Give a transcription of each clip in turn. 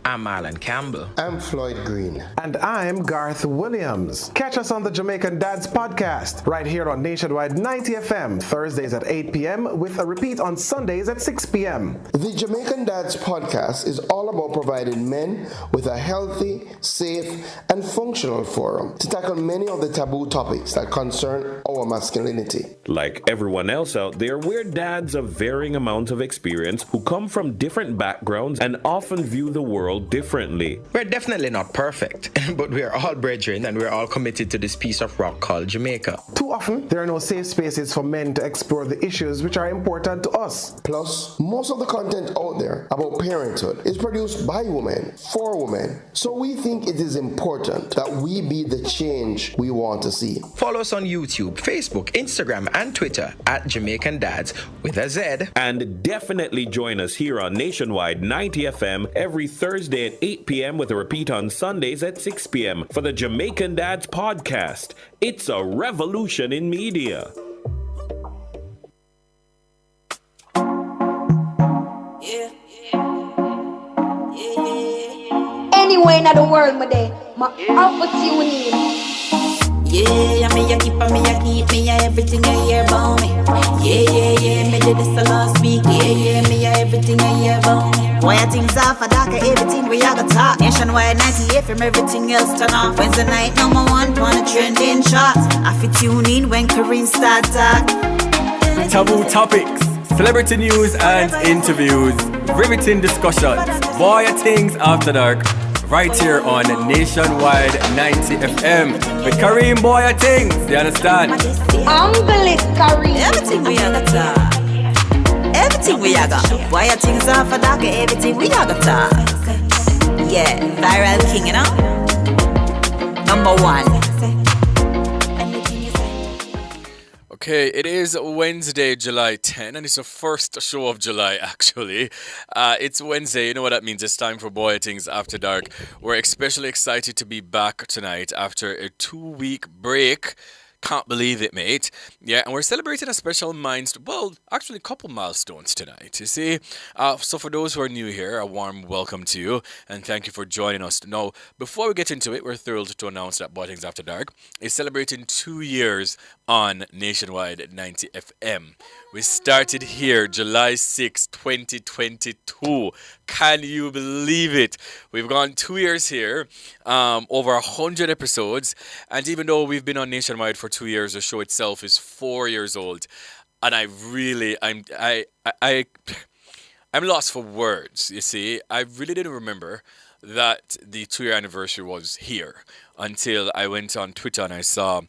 I'm Alan Campbell. I'm Floyd Green. And I'm Garth Williams. Catch us on the Jamaican Dads podcast, right here on Nationwide 90 FM, Thursdays at 8 p.m. with a repeat on Sundays at 6 p.m. The Jamaican Dads podcast is all about providing men with a healthy, safe, and functional forum to tackle many of the taboo topics that concern our masculinity. Like everyone else out there, we're dads of varying amounts of experience who come from different backgrounds and often view the world differently. We're definitely not perfect, but we are all brethren and we're all committed to this piece of rock called Jamaica. Too often, there are no safe spaces for men to explore the issues which are important to us. Plus, most of the content out there about parenthood is produced by women, for women. So we think it is important that we be the change we want to see. Follow us on YouTube, Facebook, Instagram, and Twitter at Jamaican Dads with a Z. And definitely join us here on Nationwide 90 FM every Thursday at 8 p.m. with a repeat on Sundays at 6 p.m. for the Jamaican Dads podcast. It's a revolution in media. Anywhere in the world, my day, my opportunity. Yeah, me a keep me a everything I hear about me. Yeah, me did this the last week. Yeah, me a everything I hear about me. Bwoyatingz off a darker, everything we a go talk. Nationwide 98 from everything else turn off. Wednesday night number one on the trending charts. I fit tune in when Kareem start talk. Taboo topics, celebrity news and interviews, riveting discussions. Bwoyatingz After Dark. Right here on Nationwide 90 FM with Kareem Bwoyatingz. You understand? Angle Kareem. Everything we a go talk. Everything we a go. Bwoyatingz off a darker, everything we a go talk. Yeah, viral king, you know. Number one. Okay, it is Wednesday, July 10, and it's the first show of July, actually. It's Wednesday, you know what that means. It's time for Bwoyatingz After Dark. We're especially excited to be back tonight after a 2-week break. Can't believe it, mate. Yeah, and we're celebrating a special actually a couple milestones tonight, you see. So for those who are new here, a warm welcome to you, and thank you for joining us. Now, before we get into it, we're thrilled to announce that Bwoyatingz After Dark is celebrating 2 years on Nationwide 90 FM. We started here July 6, 2022. Can you believe it? We've gone 2 years here, over 100 episodes, and even though we've been on Nationwide for 2 years, the show itself is 4 years old, and I'm lost for words. You see, I really didn't remember that the 2-year anniversary was here until I went on Twitter and I saw,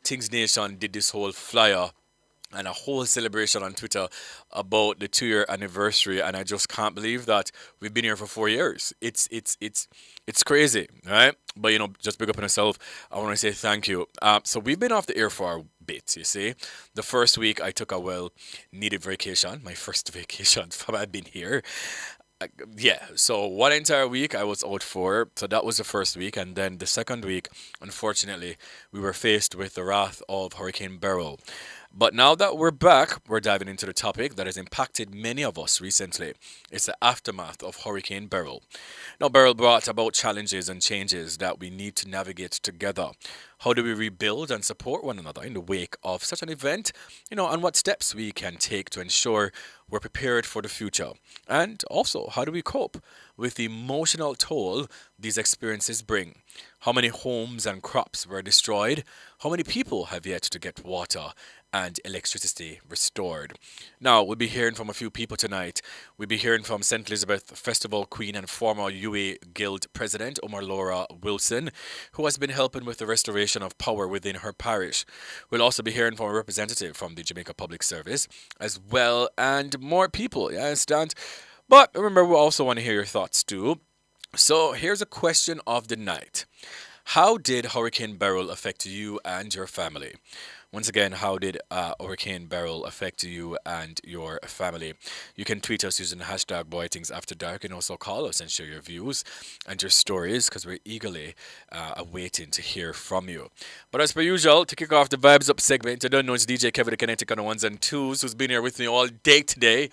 Things Nation did this whole flyer and a whole celebration on Twitter about the 2-year anniversary, and I just can't believe that we've been here for 4 years. It's crazy, right? But just big up on yourself. I want to say thank you. So we've been off the air for a bit. You see, the first week I took a needed vacation, my first vacation from I've been here. So 1 entire week I was out for, so that was the first week, and then the second week, unfortunately, we were faced with the wrath of Hurricane Beryl. But now that we're back, we're diving into the topic that has impacted many of us recently. It's the aftermath of Hurricane Beryl. Now, Beryl brought about challenges and changes that we need to navigate together. How do we rebuild and support one another in the wake of such an event? And what steps we can take to ensure we're prepared for the future? And also, how do we cope with the emotional toll these experiences bring? How many homes and crops were destroyed? How many people have yet to get water and electricity restored? Now, we'll be hearing from a few people tonight. We'll be hearing from St. Elizabeth Festival Queen and former UA Guild President Omolara Wilson, who has been helping with the restoration of power within her parish. We'll also be hearing from a representative from the Jamaica Public Service, as well, and more people, you understand? But remember, we also want to hear your thoughts too. So here's a question of the night. How did Hurricane Beryl affect you and your family? Once again, how did Hurricane Beryl affect you and your family? You can tweet us using the hashtag Bwoyatingz After Dark, and also call us and share your views and your stories, because we're eagerly awaiting to hear from you. But as per usual, to kick off the Vibes Up segment, I don't know, it's DJ Kevin the Kinetic on the ones and twos, who's been here with me all day today.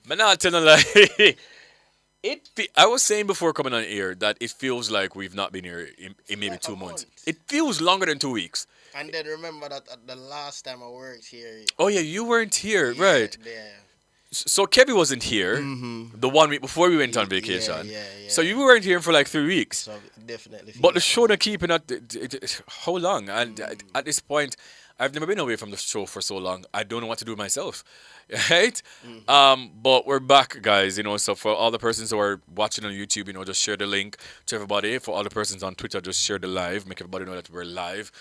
Man, I'll tell you, like, I was saying before coming on air that it feels like we've not been here in maybe like 2 a months. month. It feels longer than 2 weeks. And then remember that the last time I worked here. Oh yeah, you weren't here, yeah, right? Yeah. So Kevin wasn't here the 1 week before we went on vacation. Yeah. So you weren't here for like 3 weeks. So definitely. But the show not keeping up. How long? And at this point, I've never been away from the show for so long. I don't know what to do myself, right? But we're back, guys. So for all the persons who are watching on YouTube, just share the link to everybody. For all the persons on Twitter, just share the live. Make everybody know that we're live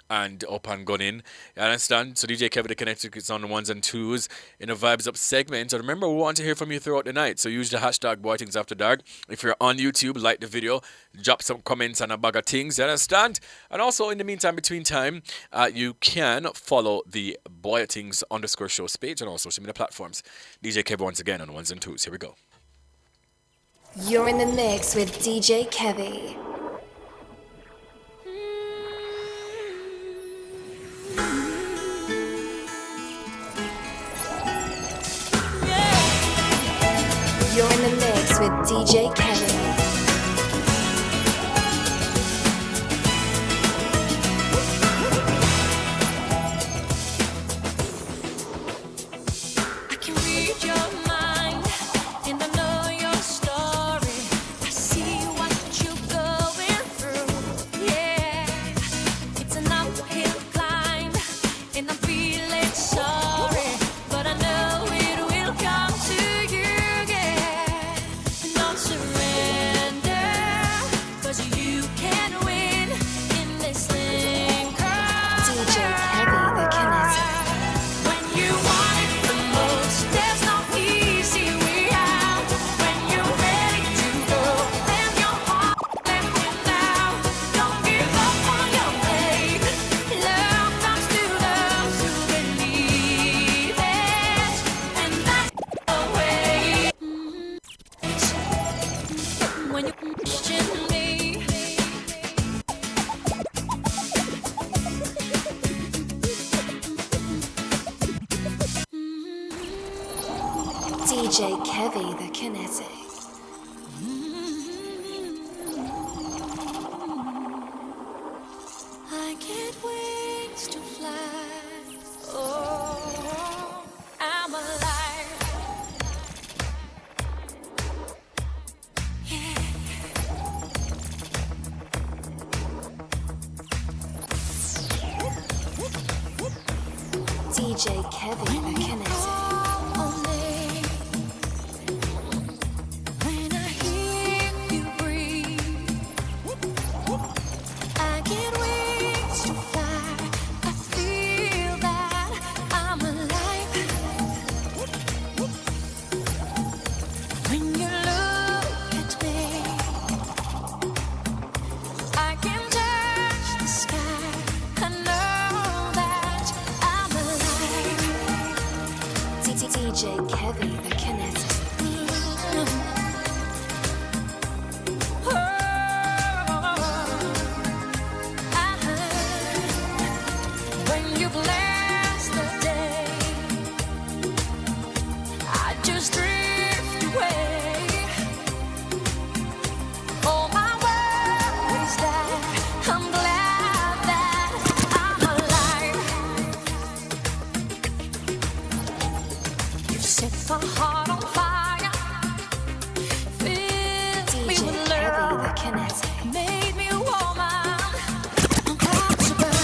and up and gunning. You understand? So DJ Kevin the Kinetic is on the ones and twos in the Vibes Up segment. And remember, we want to hear from you throughout the night. So use the hashtag Bwoyatingz After Dark. If you're on YouTube, like the video, drop some comments and a bag of things. You understand? And also, in the meantime, between time, you can follow the Bwoyatingz _shows page on all social media platforms. DJ Kevin once again on the ones and twos. Here we go. You're in the mix with DJ Kevy. You're in the mix with DJ Kevin. I can read your mind and I know your story. I see what you're going through. Yeah, it's an uphill climb and I'm feeling sorry, but I know it will come to you. Don't surrender, 'cause you can win in this thing called DJ Kevy the Kinetic. when you want it the most. There's no easy way out. When you're ready to go, then your heart let you now. Don't give up on your faith. Love comes to those who believe it, and that's the way. When you question me, DJ Kevy the Kinetic. I get wings to fly. Oh, I'm alive. Yeah. DJ Kevy the Kinetic. When I hear you breathe, I get wings to fly. I feel that I'm alive. When you look at me, I can touch the sky. I know that I'm alive. DJ Kevy the Kinetic. When you bless the day, I just drift away. All my worries that I'm glad that I'm alive. You set my heart on fire, fill me DJ with Kevy love, the Kinetic. made me a woman. I'm proud to burn.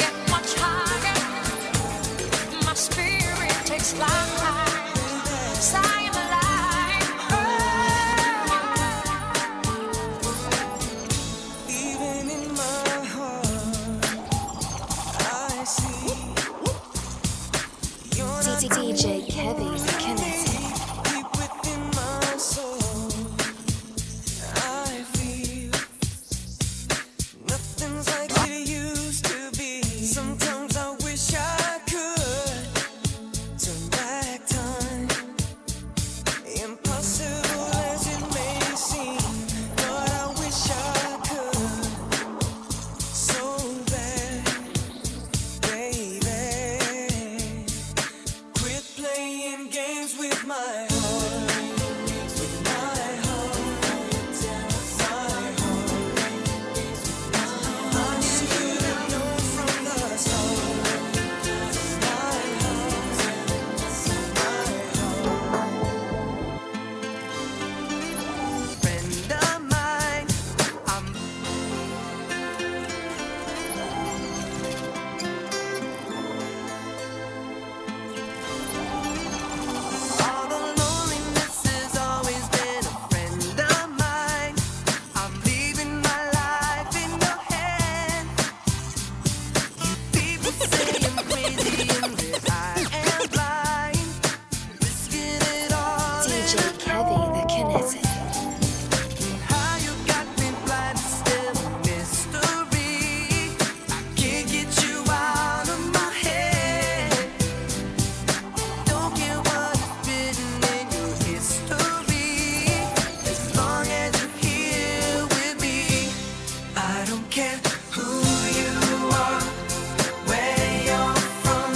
Get much higher. My spirit takes flight. 'Cause I am alive. Even in my heart, I see you're not DJ Kevy the Kinetic. deep within my soul. I feel nothing's like it used to be. Sometimes I wish I could turn back time. Impossible as it may seem, but I wish I could so bad, baby. playing games with my heart. With my heart. I should have known from the start. My heart. Friend of mine, all the loneliness has always been a friend of mine. I'm leaving my life in your hand. People say I'm crazy and that I am blind. Risking it all. DJ Kevy, the Kinetic. How you got me blind is still a mystery. I can't get you out of my head. Don't care what is written in your history. As long as you're here with me, I don't care who you are, where you're from,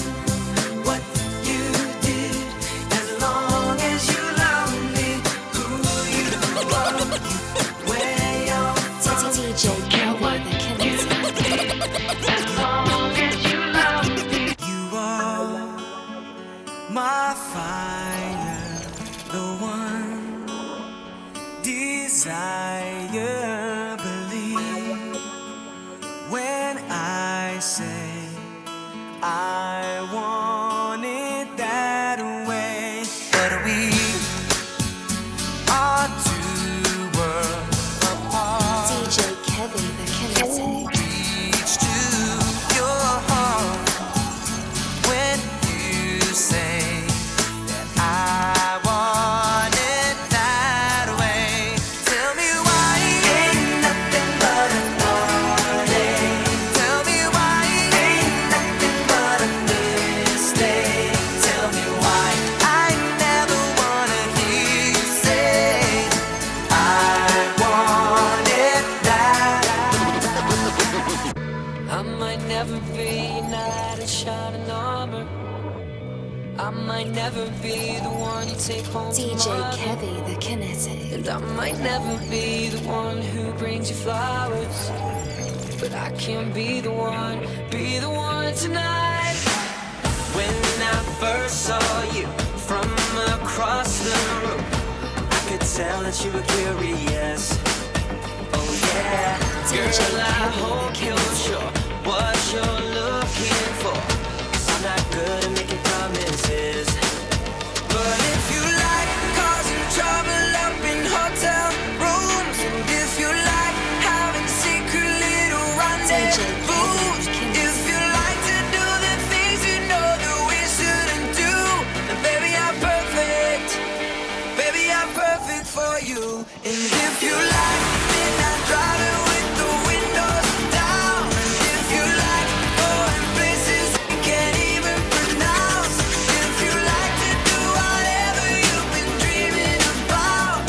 what you did. As long as you love me, who you are, where you're from. DJ Kevy, the Kinetic. As long as you love me, you are my fire, the one desire. Believe when I say I want it that way. But we are two worlds apart. DJ Kevy, the Kinetic. Reach to your heart when you say that I want it that way. Tell me why ain't nothing but a heartache. Tell me why ain't nothing but a mistake. Tell me why I never wanna hear you say I want it that. I might never be a knight in shining armor. I might never be the one you take home to DJ mother. Kevy, the Kinetic. And I might never be the one who brings you flowers, but I can be the one tonight. When I first saw you from across the room, I could tell that you were curious. Oh yeah, girl, I hope you're sure what you're looking for. 'Cause I'm not good at making promises. But if you like causing trouble up in hotel rooms, and if you like having secret little rendezvous, if you like to do the things you know that we shouldn't do, then baby I'm perfect. Baby I'm perfect for you. And if you like midnight driving with the windows down, and if you like going places we can't even pronounce, if you like to do whatever you've been dreaming about,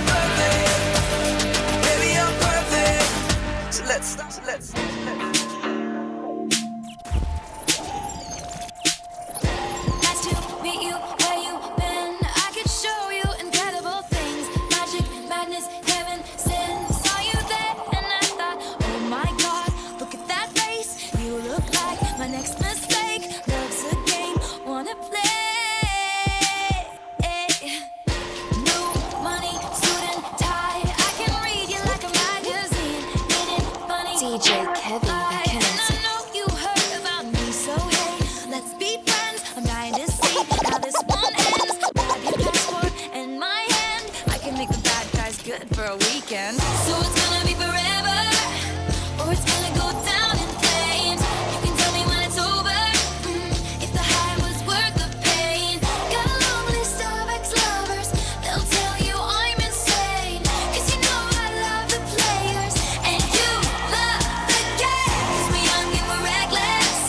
perfect, baby I'm perfect. So let's. Nice to meet you, where you been? I could show you incredible things. Magic, madness, heaven, sin. Saw you there and I thought, oh my God, look at that face. You look like my next mistake. Love's a game, wanna play. New money, suit and tie. I can read you like a magazine. Ain't it funny? DJ Kevy, the And I Kinetic. know you heard about me, so hey, let's be friends. I'm dying to see how this one ends. Grab your passport and my hand. I can make the bad guys good for a weekend. So it's gonna be forever, or it's gonna go down in flames. You can tell me when it's over, if the high was worth the pain. Got a long list of ex-lovers, they'll tell you I'm insane. 'Cause you know I love the players, and you love the game. 'Cause we're young and we're reckless,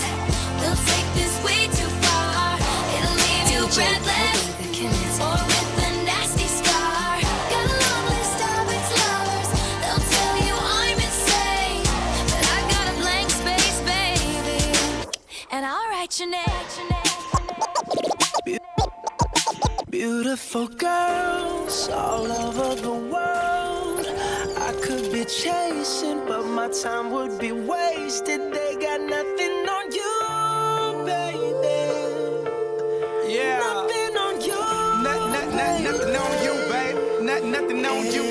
we'll take this way too far. It'll leave you DJ breathless, Kevy, the Kinetic. or with a nasty scar. Got a long list of ex-lovers, Beautiful girls all over the world. I could be chasing, but my time would be wasted. They got nothing on you, baby. Yeah. Nothing on you. Nothing on you, babe. Nothing on you.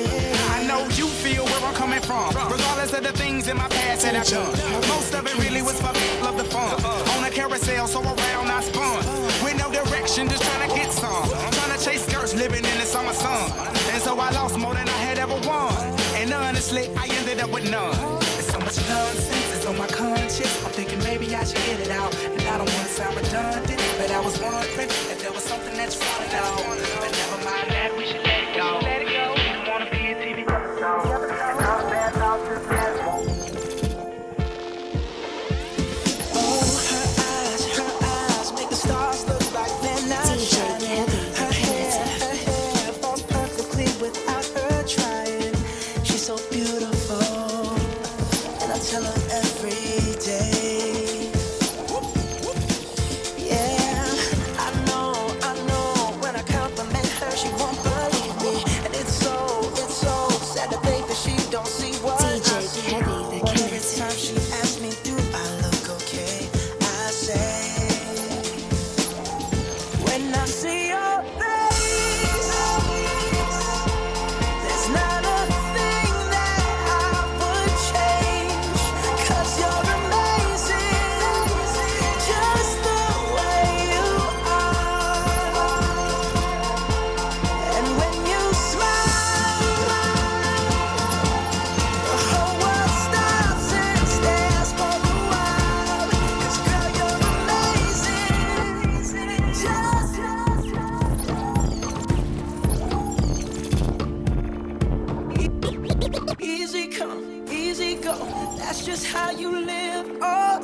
I know you feel where I'm coming from, regardless of the things in my past that I've done. Most of it really was for people of the fun. On a carousel, so around I spun. With no direction, just trying to get some. Trying to chase skirts, living in the summer sun. And so I lost more than I had ever won. And honestly, I ended up with none. There's so much nonsense, it's on my conscience. I'm thinking maybe I should get it out. And I don't want to sound redundant, but I was wondering if there was something that you wanted out. But never mind that, we should let it go. Let it go. You don't want to be a TV episode. And all bad thoughts just let it go. Oh, her eyes make the stars look like they're not shining. Her hair falls perfectly without her trying. She's so beautiful, and I tell her every day. Yeah, I know, when I compliment her, she won't believe me. And it's so sad to think that she don't see what I see. Every time she asks me, do I look okay? I say, when I see your face, there's not a thing that I would change. 'Cause you're amazing, just the way you are. And when you smile, the whole world stops and stares for a while. 'Cause girl, you're amazing, just easy come, easy go. That's just how you live. Oh,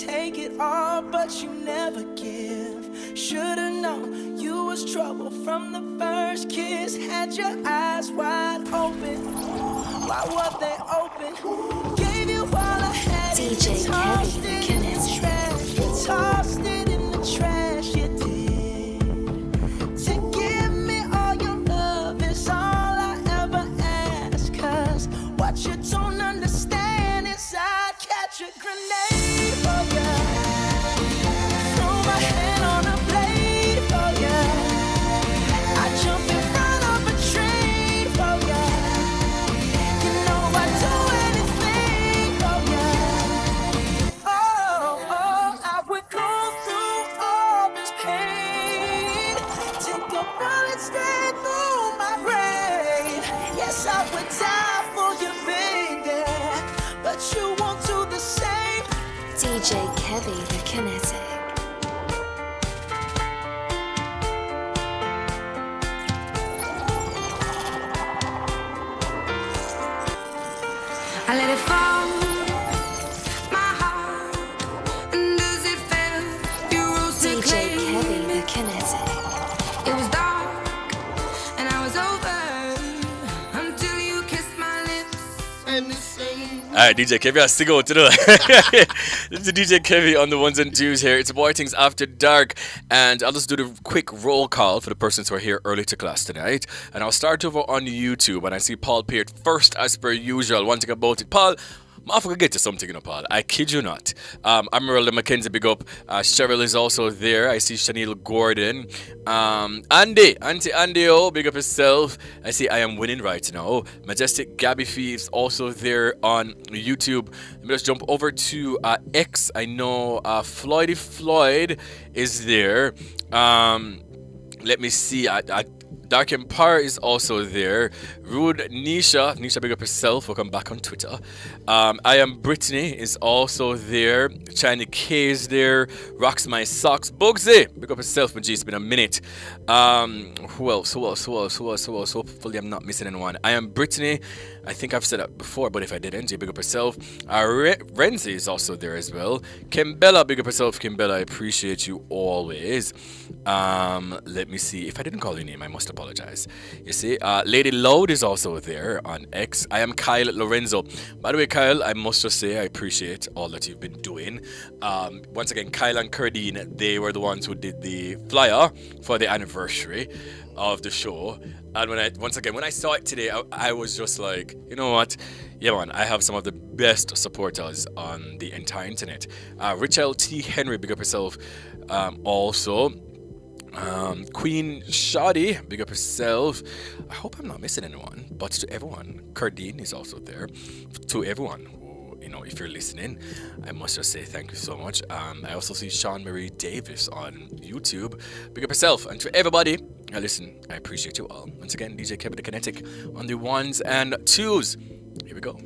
take it all, but you never give. Should've known you was trouble from the first kiss. Had your eyes wide open. Why were they open? Gave you all I had. DJ and you tossed Kevin, it in the trash. You tossed it in the trash. You did. To give me all your love is all I ever ask. 'Cause what you don't understand is I'd catch a grenade for ya. Throw my hand on a blade for ya. I jump in front of a train for ya. You know I'd do anything for ya. Oh, I would go through all this pain. Take a bullet straight through my brain. Yes, I would die for you, baby. But you won't do the same. DJ Kevy the Kinetic. I let it fall, my heart, and as it fell, you rose to DJ claim Kevy the it. Kinetic. It was dark, and I was over until you kissed my lips and the same. Alright, DJ Kevy, I still go to the This is DJ Kevy on the ones and twos here. It's Bwoyatingz After Dark, and I'll just do the quick roll call for the persons who are here early to class tonight. And I'll start over on YouTube, and I see Paul Peart first as per usual. One thing about it, Paul, I forgot to get to something, you know, Paul. I kid you not. Amarilda Mackenzie, big up. Cheryl is also there. I see Shanil Gordon. Auntie Andy, oh, big up yourself. I see I am winning right now. Majestic Gabby Fee is also there on YouTube. Let me just jump over to X. I know Floydy Floyd is there. Let me see. Dark Empire is also there. Rude Nisha, big up yourself. Welcome back on Twitter. I Am Brittany is also there. China K is there. Rocks My Socks. Bugsy, big up yourself, my G. It's been a minute. Who else? Hopefully I'm not missing anyone. I Am Brittany. I think I've said that before, but if I didn't, big up yourself. Renzi is also there as well. Kimbella, big up yourself, Kimbella. I appreciate you always. Let me see. If I didn't call your name, I must apologize. apologize. You see, Lady Loud is also there on X. I am Kyle Lorenzo. By the way, Kyle, I must just say I appreciate all that you've been doing. Once again, Kyle and Cardine, they were the ones who did the flyer for the anniversary of the show. And when I saw it today, I was just like, you know what? Yeah, man, I have some of the best supporters on the entire internet. Richel T. Henry, big up yourself. Also, Queen Shoddy, big up yourself. I hope I'm not missing anyone, but to everyone, Cardine is also there. To everyone who, if you're listening, I must just say thank you so much. I also see Sean Marie Davis on YouTube. Big up yourself. And to everybody, listen, I appreciate you all. Once again, DJ Kevin the Kinetic on the ones and twos. Here we go.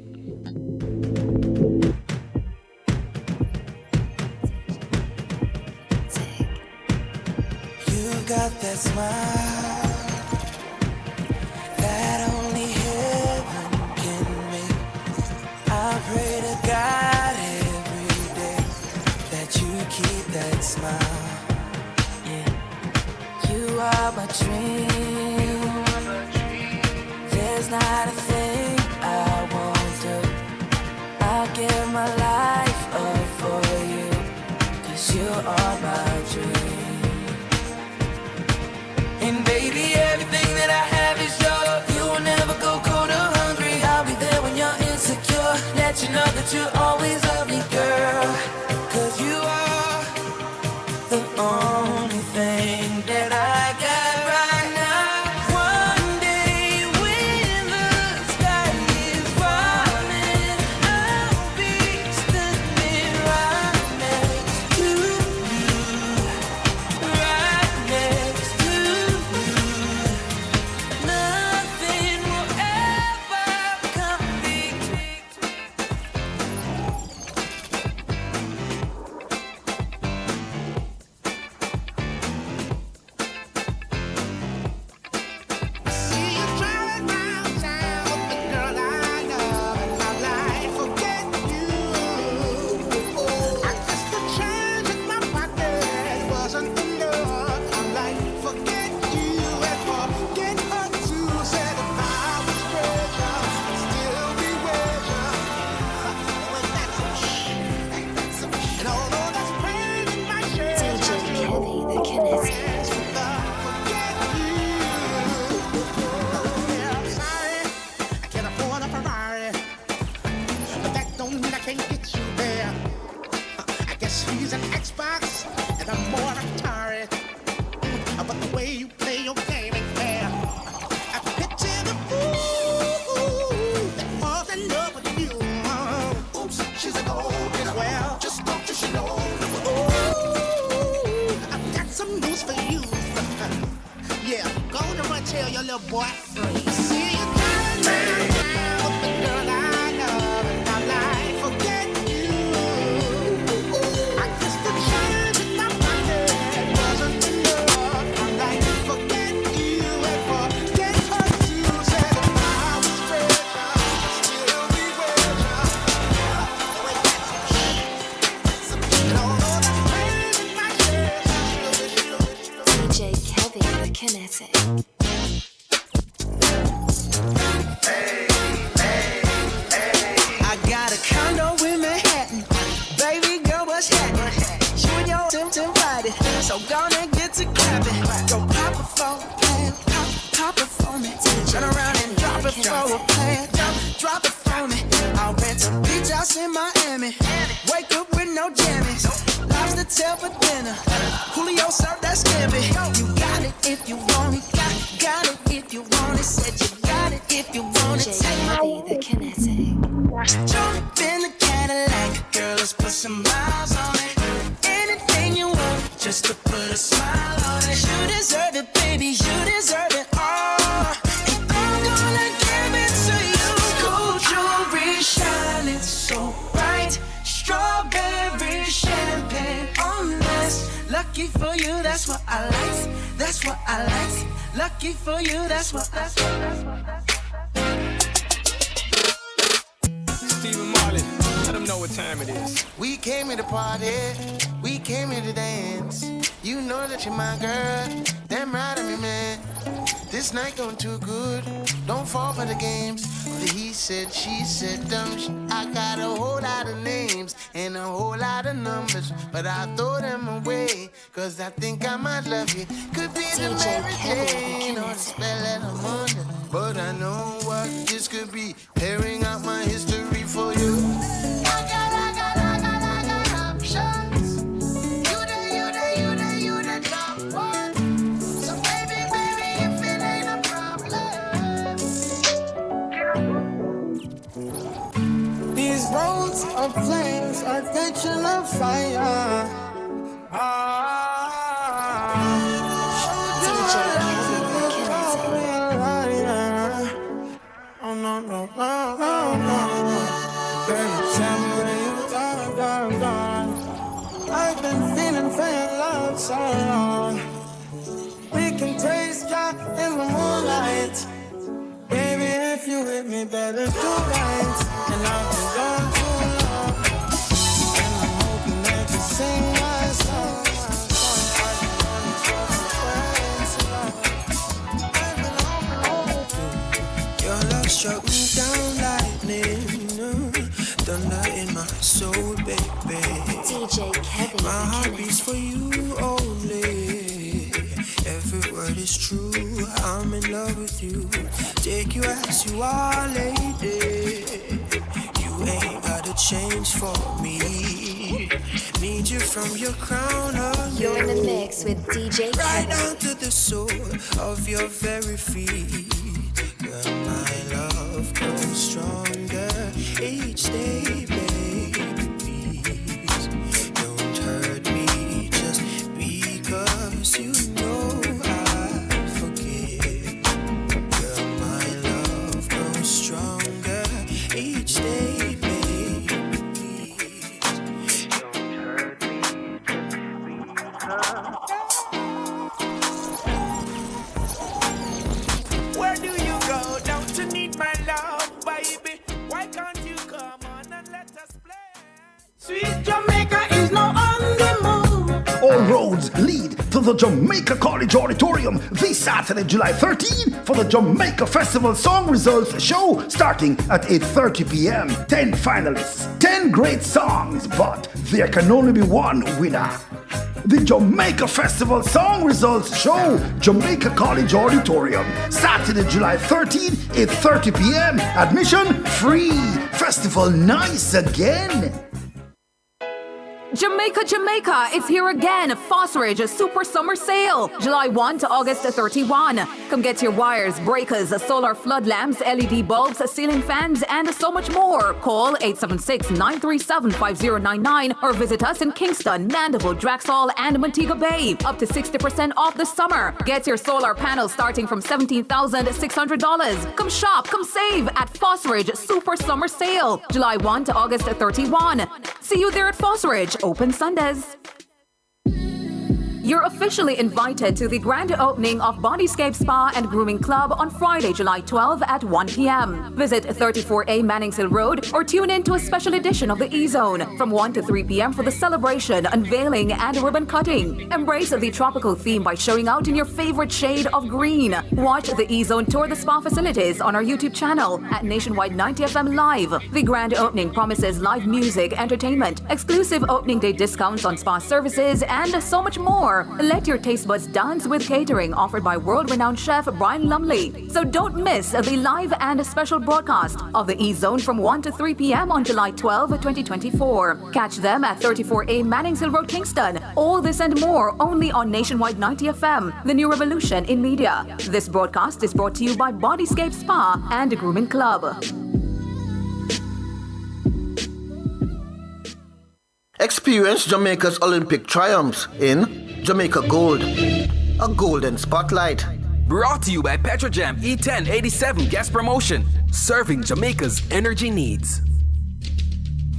You got that smile that only heaven can make. I pray to God every day that you keep that smile. Yeah, you are my dream. There's not a thing I won't do. I'll give my life up for you, 'cause you are my dream. And baby, everything that I have is yours. You will never go cold or hungry. I'll be there when you're insecure. Let you know that you always love me, girl. 'Cause you are the only thing that I got right now. One day when the sky is falling, I'll be standing right next to you. Right next to you. Nothing will ever come between. See you driving round town with the girl I love, and my life forget you. I guess the change in my pocket wasn't enough. I'm like, forget you and forget her too. Said if I was richer, I'd still be richer. Ain't that some shit? And although that's pain in my chest, I DJ still Kevy the Kinetic. forget you. Yeah, I'm sorry, I can't afford a Ferrari, but that don't mean I can't get you there. I guess he's an Xbox and I'm more Atari. But the way you play your game ain't fair. I picture the fool that falls in love with you. Oops, she's a gold digger. Well, just don't you know? Ooh, I've got some news for you. Yeah, go to run tell your little boy free. See you driving round town with the girl I love, and I'm like, forget you. I guess the change in my pocket wasn't enough. I'm like, forget you and forget her too. Said if I was richer, I'd still be richer. Ain't that some shit? And although that's pain in my chest, I still wish you. DJ Kevy the Kinetic. I got a condo in Manhattan. Baby girl, what's happening? You and your Tim invited, so gonna get to clapping. Go pop it for a plan, pop it for me. Turn around and drop it for a plan, drop it for me. I'll rent a beach house in Miami. Wake up with no jammies. Lobster tail for dinner. Julio served that scampi. You got it if you want it. Got it if you want it. Said you got it if you want it. DJ Kevy the Kinetic. Jump in the Cadillac, girl, let's put some miles on it. Anything you want, just to put a smile on it. You deserve it, baby, you deserve it all. And I'm gonna give it to you. Gold jewelry shining so bright. Strawberry champagne on us. Lucky for you, that's what I like. That's what I like. Lucky for you, that's what I like. Stephen Marley, let them know what time it is. We came here to party, we came here to dance. You know that you're my girl, damn right I'm your man. This night going too good. Don't fall for the games. The he said, she said, dumb. I got a whole lot of names and a whole lot of numbers, but I throw them away, cause I think I might love you. Could be the Mary Jane or the spell of the Monday, but I know what this could be. Tearing out my history for you. I got options. You the top one. So baby, if it ain't a problem. These roads of flames are catching on fire. Oh no. Baby, tell me where you gone. I've been feeling for your love so long. We can praise God in the moonlight. Baby, if you with me, better do right. And I've been gone too long, and I'm hoping that you sing my song. Your love struck me down lightning, thunder in my soul, baby. DJ Kevin. My heart beats for you only. Every word is true. I'm in love with you. Take you as you are, lady. You ain't gotta change for me. Need you from your crown up. You're in the mix with DJ Kevin. Right down to the sole of your very feet. Girl, my love grows stronger each day, baby. Please don't hurt me just because you know I forget. Girl, my love grows stronger each day, baby. Please don't hurt me just because. Where do you go? Don't you need my love, baby? Why can't you come on and let us play? Sweet Jamaica is now on the move. All roads lead to the Jamaica College Auditorium this Saturday, July 13, for the Jamaica Festival Song Results Show starting at 8:30 p.m. 10 finalists, 10 great songs, but there can only be one winner. The Jamaica Festival Song Results Show, Jamaica College Auditorium, Saturday, July 13, 8:30 p.m. Admission free. Festival nice again. Jamaica, it's here again. Phosphorage Super Summer Sale, July 1 to August 31. Come get your wires, breakers, solar flood lamps, LED bulbs, ceiling fans, and so much more. Call 876-937-5099 or visit us in Kingston, Mandeville, Draxall, and Montego Bay. Up to 60% off this summer. Get your solar panels starting from $17,600. Come shop, come save at Phosphorage Super Summer Sale, July 1 to August 31. See you there at Phosphorage. Open Sundays. You're officially invited to the grand opening of Bodyscape Spa and Grooming Club on Friday, July 12 at 1 p.m. Visit 34A Mannings Hill Road or tune in to a special edition of the E-Zone from 1 to 3 p.m. for the celebration, unveiling, and ribbon cutting. Embrace the tropical theme by showing out in your favorite shade of green. Watch the E-Zone tour the spa facilities on our YouTube channel at Nationwide 90FM Live. The grand opening promises live music, entertainment, exclusive opening day discounts on spa services, and so much more. Let your taste buds dance with catering offered by world-renowned chef Brian Lumley. So don't miss the live and special broadcast of the E-Zone from 1 to 3 p.m. on July 12, 2024. Catch them at 34A Mannings Hill Road, Kingston. All this and more only on Nationwide 90 FM, the new revolution in media. This broadcast is brought to you by Bodyscape Spa and Grooming Club. Experience Jamaica's Olympic triumphs in Jamaica Gold, a golden spotlight. Brought to you by Petrojam E1087 Gas Promotion, serving Jamaica's energy needs.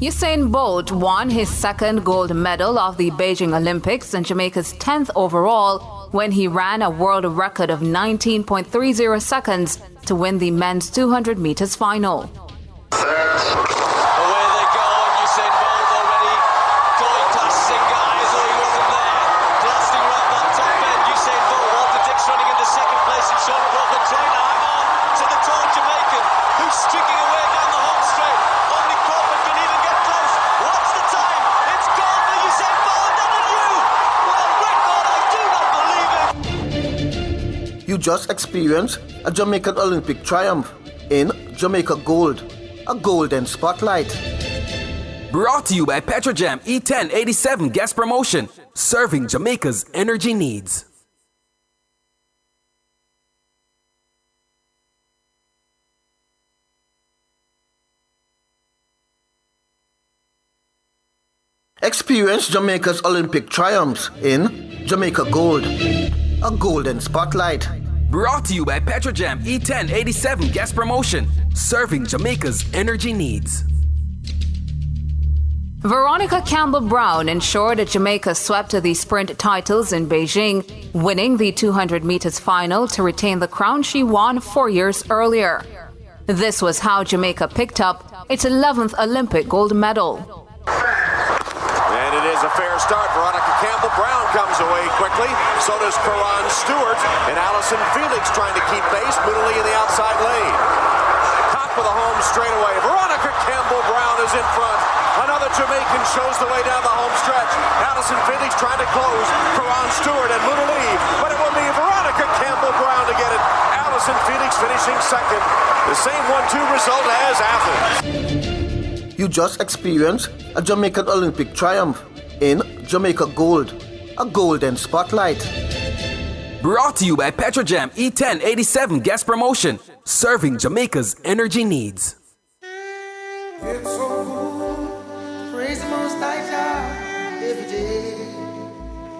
Usain Bolt won his second gold medal of the Beijing Olympics and Jamaica's 10th overall when he ran a world record of 19.30 seconds to win the men's 200 meters final. Running in the second place in short You just experienced a Jamaican Olympic triumph in Jamaica Gold, a golden spotlight. Brought to you by Petrojam E1087 Gas Promotion, serving Jamaica's energy needs. Experience Jamaica's Olympic triumphs in Jamaica Gold, a golden spotlight. Brought to you by Petrojam E1087 Gas Promotion, serving Jamaica's energy needs. Veronica Campbell-Brown ensured that Jamaica swept the sprint titles in Beijing, winning the 200 meters final to retain the crown she won 4 years earlier. This was how Jamaica picked up its 11th Olympic gold medal. And it is a fair start. Veronica Campbell-Brown comes away quickly. So does Karan Stewart. And Allison Felix trying to keep pace. Mooney in the outside lane. Top of the home straightaway. Veronica Campbell-Brown is in front. Another Jamaican shows the way down the home stretch. Allison Felix trying to close. Karan Stewart and Mooney. But it will be Veronica Campbell-Brown to get it. Allison Felix finishing second. The same 1-2 result as Athens. You just experienced a Jamaican Olympic triumph in Jamaica Gold, a golden spotlight. Brought to you by Petrojam E1087 Gas Promotion, serving Jamaica's energy needs. It's so good, praise the Most High God every day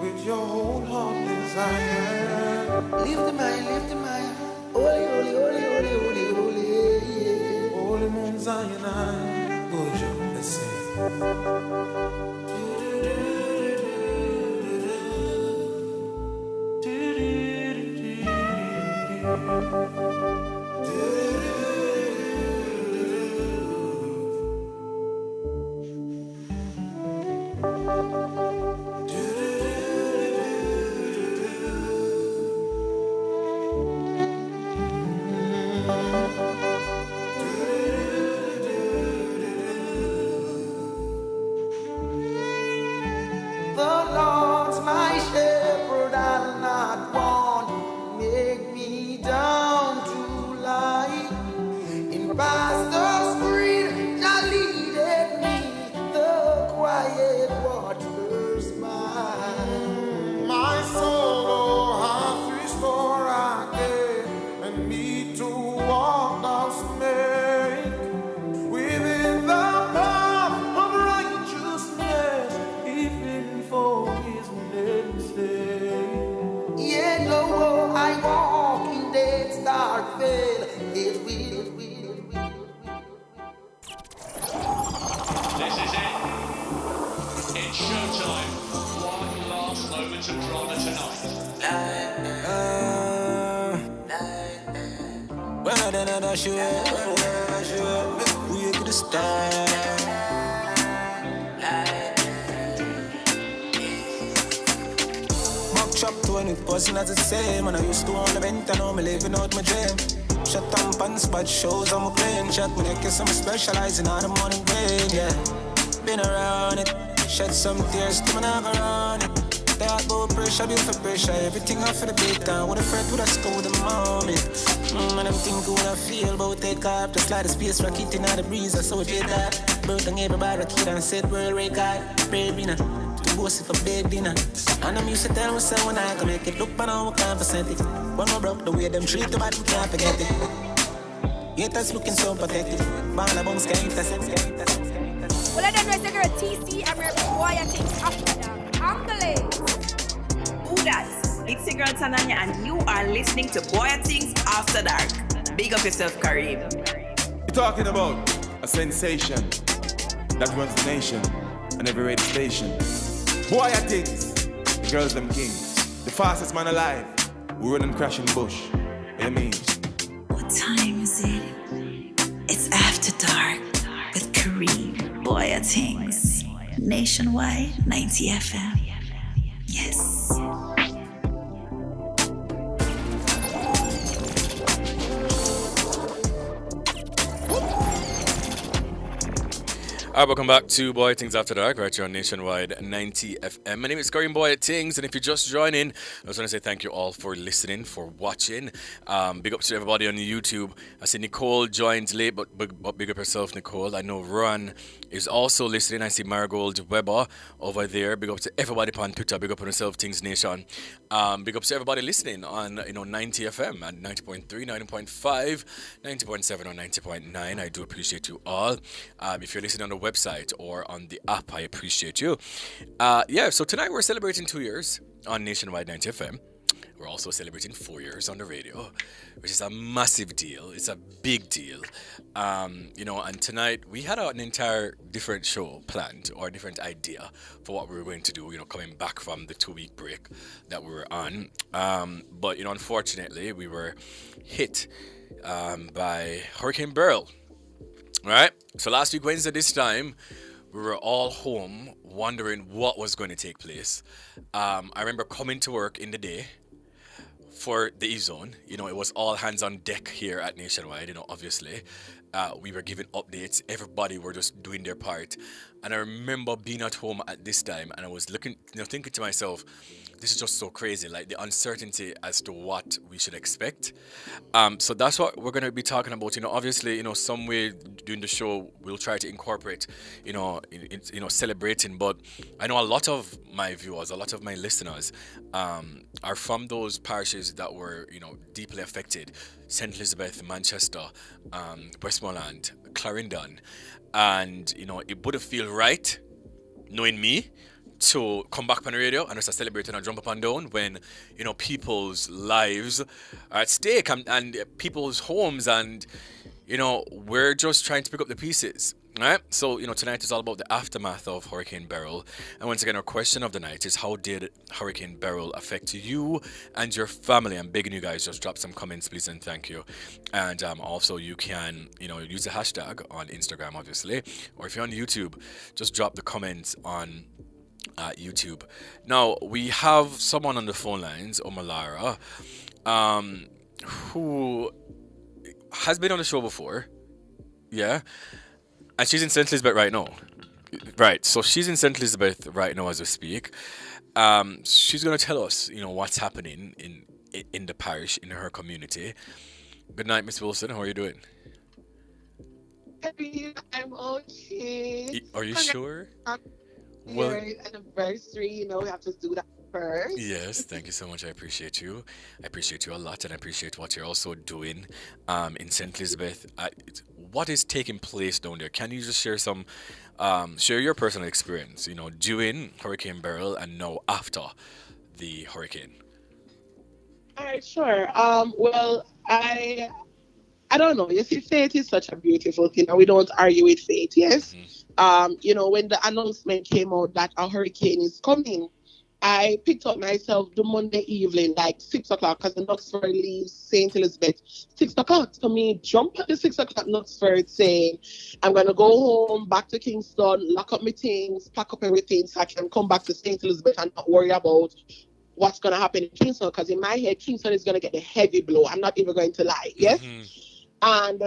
with your whole heart desire. Lift the mind, holy, holy, holy, holy, holy, holy, yeah. Holy Mount Zion. Let's sing. Not the same, and I used to own the vent, and now I'm living out my dream. Shut down pants, but shows I'm playing. Shut my neck, I'm specializing on the morning rain, yeah. Been around it, shed some tears, to never run it. That go pressure, build for pressure, everything off for the big time. With a friend, with a score, with a moment. And I'm thinking what I feel about take off. Just like the space rocket in the breeze, I saw it that. Brought on everybody, kid, and said, world record, breadwinner. Bossy for big dinner. And I'm used to tell myself when I can make it look, but now I can't percent it. When I broke the way them treat the body, we can't forget it. Yet that's looking so pathetic. Ball bones can't intercept. Well, I don't know if you're a TC, I'm a Bwoyatingz after that. Ambulance. Who that? It's your girl Tananya, and you are listening to Bwoyatingz After Dark. Big up yourself, Kareem. You're talking about a sensation that runs the nation and every radio station. Bwoyatingz, the girls them kings, the fastest man alive. We run and crash in bush. You mean? What time is it? It's After Dark with Kareem. Bwoyatingz, Nationwide 90 FM. Yes. Alright, welcome back to Bwoyatingz After Dark, right here on Nationwide 90 FM. My name is Bwoyatingz, and if you're just joining, I just want to say thank you all for listening, for watching. Big up to everybody on YouTube. I see Nicole joined late, but big up yourself, Nicole. I know Ron is also listening. I see Marigold Weber over there. Big up to everybody on Twitter. Big up on yourself, Things Nation. Big up to everybody listening on 90 FM and 90.3, 90.5, 90.7 or 90.9. I do appreciate you all. If you're listening on the website or on the app, I appreciate you. So tonight we're celebrating 2 years on Nationwide 90 FM. We're also celebrating 4 years on the radio, which is a massive deal. It's a big deal. And tonight we had an entire different show planned, or a different idea for what we were going to do, coming back from the 2-week break that we were on. But unfortunately, we were hit by Hurricane Beryl. All right. So last week, Wednesday, this time, we were all home wondering what was going to take place. I remember coming to work in the day for the E-Zone. It was all hands on deck here at Nationwide, obviously. We were giving updates. Everybody were just doing their part. And I remember being at home at this time, and I was looking, thinking to myself, this is just so crazy, like the uncertainty as to what we should expect. So that's what we're going to be talking about. Obviously, some way during the show we'll try to incorporate, celebrating. But I know a lot of my viewers, a lot of my listeners, are from those parishes that were, deeply affected: St. Elizabeth, Manchester, Westmoreland, Clarendon, and it wouldn't feel right, knowing me, to come back on the radio and just celebrate and jump up and down when people's lives are at stake, and people's homes, and we're just trying to pick up the pieces. Right? So, tonight is all about the aftermath of Hurricane Beryl. And once again, our question of the night is, how did Hurricane Beryl affect you and your family? I'm begging you guys, just drop some comments, please, and thank you. And also, you can, use the hashtag on Instagram, obviously. Or if you're on YouTube, just drop the comments on YouTube. Now, we have someone on the phone lines, Omolara, who has been on the show before. Yeah. And she's in St. Elizabeth right now. Right, so she's in St. Elizabeth right now as we speak. She's going to tell us, what's happening in the parish, in her community. Good night, Miss Wilson. How are you doing? I'm okay. Are you sure? Well, anniversary, we have to do that first. Yes, thank you so much. I appreciate you. I appreciate you a lot, and I appreciate what you're also doing in St. Elizabeth. What is taking place down there? Can you just share share your personal experience, during Hurricane Beryl and now after the hurricane? All right, sure. Well, I don't know. You see, faith is such a beautiful thing, and we don't argue with faith, yes? Mm-hmm. When the announcement came out that a hurricane is coming, I picked up myself the Monday evening, like 6 o'clock, because the Knutsford leaves St. Elizabeth 6 o'clock. So me jump at the 6 o'clock Knutsford saying, I'm going to go home, back to Kingston, lock up my things, pack up everything so I can come back to St. Elizabeth and not worry about what's going to happen in Kingston. Because in my head, Kingston is going to get a heavy blow. I'm not even going to lie, yes? Mm-hmm. And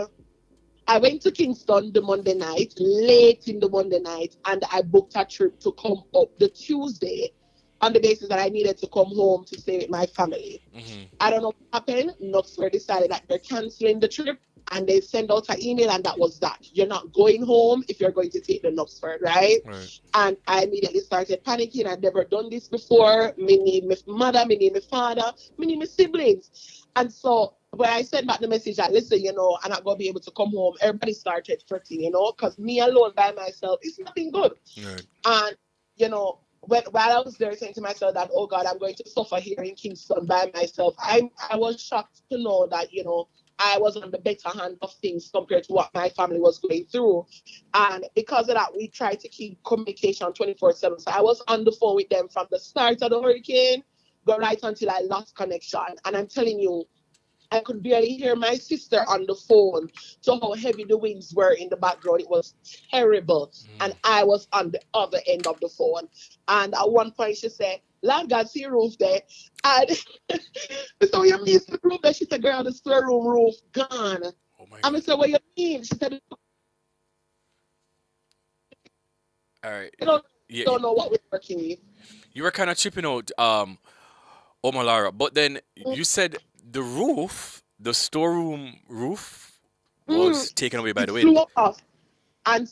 I went to Kingston the Monday night, late in the Monday night, and I booked a trip to come up the Tuesday, on the basis that I needed to come home to stay with my family. Mm-hmm. I don't know what happened. Knutsford decided that they're canceling the trip, and they sent out an email, and that was that. You're not going home if you're going to take the Knutsford, right? And I immediately started panicking. I'd never done this before. Me need my mother, me need my father, me need my siblings. And so when I sent back the message that, listen, I'm not going to be able to come home, everybody started fretting, because me alone by myself, it's nothing good. And, while I was there saying to myself that, oh God, I'm going to suffer here in Kingston by myself, I was shocked to know that, I was on the better hand of things compared to what my family was going through. And because of that, we tried to keep communication 24/7. So I was on the phone with them from the start of the hurricane, go right until I lost connection. And I'm telling you, I could barely hear my sister on the phone. So how heavy the winds were in the background, it was terrible. And I was on the other end of the phone. And at one point she said, Lord God, see roof there. And so you mean the roof there? She said, girl, the storeroom roof gone. And I said, what you mean? She said, All right. I don't, Yeah, don't know what we're working with. you were kind of chipping out, Omolara, but then you said the roof, the storeroom roof, Mm, was taken away by it the flew wind. off. And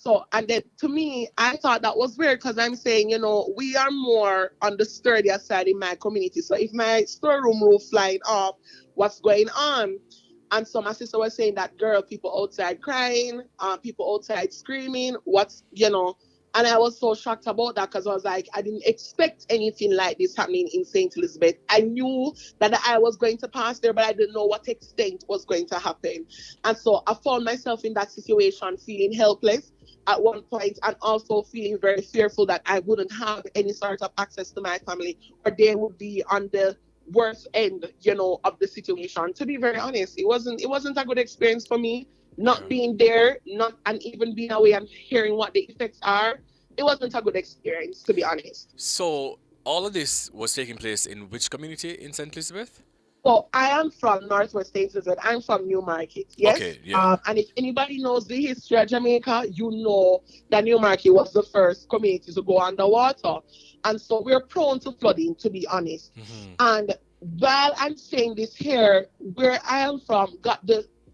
then to me, I thought that was weird because I'm saying, we are more on the sturdier side in my community. So if my storeroom roof flying off, what's going on? And so my sister was saying that, girl, people outside crying, people outside screaming, and I was so shocked about that because I was like, I didn't expect anything like this happening in St. Elizabeth. I knew that I was going to pass there, but I didn't know what extent was going to happen. And so I found myself in that situation feeling helpless at one point and also feeling very fearful that I wouldn't have any sort of access to my family or they would be on the worst end, of the situation. To be very honest, it wasn't a good experience for me. Not being there, not and even being away and hearing what the effects are, it wasn't a good experience, to be honest. So all of this was taking place in which community in St. Elizabeth? So I am from Northwest St. Elizabeth. I'm from Newmarket, yes? Okay, yeah. And if anybody knows the history of Jamaica, you know that Newmarket was the first community to go underwater. And so we're prone to flooding, to be honest. And while I'm saying this here, where I am from got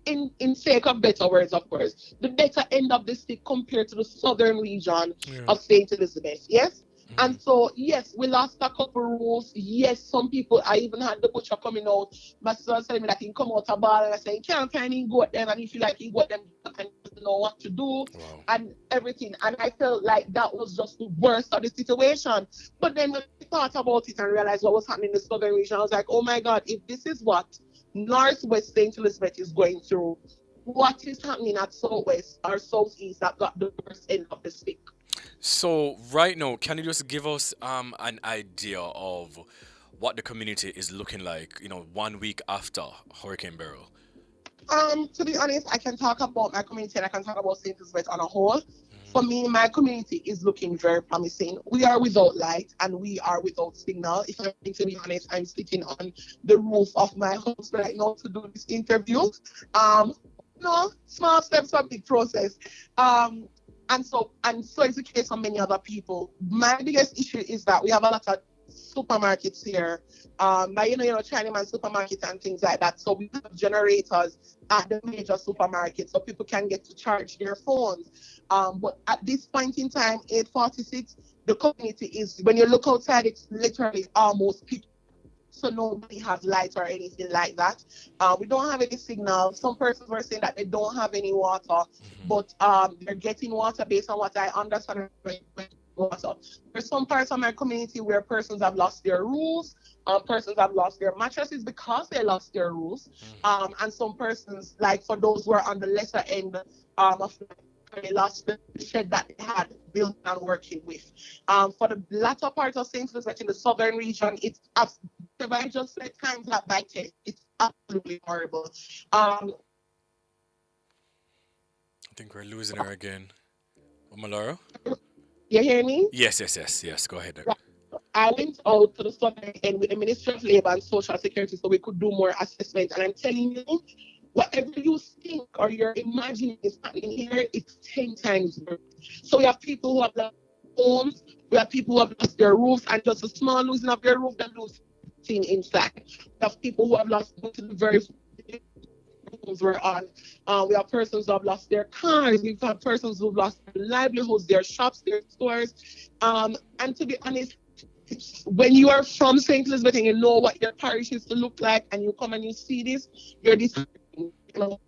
in sake of better words, of course, the better end of the stick compared to the southern region of St. Elizabeth, yes? And so, yes, we lost a couple rules. Yes, some people, I even had the butcher coming out. My sister was telling me that he can come out a ball and I say, can't find him, go them. And if you like, he got them and doesn't know what to do and everything. And I felt like that was just the worst of the situation. But then when I thought about it and realized what was happening in the southern region, I was like, oh my God, if this is what Northwest St. Elizabeth is going through, what is happening at Southwest or Southeast that got the worst end of the stick? So right now, can you just give us an idea of what the community is looking like, 1 week after Hurricane Beryl? To be honest, I can talk about my community and I can talk about St. Elizabeth on a whole. For me, my community is looking very promising. We are without light and we are without signal. If I'm being to be honest, I'm sitting on the roof of my house right now to do this interview. Small steps are big process. And so it's the case for many other people. My biggest issue is that we have a lot of supermarkets here, Chinaman supermarket and things like that. So we have generators at the major supermarkets so people can get to charge their phones. But at this point in time, 8:46, the community is, when you look outside, it's literally almost pitch. So nobody has lights or anything like that. We don't have any signal. Some persons were saying that they don't have any water, but they're getting water based on what I understand. Water. There's some parts of my community where persons have lost their roofs, persons have lost their mattresses because they lost their roofs, and some persons, like for those who are on the lesser end of they lost the shed that they had built and working with. For the latter part of St. Elizabeth in the southern region, it's if I just said times that by 10, it's absolutely horrible. I think we're losing her again. Omolara? You hear me? Yes. Go ahead. Right. I went out to the southern end with the Ministry of Labour and Social Security so we could do more assessment. And I'm telling you, whatever you think or you're imagining is happening here, it's 10 times worse. So we have people who have lost homes, we have people who have lost their roofs, and just a small losing of their roof, they lose thing inside. We have people who have lost to the very rooms we're on. We have persons who have lost their cars. We've had persons who've lost their livelihoods, their shops, their stores. And to be honest, when you are from St. Elizabeth and you know what your parish used to look like and you come and you see this, you're disheartened. All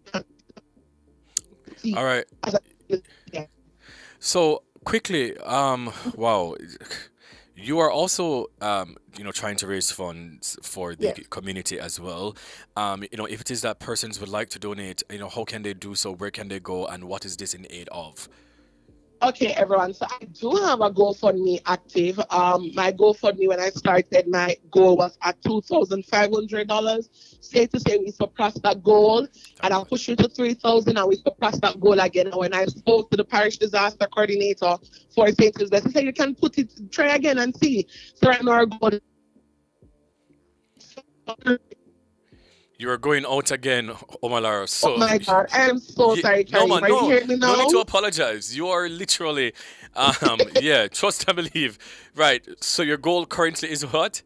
right. So quickly, wow, you are also trying to raise funds for the community as well. If it is that persons would like to donate, how can they do so? Where can they go? And what is this in aid of? Okay, everyone. So I do have a GoFundMe active. My GoFundMe, when I started, my goal was at $2,500. Say to say we surpassed that goal, and I'm pushing to 3,000, and we surpassed that goal again. And when I spoke to the parish disaster coordinator for St. Elizabeth, he said you can try again and see. So right now our goal. You are going out again, Omolara. Oh So, my God, I am so sorry, no, Karim. man, Are you no, hearing me no need now? to apologize. You are literally, yeah, trust and believe. Right. So your goal currently is what?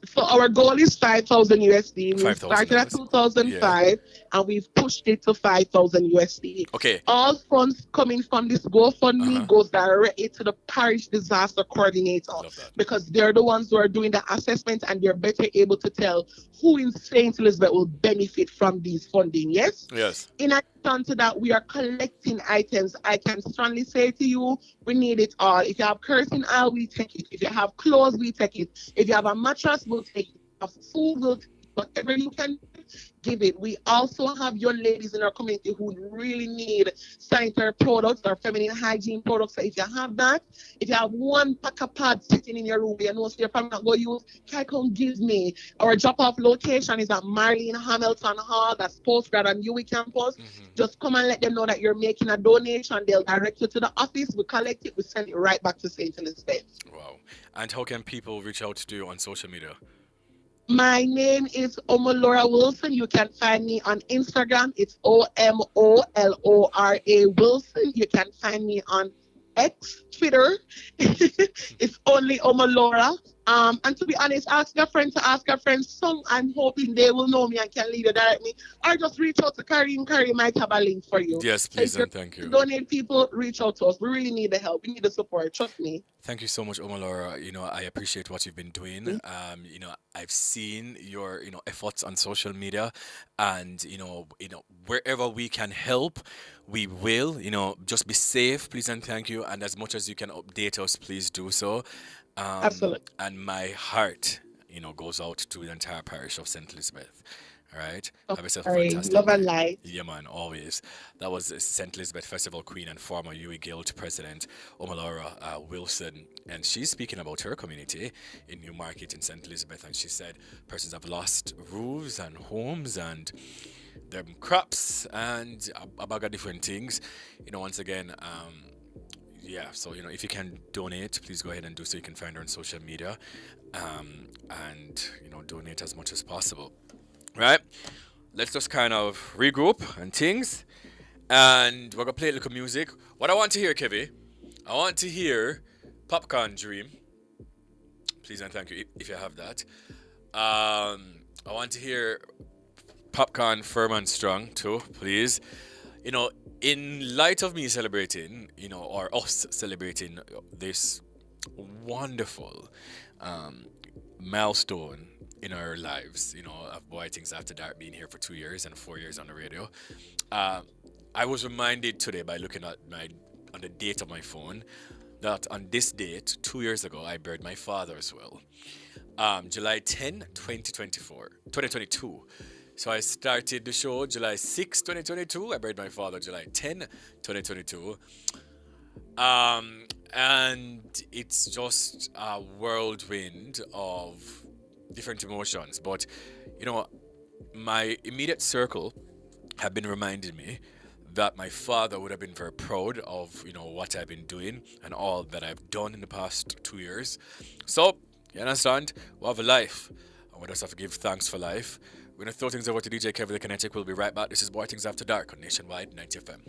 So our goal is 5,000 USD. We 5,000 started at dollars. Yeah. 2005 and we've pushed it to 5,000 USD. Okay. All funds coming from this GoFundMe goes directly to the parish disaster coordinator because they're the ones who are doing the assessment and they're better able to tell who in St. Elizabeth will benefit from these funding. Yes? Yes. In addition to that, we are collecting items. I can strongly say to you, we need it all. If you have kerosene oil, we take it. If you have clothes, we take it. If you have a mattress, we'll take it. If you have food, we'll take it. Whatever you can give it. We also have young ladies in our community who really need sanitary products or feminine hygiene products. So if you have that, if you have one pack of pads sitting in your room, you know, so you're probably not going to use, can you come give me? Our drop-off location is at Marlene Hamilton Hall, that's postgrad on UWI campus. Just come and let them know that you're making a donation. They'll direct you to the office. We collect it. We send it right back to St. Elizabeth. Wow. And how can people reach out to you on social media? My name is Omolara Wilson. You can find me on Instagram. It's OMOLORA Wilson. You can find me on X, Twitter. It's only Omolara. And to be honest, ask your friend to ask your friend. Some I'm hoping they will know me and can lead you direct me. Or just reach out to Karim. Karim might have a link for you. Yes, please, and thank you. Donate people, reach out to us. We really need the help. We need the support. Trust me. Thank you so much, Omolara. You know, I appreciate what you've been doing. You know, I've seen your, efforts on social media, and wherever we can help, we will. Just be safe, please, and thank you. And as much as you can update us, please do so. Absolutely. And my heart, goes out to the entire parish of St. Elizabeth. All right. Have yourself a fantastic love and day. light. Yeah, man, always. That was St. Elizabeth Festival Queen and former UWI Guild President Omolara Wilson, and she's speaking about her community in Newmarket in St. Elizabeth, and she said persons have lost roofs and homes and their crops and a bag of different things. Once again, yeah, so if you can donate, please go ahead and do so. You can find her on social media, and donate as much as possible. Right, let's just kind of regroup and things, and we're gonna play a little music. What I want to hear, Kevin, I want to hear Popcorn Dream, please and thank you if you have that. I want to hear Popcorn Firm and Strong too, please. In light of me celebrating, or us celebrating this wonderful milestone in our lives, of Bwoyatingz After Dark being here for 2 years and 4 years on the radio. I was reminded today by looking at on the date of my phone that on this date, 2 years ago, I buried my father as well. July 10, 2022. So I started the show July 6, 2022. I buried my father July 10, 2022. And it's just a whirlwind of different emotions. But, my immediate circle have been reminding me that my father would have been very proud of, what I've been doing and all that I've done in the past 2 years. So, you understand? We have a life, and we just have to give thanks for life. We're going to throw things over to DJ Kevin the Kinetic. We'll be right back. This is Bwoyatingz After Dark on Nationwide 90 FM.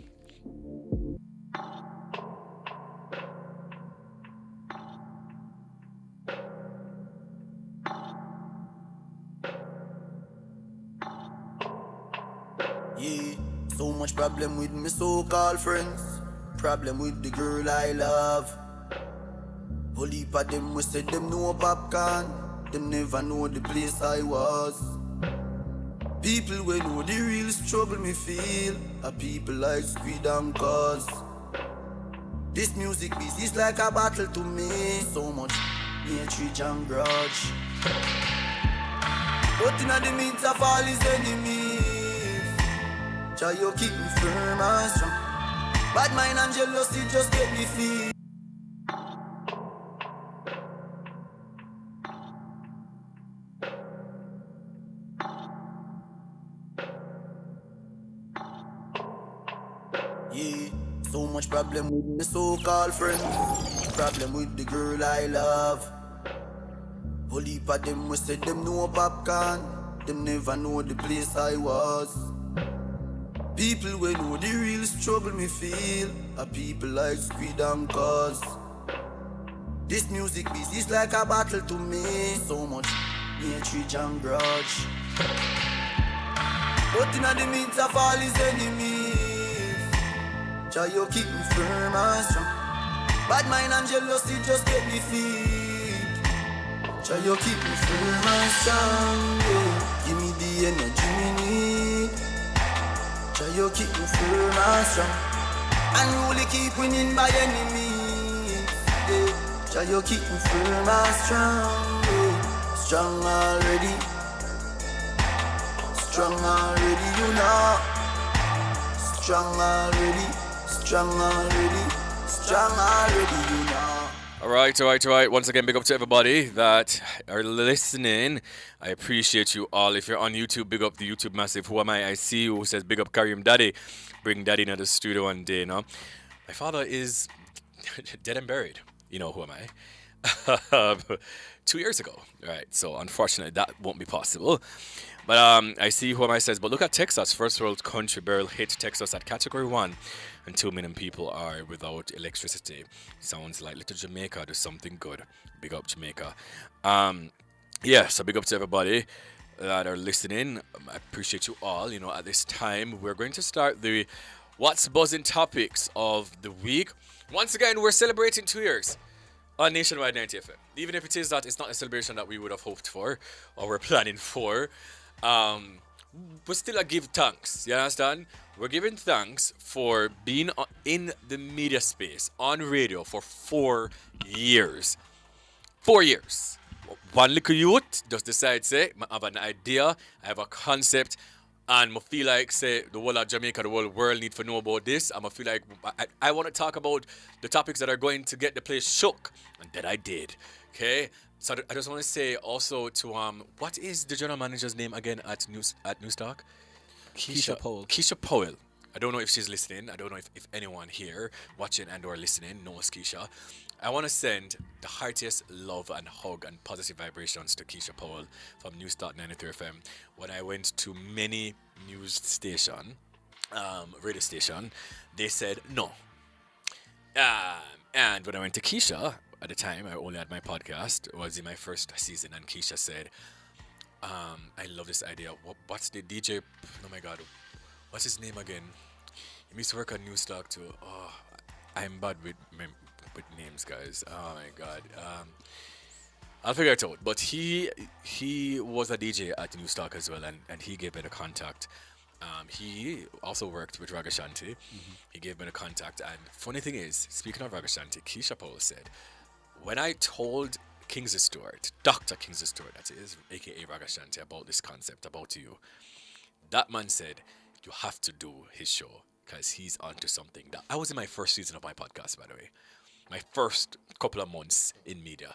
Yeah, so much problem with me so-called friends. Problem with the girl I love. Whole heap of them we said them know popcorn. Them never know the place I was. People we know the real struggle me feel. A people like Squid and Cause. This music beat is like a battle to me. So much hatred and grudge. But in the midst of all his enemies, try you keep me firm and strong. Bad mind and jealousy just get me feel. Yeah, so much problem with me so-called friends. Problem with the girl I love. Whole heap of them we said them know popcorn. them never know the place I was. People will know the real struggle me feel. A people like Squid and Cause. This music beast is like a battle to me. So much hatred and grudge. But in the midst of all his enemies, try you keep me firm and strong. Bad mind and jealousy just get defeat. Try you keep me firm and strong, yeah. Give me the energy me need. Try you keep me firm and strong. And really keep winning by enemies, yeah. Try you keep me firm and strong, yeah. Strong already. Strong already, you know. Strong already. Strong already. Strong already, you know. All right. Once again, big up to everybody that are listening. I appreciate you all. If you're on YouTube, big up the YouTube massive. Who am I? I see you who says big up Karim Daddy. Bring Daddy into the studio one day, you know. My father is dead and buried. You know who am I? 2 years ago. Right. So unfortunately that won't be possible. But I see who am I says, but look at Texas, first world country. Beryl hit Texas at category 1 and 2 million people are without electricity. Sounds like little Jamaica do something good. Big up Jamaica. Yeah, so big up to everybody that are listening. I appreciate you all. You know, at this time, we're going to start the What's Buzzing topics of the week. Once again, we're celebrating 2 years on Nationwide 90 FM. Even if it is that it's not a celebration that we would have hoped for or we're planning for, but still I give thanks. You understand? We're giving thanks for being in the media space, on radio for 4 years. 4 years. One little youth just decide, say, I have an idea, I have a concept, and I feel like, say, the whole of Jamaica, the whole world need to know about this. And I feel like I want to talk about the topics that are going to get the place shook. And that I did. Okay? So I just want to say also to, what is the general manager's name again at Newstalk? Keisha Powell. Keisha Powell. I don't know if she's listening. I don't know if anyone here watching and or listening knows Keisha. I want to send the heartiest love and hug and positive vibrations to Keisha Powell from News.93 FM. When I went to many news station, radio station, they said no. And when I went to Keisha, at the time, I only had my podcast. It was in my first season, and Keisha said, I love this idea. What's the DJ? Oh my God. What's his name again? He used to work on Newstalk too. Oh, I'm bad with names, guys. Oh my God. I'll figure it out. But he was a DJ at Newstalk as well, and he gave me the contact. He also worked with Ragashanti. Mm-hmm. He gave me the contact. And funny thing is, speaking of Ragashanti, Keisha Powell said, when I told Kingsley Stewart, Dr. Kingsley Stewart, that is, aka Ragashanti, about this concept, about you, that man said, you have to do his show because he's onto something. I was in my first season of my podcast, by the way. My first couple of months in media.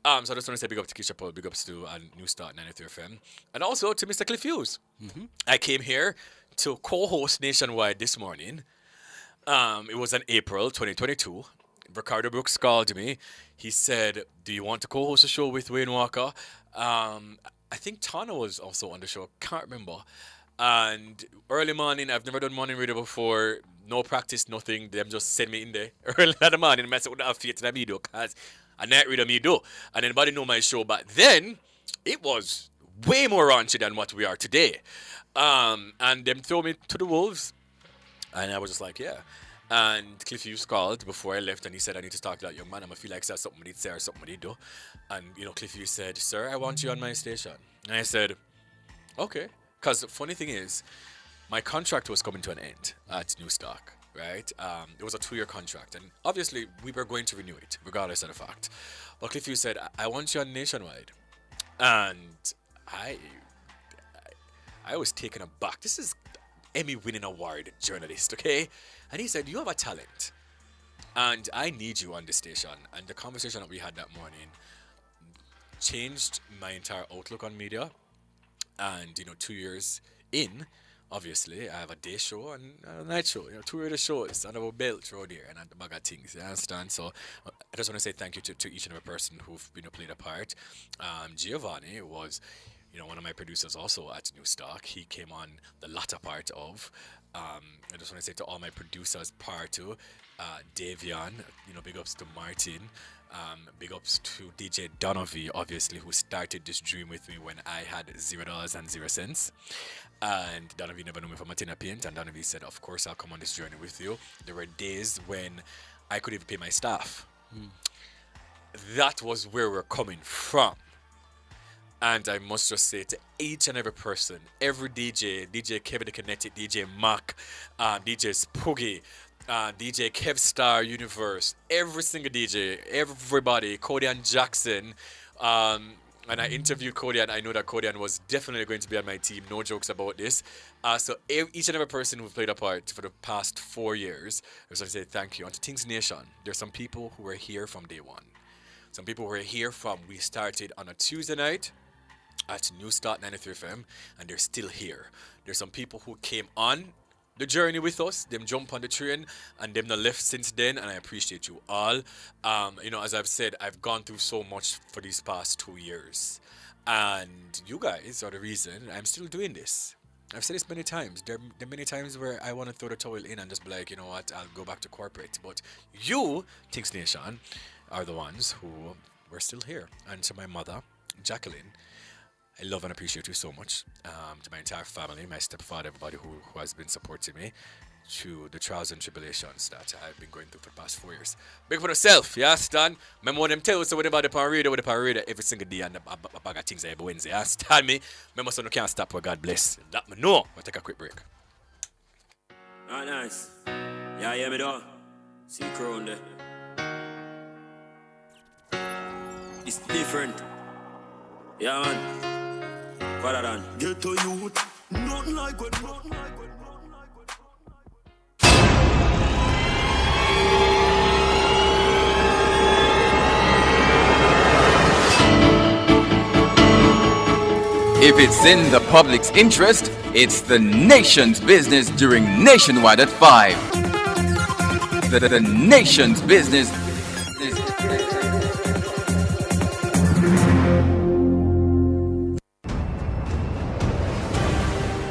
So I just want to say big up to Keisha Powell, big ups to New Start 93 FM, and also to Mr. Cliff Hughes. Mm-hmm. I came here to co-host Nationwide this morning. It was in April 2022. Ricardo Brooks called me. He said, do you want to co-host a show with Wayne Walker? I think Tana was also on the show. Can't remember. And early morning, I've never done morning radio before. No practice, nothing. Them just send me in there early in the morning. I said, have faith in me do, because I night reader me do. And anybody know my show back then, it was way more raunchy than what we are today. And them throw me to the wolves. And I was just like, yeah. And Cliff Hughes called before I left, and he said, I need to talk to that young man. I feel like that's something he'd say or something he'd do. And, you know, Cliff Hughes said, sir, I want you on my station. And I said, okay. Because the funny thing is, my contract was coming to an end at Newstalk, right? It was a 2-year contract, and obviously we were going to renew it, regardless of the fact. But Cliff Hughes said, I want you on Nationwide. And I was taken aback. This is Emmy-winning award journalist, okay? And he said, you have a talent, and I need you on the station. And the conversation that we had that morning changed my entire outlook on media. And, you know, 2 years in, obviously, I have a day show and a night show. You know, 2 radio shows under our belt around here and at the bag of things. You understand? So I just want to say thank you to each and every person who've, you know, played a part. Giovanni was one of my producers also at New Stock. He came on the latter part of. I just want to say to all my producers prior to Davion, big ups to Martin, big ups to DJ Donovan, obviously, who started this dream with me when I had $0.00. And Donovan never knew me from a tin of paint, and Donovan said, of course, I'll come on this journey with you. There were days when I could even pay my staff. That was where we're coming from. And I must just say to each and every person, every DJ Kevin the Kinetic, DJ Mac, DJ Spoogie, DJ Kevstar Universe, every single DJ, everybody, Codian Jackson. And I interviewed Codian. I know that Codian was definitely going to be on my team. No jokes about this. So each and every person who played a part for the past 4 years, I just want to say thank you. And to Things Nation, there's some people who were here from day one. Some people who were here from, we started on a Tuesday night at New Start 93 FM, and they're still here. There's some people who came on the journey with us, them jump on the train, and them not left since then, and I appreciate you all. As I've said, I've gone through so much for these past 2 years, and you guys are the reason I'm still doing this. I've said this many times. There are many times where I want to throw the towel in and just be like, you know what, I'll go back to corporate. But you, Things Nation, are the ones who were still here. And to my mother, Jacqueline, I love and appreciate you so much. To my entire family, my stepfather, everybody who has been supporting me through the trials and tribulations that I've been going through for the past 4 years. Big for yourself, yeah, Stan? Remember when them tell us about the parade every single day and a bag of things every Wednesday, yeah? Stan me? Remember, so no can't stop where God bless. That me know. We'll take a quick break. Ah, nice. Yeah, me done. See crown there. It's different. Yeah, man. Better than get to youth. Nothing like what, nothing like what. If it's in the public's interest, it's the nation's business during Nationwide at 5. The nation's business.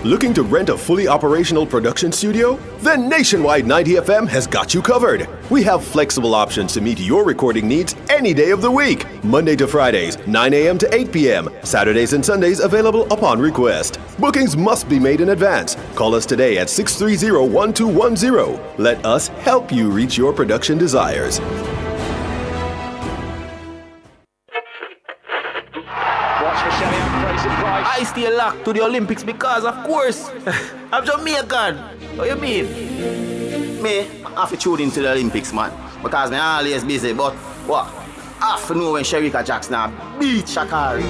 Looking to rent a fully operational production studio? Then Nationwide 90 FM has got you covered. We have flexible options to meet your recording needs any day of the week. Monday to Fridays, 9 a.m. to 8 p.m. Saturdays and Sundays available upon request. Bookings must be made in advance. Call us today at 630-1210. Let us help you reach your production desires. I stay locked to the Olympics because, of course, I'm Jamaican. What you mean? Me, I have to tune into the Olympics, man. Because I'm always busy, but what? I have to know when Sherika Jackson beat Shakari.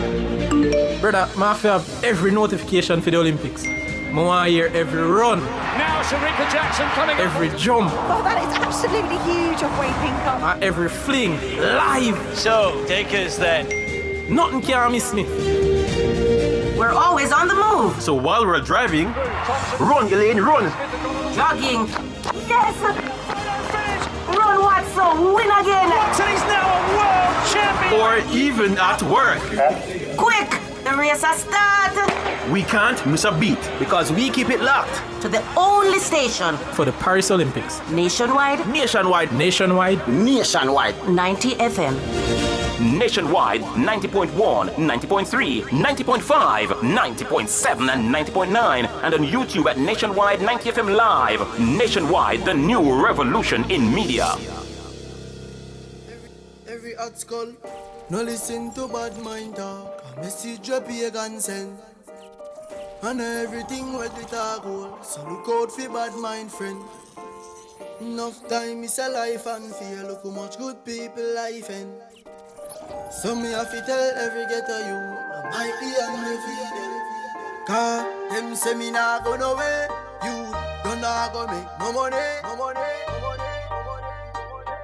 Brother, I have to have every notification for the Olympics. I want to hear every run. Now Sherika Jackson coming every jump. Oh, that is absolutely huge of Wade Pinkham. Every fling, live. So, take us then. Nothing can miss me. We're always on the move. So while we're driving, run, Elaine, run. Jogging. Yes. Run, Watson, win again. Watson is now a world champion. Or even at work. Quick, the race has started. We can't miss a beat because we keep it locked to the only station for the Paris Olympics. Nationwide. Nationwide. Nationwide. Nationwide. 90 FM. Nationwide 90.1, 90.3, 90.5, 90.7 and 90.9, and on YouTube at Nationwide 90 FM Live. Nationwide, the new revolution in media. Every hot skull, no listen to bad mind talk. A message your pagan send. And everything what we talk about, so look out for bad mind friend. Enough time is a life and fear. Look how much good people life end. So me have to tell every ghetto you I might be on me feet. Cause them say me nah go nowhere. You don't nah go make no money, no money, no money, no money, no money.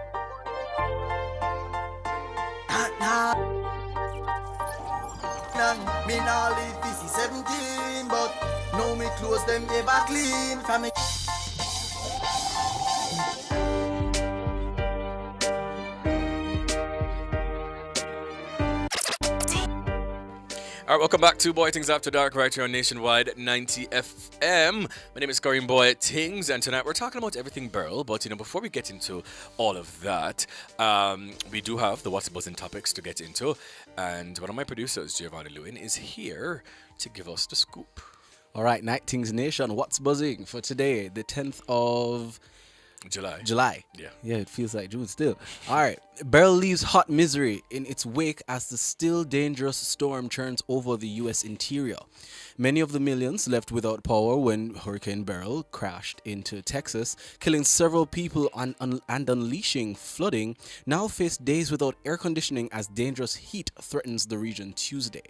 Nah, me nah live this is 17, but now me clothes them ever clean for me. All right, welcome back to Bwoyatingz After Dark right here on Nationwide 90 FM. My name is Bwoyatingz, and tonight we're talking about everything Beryl. But before we get into all of that, we do have the What's Buzzing topics to get into, and one of my producers, Giovanni Lewin, is here to give us the scoop. All right, Night Things Nation, what's buzzing for today, the 10th of July. Yeah, it feels like June still. All right. Beryl leaves hot misery in its wake as the still dangerous storm churns over the U.S. interior. Many of the millions left without power when Hurricane Beryl crashed into Texas, killing several people and unleashing flooding, now face days without air conditioning as dangerous heat threatens the region Tuesday.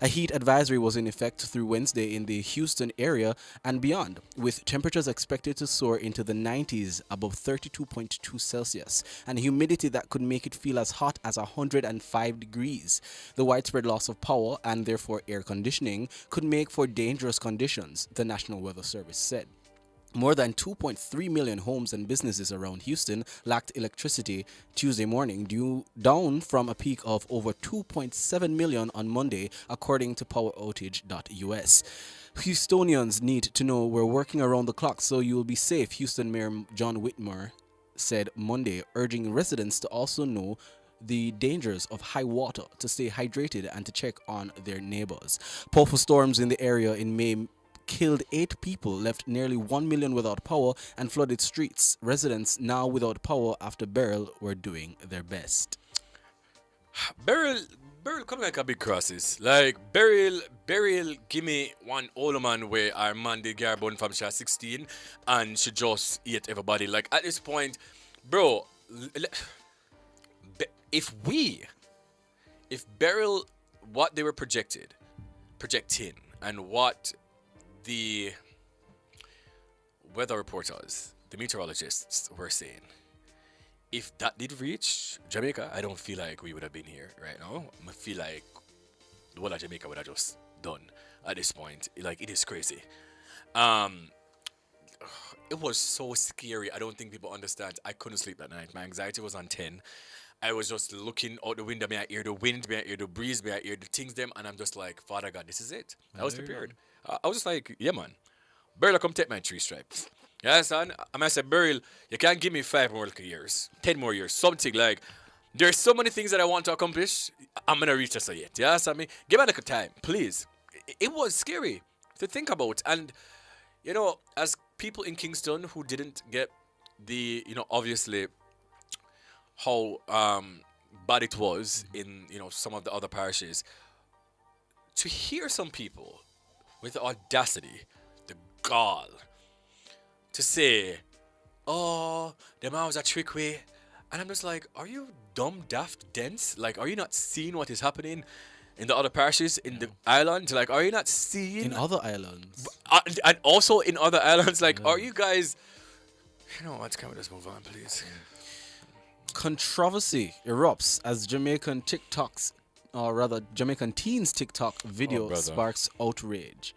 A heat advisory was in effect through Wednesday in the Houston area and beyond, with temperatures expected to soar into the 90s above 32.2 Celsius, and humidity that could make it feel as hot as 105 degrees. The widespread loss of power and therefore air conditioning could make for dangerous conditions, the National Weather Service said. More than 2.3 million homes and businesses around Houston lacked electricity Tuesday morning, down from a peak of over 2.7 million on Monday, according to poweroutage.us. Houstonians need to know we're working around the clock so you'll be safe, Houston Mayor John Whitmer said Monday, urging residents to also know the dangers of high water, to stay hydrated and to check on their neighbors. Powerful storms in the area in May killed 8 people, left nearly 1 million without power, and flooded streets. Residents now without power after Beryl were doing their best. Beryl come like a big crisis. Like Beryl give me one older man where our man did Garbon from she 16 and she just ate everybody. Like at this point, bro, if Beryl, what they were projecting and what the weather reporters, the meteorologists were saying, if that did reach Jamaica, I don't feel like we would have been here right now. I feel like the whole of Jamaica would have just done at this point. Like, it is crazy. It was so scary. I don't think people understand. I couldn't sleep that night. My anxiety was on 10. I was just looking out the window. May I hear the wind? May I hear the breeze? May I hear the things them? And I'm just like, Father God, this is it. I was prepared. I was just like, yeah, man. Beryl, come take my 3 stripes. Yeah, son. I said, Beryl, you can't give me 5 more years, 10 more years, something like. There's so many things that I want to accomplish. I'm gonna reach this yet. Yeah, so give me a little time, please. It was scary to think about, and as people in Kingston who didn't get the, obviously how bad it was in some of the other parishes, to hear some people with the audacity, the gall, to say, oh, the man was a trick way. And I'm just like, are you dumb, daft, dense? Like, are you not seeing what is happening in the other parishes, in the island? Like, are you not seeing? In other islands. And also in other islands. Like, are you guys... You know what, can we just move on, please? Controversy erupts as Jamaican teens TikTok video sparks outrage.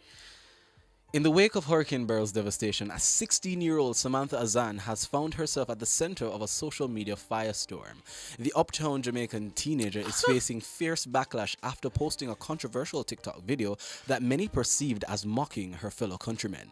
In the wake of Hurricane Beryl's devastation, a 16-year-old Samantha Azan has found herself at the center of a social media firestorm. The uptown Jamaican teenager is facing fierce backlash after posting a controversial TikTok video that many perceived as mocking her fellow countrymen.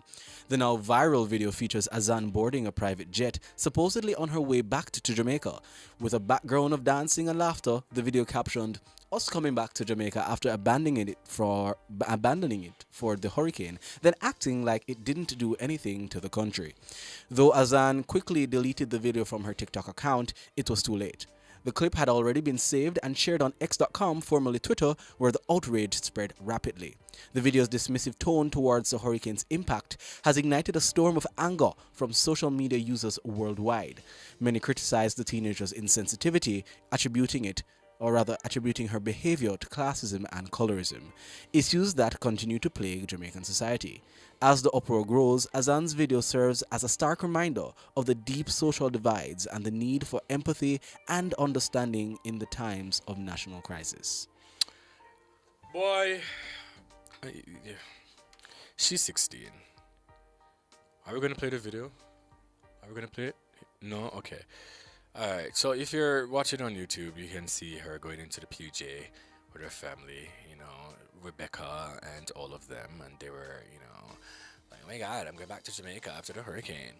The now viral video features Azan boarding a private jet, supposedly on her way back to Jamaica. With a background of dancing and laughter, the video captioned, "Us coming back to Jamaica after abandoning it for the hurricane, then acting like it didn't do anything to the country." Though Azan quickly deleted the video from her TikTok account, it was too late. The clip had already been saved and shared on X.com, formerly Twitter, where the outrage spread rapidly. The video's dismissive tone towards the hurricane's impact has ignited a storm of anger from social media users worldwide. Many criticized the teenager's insensitivity, attributing her behavior to classism and colorism, issues that continue to plague Jamaican society. As the uproar grows, Azan's video serves as a stark reminder of the deep social divides and the need for empathy and understanding in the times of national crisis. Boy, she's 16. Are we going to play the video? Are we going to play it? No? Okay. Alright, so if you're watching on YouTube, you can see her going into the PJ with her family, Rebecca and all of them, and they were, like, oh my God, I'm going back to Jamaica after the hurricane.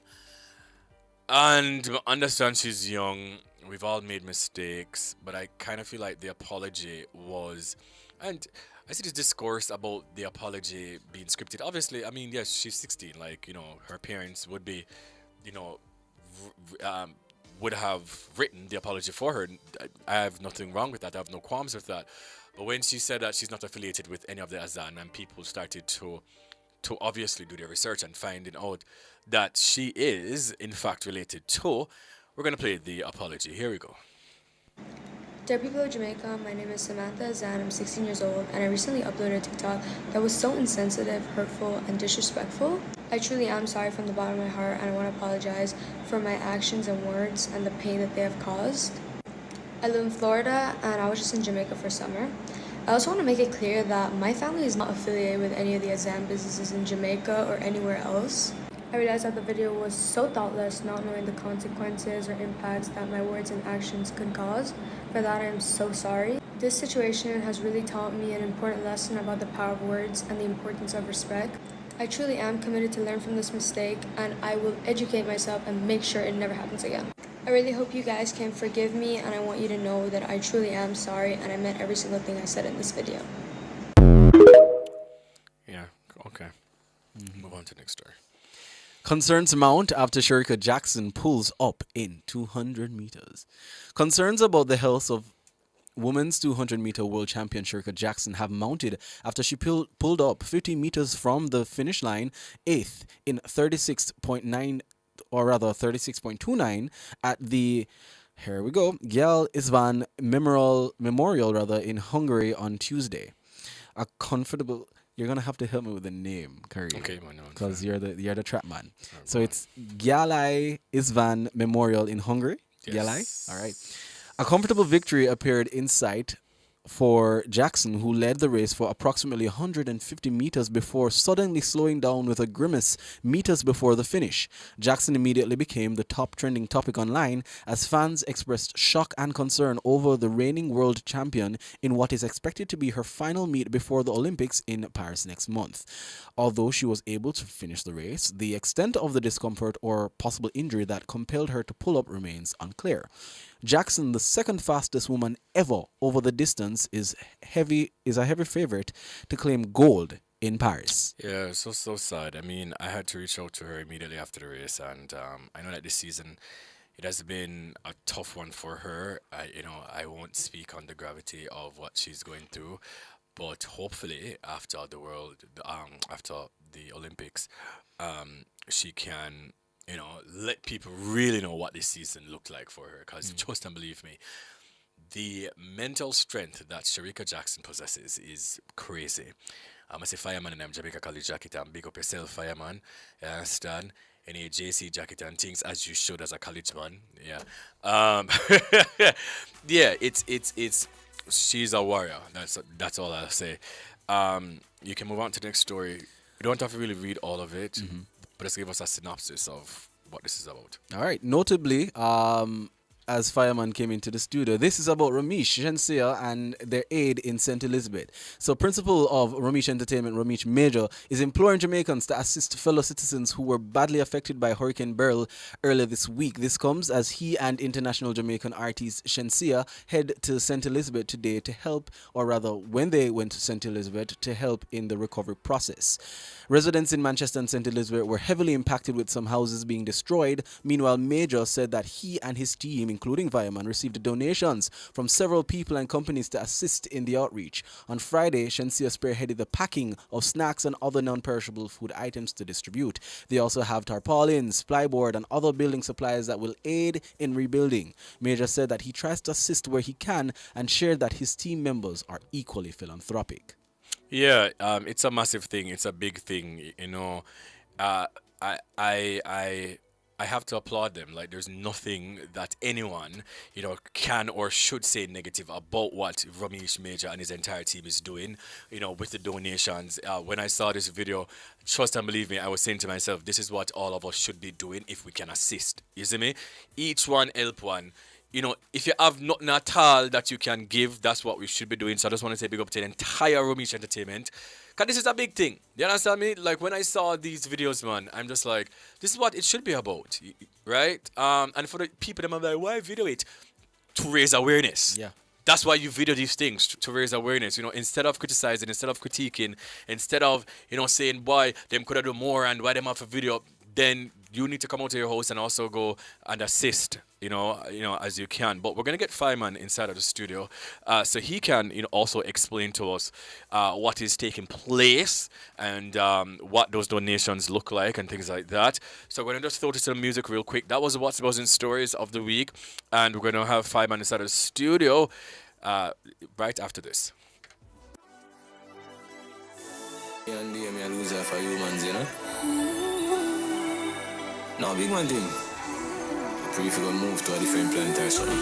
And I understand she's young. We've all made mistakes, but I kind of feel like the apology was, and I see this discourse about the apology being scripted. Obviously, I mean, yes, she's 16. Like, her parents would be, would have written the apology for her. I have nothing wrong with that. I have no qualms with that. But when she said that she's not affiliated with any of the Azan, and people started to obviously do their research and finding out that she is in fact related to, we're going to play the apology. Here we go. Dear people of Jamaica, my name is Samantha Azan. I'm 16 years old, and I recently uploaded a TikTok that was so insensitive, hurtful, and disrespectful. I truly am sorry from the bottom of my heart, and I want to apologize for my actions and words and the pain that they have caused. I live in Florida, and I was just in Jamaica for summer. I also want to make it clear that my family is not affiliated with any of the Azan businesses in Jamaica or anywhere else. I realized that the video was so thoughtless, not knowing the consequences or impacts that my words and actions could cause. For that, I am so sorry. This situation has really taught me an important lesson about the power of words and the importance of respect. I truly am committed to learn from this mistake, and I will educate myself and make sure it never happens again. I really hope you guys can forgive me, and I want you to know that I truly am sorry, and I meant every single thing I said in this video. Yeah, okay. Move on to the next story. Concerns mount after Shericka Jackson pulls up in 200 meters. Concerns about the health of women's 200-meter world champion Shericka Jackson have mounted after she pulled up 50 meters from the finish line, 8th in 36.29 at the, here we go, Gyal István Memorial in Hungary on Tuesday. A comfortable. You're gonna have to help me with the name, Kareem. Okay, man. Because you're the trap man. So it's Gyalai István Memorial in Hungary. Yes. Gyalai. All right. A comfortable victory appeared in sight for Jackson, who led the race for approximately 150 meters before suddenly slowing down with a grimace meters before the finish. Jackson immediately became the top trending topic online as fans expressed shock and concern over the reigning world champion in what is expected to be her final meet before the Olympics in Paris next month. Although she was able to finish the race, the extent of the discomfort or possible injury that compelled her to pull up remains unclear. Jackson, the second fastest woman ever over the distance, is a heavy favorite to claim gold in Paris. Yeah, so sad. I mean, I had to reach out to her immediately after the race, and I know that this season it has been a tough one for her. I won't speak on the gravity of what she's going through, but hopefully after the Olympics, she can let people really know what this season looked like for her. Because trust and believe me, the mental strength that Shericka Jackson possesses is crazy. I'm a fireman in Jamaica College jacket and big up yourself, fireman. You understand? Any JC jacket and things as you should as a college man. Yeah. Yeah, it's she's a warrior. That's all I'll say. You can move on to the next story. You don't have to really read all of it. But just give us a synopsis of what this is about. All right. Notably, as Fireman came into the studio, this is about Ramesh Shensia and their aid in St. Elizabeth. So principal of Ramesh Entertainment, Ramesh Major, is imploring Jamaicans to assist fellow citizens who were badly affected by Hurricane Beryl earlier this week. This comes as he and international Jamaican artist Shensia head to St. Elizabeth today to help, or rather when they went to St. Elizabeth, to help in the recovery process. Residents in Manchester and St. Elizabeth were heavily impacted with some houses being destroyed. Meanwhile, Major said that he and his team, including Fireman, received donations from several people and companies to assist in the outreach. On Friday, Shensia spearheaded the packing of snacks and other non-perishable food items to distribute. They also have tarpaulins, plyboard, and other building supplies that will aid in rebuilding. Major said that he tries to assist where he can and shared that his team members are equally philanthropic. Yeah, it's a massive thing. It's a big thing. I have to applaud them. Like, there's nothing that anyone, can or should say negative about what Ramesh Major and his entire team is doing, with the donations. When I saw this video, trust and believe me, I was saying to myself, this is what all of us should be doing if we can assist. You see me? Each one help one. if you have nothing at all that you can give, that's what we should be doing. So I just want to say big up to the entire Romish Entertainment. Because this is a big thing. You understand me? Like, when I saw these videos, man, I'm just like, this is what it should be about, right? And for the people that are like, why video it? To raise awareness. Yeah. That's why you video these things, to raise awareness. Instead of criticizing, instead of critiquing, instead of, saying, why them could have done more and why them have a video, then you need to come out to your house and also go and assist, as you can. But we're going to get Fireman inside of the studio so he can, also explain to us what is taking place and what those donations look like and things like that. So we're going to just throw to some music real quick. That was What's Buzzing Stories of the Week. And we're going to have Fireman inside of the studio right after this. Now, big one thing. Pray if you gonna move to a different planet or something.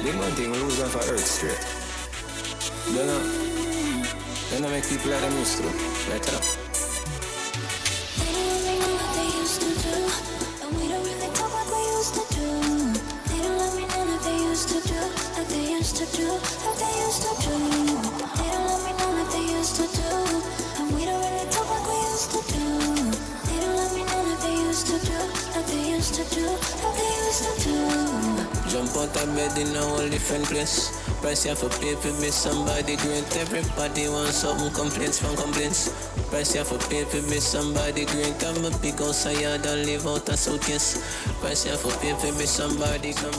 Big one thing, we lose off of Earth straight. Don't make people like them used to. Right up. They don't let me know what they used to do, and we don't really talk like we used to do. They don't let me know that they used to do, like they used to do, like they used to do. They don't let me know that they used to do, and we don't really talk like we used to do. They don't let me know that they used to do, like they used to do, like they used to do. Jump out of bed in a whole different place. Price you have to pay to be somebody great. Everybody wants something, complaints from complaints. Price you have to pay to be somebody great. I'm a big house I yard and live out a suitcase. Price you have to pay to be somebody. My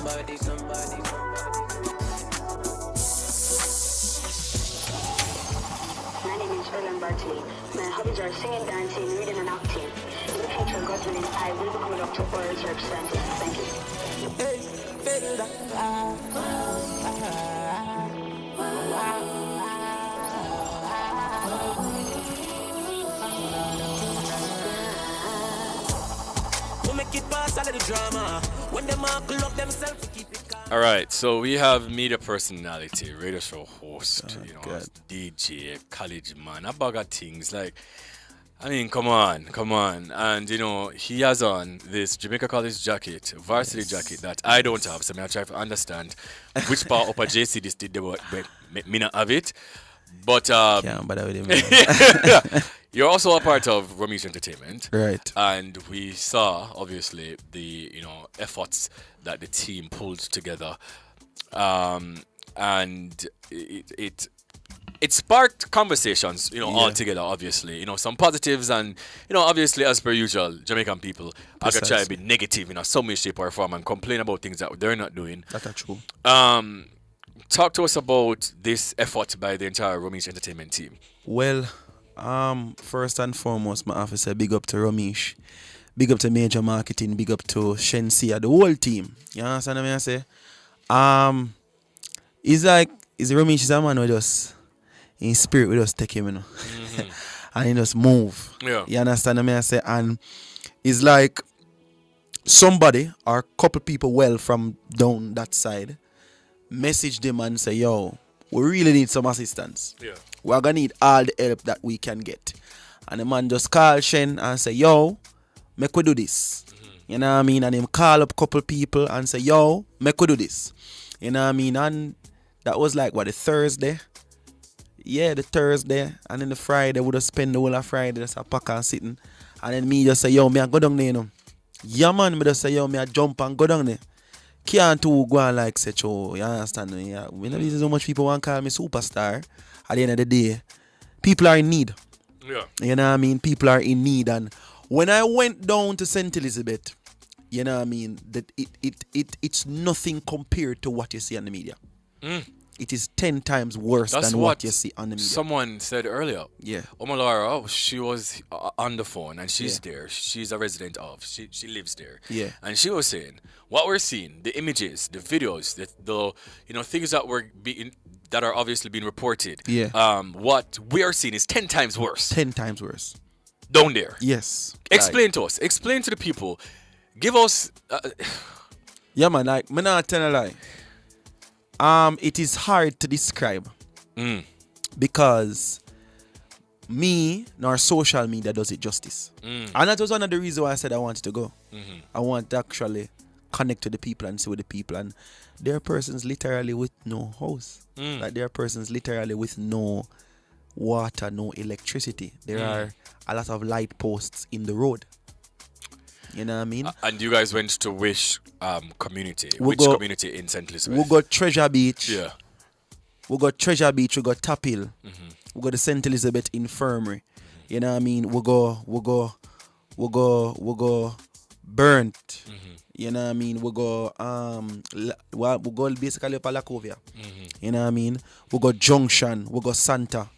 name is Ellen Bartley. My hobbies are singing, dancing, reading, and acting. In the future, God willing, I will become a doctor or research scientist. Thank you. Hey, feel that. We make it pass all of the drama. When them all up themselves, keep it calm. All right, so we have media personality, radio show host, DJ, college man, a bag of things. Like, I mean, come on. And, he has on this Jamaica College jacket, varsity jacket that I don't have. So I try to understand which part of a JC this did, me not have it. But you're also a part of Romish Entertainment. Right. And we saw, obviously, the, efforts that the team pulled together. And it sparked conversations, all together, obviously. Some positives and, obviously, as per usual, Jamaican people are going to try to be negative in some way, shape, or form and complain about things that they're not doing. That's true. Talk to us about this effort by the entire Romish Entertainment team. Well, first and foremost, my officer, big up to Romish. Big up to Major Marketing, big up to Shensia, the whole team. You understand what I say? It's Romish is a man with us. In spirit, we just take him, Mm-hmm. and he just move. Yeah. You understand what I say? And it's like somebody or a couple people from down that side message them and say, yo, we really need some assistance. Yeah. We're going to need all the help that we can get. And the man just call Shen and say, yo, make we do this. Mm-hmm. You know what I mean? And him call up a couple people and say, yo, make we do this. You know what I mean? And that was like, the Thursday? Yeah, the Thursday. And then the Friday, we just spend the whole of Friday just a pack and sitting. And then me just say, yo, me I go down there, Yeah, man, me just say, yo, me I jump and go down there. Can't go on like such, you understand me? Yeah. We know so much people want to call me superstar. At the end of the day, people are in need. Yeah. You know what I mean? People are in need. And when I went down to St. Elizabeth, you know what I mean, that it's nothing compared to what you see on the media. It is 10 times worse than what you see on the media. Someone said earlier. Yeah. Omolara, she was on the phone and she's there. She's a resident of. She lives there. Yeah. And she was saying, what we're seeing, the images, the videos, the things that are obviously being reported. Yeah. What we are seeing is 10 times worse. 10 times worse. Down there. Yes. Explain to us. Explain to the people. Give us. Yeah, man. Like, me not tell a lie. It is hard to describe because me nor social media does it justice. And that was one of the reasons why I said I wanted to go. I want to actually connect to the people and see with the people. And there are persons literally with no house. Like there are persons literally with no water, no electricity. There are a lot of light posts in the road. You know what I mean? And you guys went to which community? Which community in St. Elizabeth? We got Treasure Beach. Yeah. We got Treasure Beach. We got Top Hill. We got the St. Elizabeth Infirmary. You know what I mean? We go Burnt. You know what I mean? We go basically up Alakovia. You know what I mean? We go Junction. We go Santa.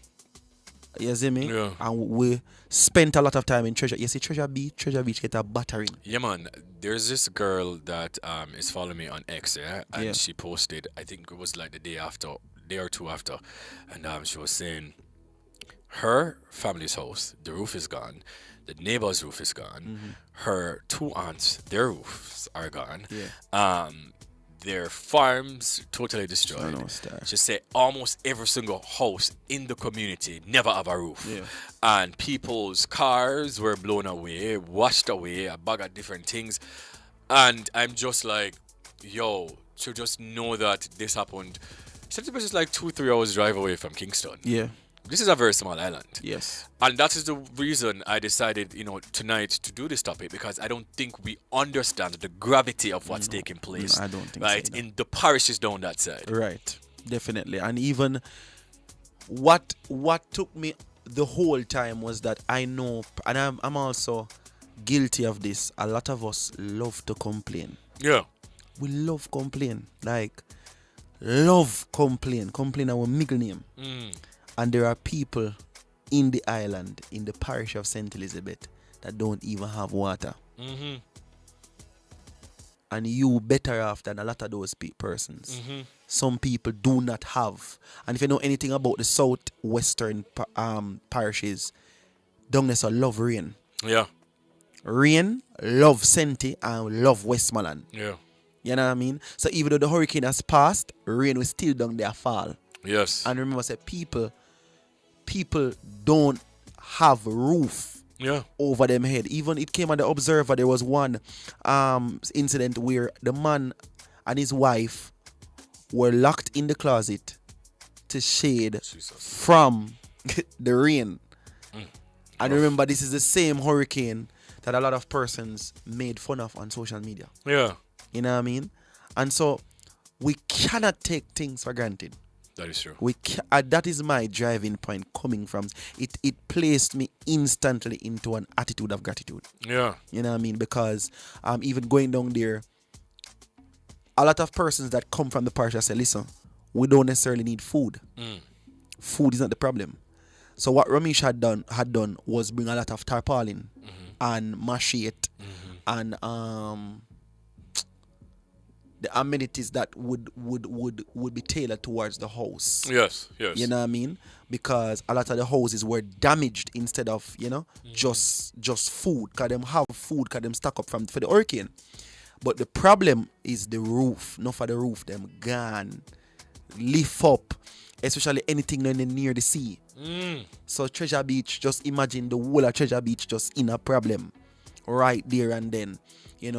You see me? Yeah. And we spent a lot of time in Treasure. You see Treasure Beach get a battering. Yeah, man. There's this girl that is following me on X, yeah? And she posted, I think it was like the day or two after, and she was saying her family's house, the roof is gone. The neighbor's roof is gone. Her 2 aunts, their roofs are gone. Their farms totally destroyed. She said almost every single house in the community never have a roof. And people's cars were blown away, washed away, a bag of different things. And I'm just like, yo, to just know that this happened. St. Elizabeth is like 2-3 hours drive away from Kingston. Yeah. This is a very small island. Yes. And that is the reason I decided, tonight to do this topic, because I don't think we understand the gravity of what's taking place. I don't think right? so. No. In the parishes down that side. Right. Definitely. And even what took me the whole time was that I know, and I'm also guilty of this, a lot of us love to complain. Yeah. We love complain. Like, love complain. Complain our middle name. And there are people in the island, in the parish of St. Elizabeth, that don't even have water. And you better off than a lot of those persons. Some people do not have. And if you know anything about the southwestern parishes, down there so love rain. Yeah. Rain, love Senti, and love Westmoreland. Yeah. You know what I mean? So even though the hurricane has passed, rain will still down there fall. Yes. And remember, I said people don't have roof over them head. Even it came on the Observer, there was one incident where the man and his wife were locked in the closet to shade from the rain. And remember, this is the same hurricane that a lot of persons made fun of on social media. Yeah. You know what I mean? And so we cannot take things for granted. That is true. That is my driving point coming from. It placed me instantly into an attitude of gratitude. Yeah. You know what I mean? Because even going down there, a lot of persons that come from the parish say, listen, we don't necessarily need food. Food is not the problem. So what Ramesh had done was bring a lot of tarpaulin and machete and the amenities that would be tailored towards the house. Yes. You know what I mean? Because a lot of the houses were damaged instead of, just food. Because them have food, because them stock up for the hurricane. But the problem is the roof. Not for the roof, them gone. Lift up. Especially anything near the sea. So Treasure Beach, just imagine the whole of Treasure Beach just in a problem. Right there and then.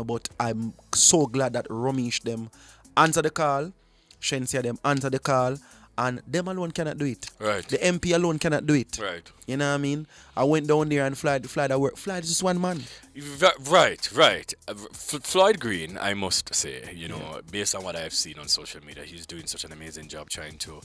But I'm so glad that Ramesh them answer the call, Shensia them answer the call, and them alone cannot do it. Right. The MP alone cannot do it. Right. You know what I mean? I went down there and fly that work. Fly is just one man. Right. Floyd Green, I must say, based on what I've seen on social media, he's doing such an amazing job trying to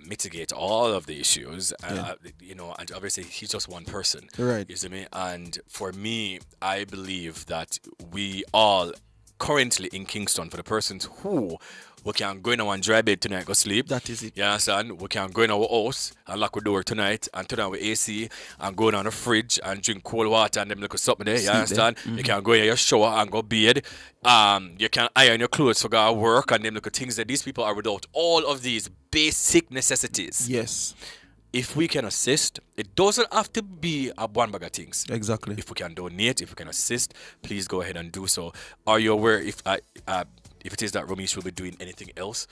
mitigate all of the issues. And obviously he's just one person. Right. You see me? And for me, I believe that we all currently in Kingston, for the persons who we can go in our dry bed tonight, go sleep. That is it. You understand? We can go in our house and lock the door tonight and turn on our AC and go down the fridge and drink cold water and them little something there. You understand? You can go in your shower and go bed. You can iron your clothes for go work and them little things that these people are without all of these basic necessities. Yes. If we can assist, it doesn't have to be a one bag of things. Exactly. If we can donate, if we can assist, please go ahead and do so. Are you aware if it is that Ramesh will be doing anything else?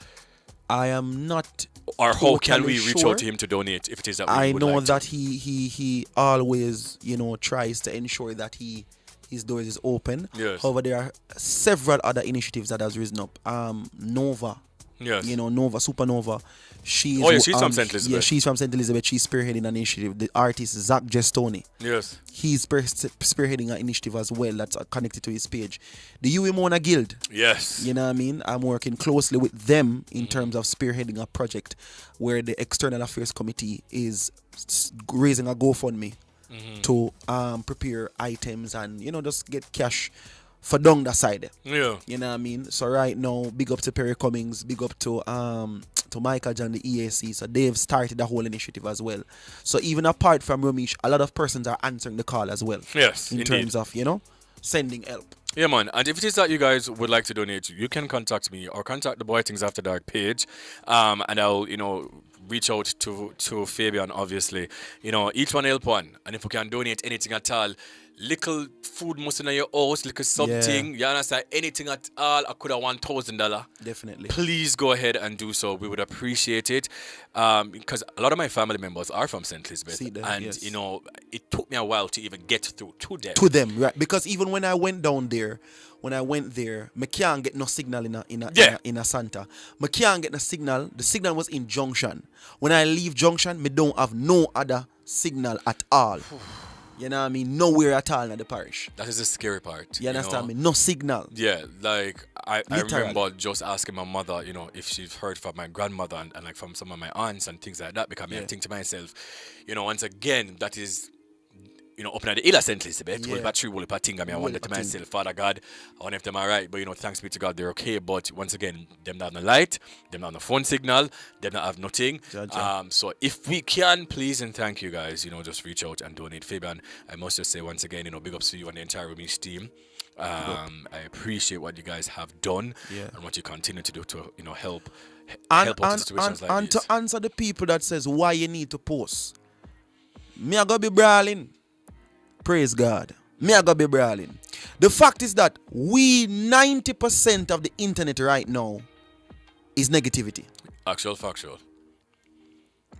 I am not. Or totally how can we reach sure. out to him to donate if it is that we I would know like that to? he always tries to ensure that he his doors is open. Yes. However, there are several other initiatives that has risen up. Nova. Yes. Nova, Supernova. She's from St. Elizabeth. Yeah, she's from St. Elizabeth. She's spearheading an initiative. The artist Zach Gestoni. Yes. He's spearheading an initiative as well that's connected to his page. The Mona Guild. Yes. You know what I mean? I'm working closely with them in terms of spearheading a project where the External Affairs Committee is raising a GoFundMe to prepare items and, just get cash for down the side. Yeah. You know what I mean? So right now, big up to Perry Cummings, big up to Michael John, the EAC. So they've started the whole initiative as well. So even apart from Ramesh, a lot of persons are answering the call as well. Yes, in terms of, sending help. Yeah, man. And if it is that you guys would like to donate, you can contact me or contact the Bwoyatingz After Dark page. And I'll, reach out to Fabian, obviously. Each one help one. And if we can donate anything at all, little food must in your house, little something, you understand, anything at all, I could have $1,000. Definitely. Please go ahead and do so. We would appreciate it. Because a lot of my family members are from St. Elizabeth. It took me a while to even get through to them. To them, right. Because even when I went down there, I can't get no signal in a Santa. I can't get no signal. The signal was in Junction. When I leave Junction, I don't have no other signal at all. You know what I mean? Nowhere at all in the parish. That is the scary part. You understand me? No signal. Yeah, like I remember just asking my mother, if she's heard from my grandmother and like from some of my aunts and things like that, because I think to myself, once again, that is, up in the Illa St. Elizabeth, well, battery will thing, I wonder to myself, Father God, I wonder if them are right, but thanks be to God, they're okay. But once again, them not have no light, them not have no phone signal, them not have nothing. So if we can, please and thank you guys, just reach out and donate. Fabian, I must just say once again, big ups to you and the entire Ramesh team. I appreciate what you guys have done and what you continue to do to, help out in situations like and this. To answer the people that says why you need to post, me I gotta be brawling. Praise God. Me I gotta be brawling. The fact is that 90% of the internet right now is negativity. Factual.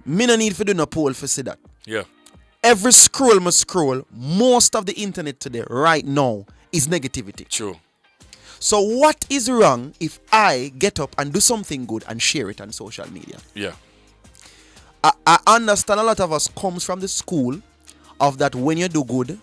Me no need for do no poll for see that. Yeah. Every scroll must scroll. Most of the internet today right now is negativity. True. So what is wrong if I get up and do something good and share it on social media? Yeah. I understand a lot of us comes from the school of that when you do good,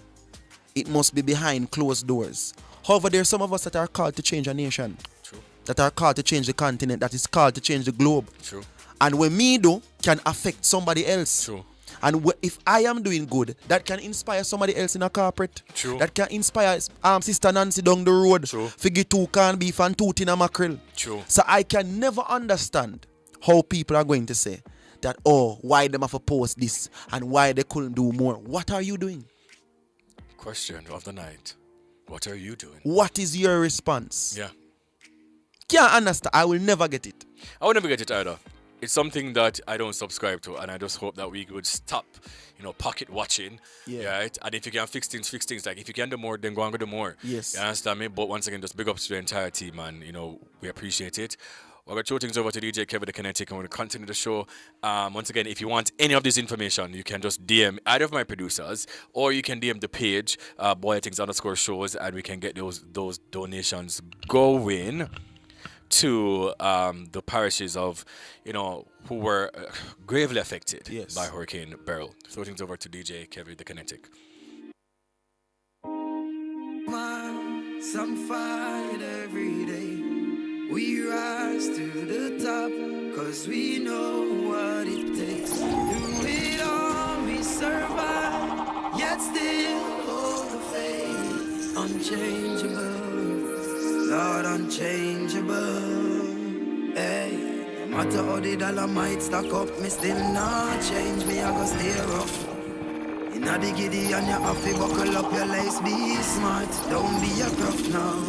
it must be behind closed doors. However, there are some of us that are called to change a nation. True. That are called to change the continent, that is called to change the globe. True. And when me do, can affect somebody else. True. And if I am doing good, that can inspire somebody else in a corporate. True. That can inspire Sister Nancy down the road. True. Figure 2 can beef and 2 tin a mackerel. True. So I can never understand how people are going to say that, why them have to post this and why they couldn't do more. What are you doing? Question of the night. What are you doing? What is your response? Yeah. Can't understand. I will never get it. I will never get it either. It's something that I don't subscribe to, and I just hope that we would stop, pocket watching. Yeah. Right? And if you can fix things. Like if you can do more, then go and do more. Yes. You understand me? But once again, just big ups to the entire team, and we appreciate it. We're going to throw things over to DJ Kevin the Kinetic, and we're going to continue the show. Once again, if you want any of this information, you can just DM either of my producers, or you can DM the page, Bwoyatingz_shows, and we can get those donations going to the parishes of, who were gravely affected by Hurricane Beryl. Throw things over to DJ Kevin the Kinetic. Some fight every day. We rise to the top, cause we know what it takes. Through it all we survive, yet still hold the faith. Unchangeable, Lord unchangeable. Hey, no matter how the dollar might stack up, me still not change, me I go stay rough. Inna the giddy and you have to buckle up your lace, be smart, don't be a gruff, no.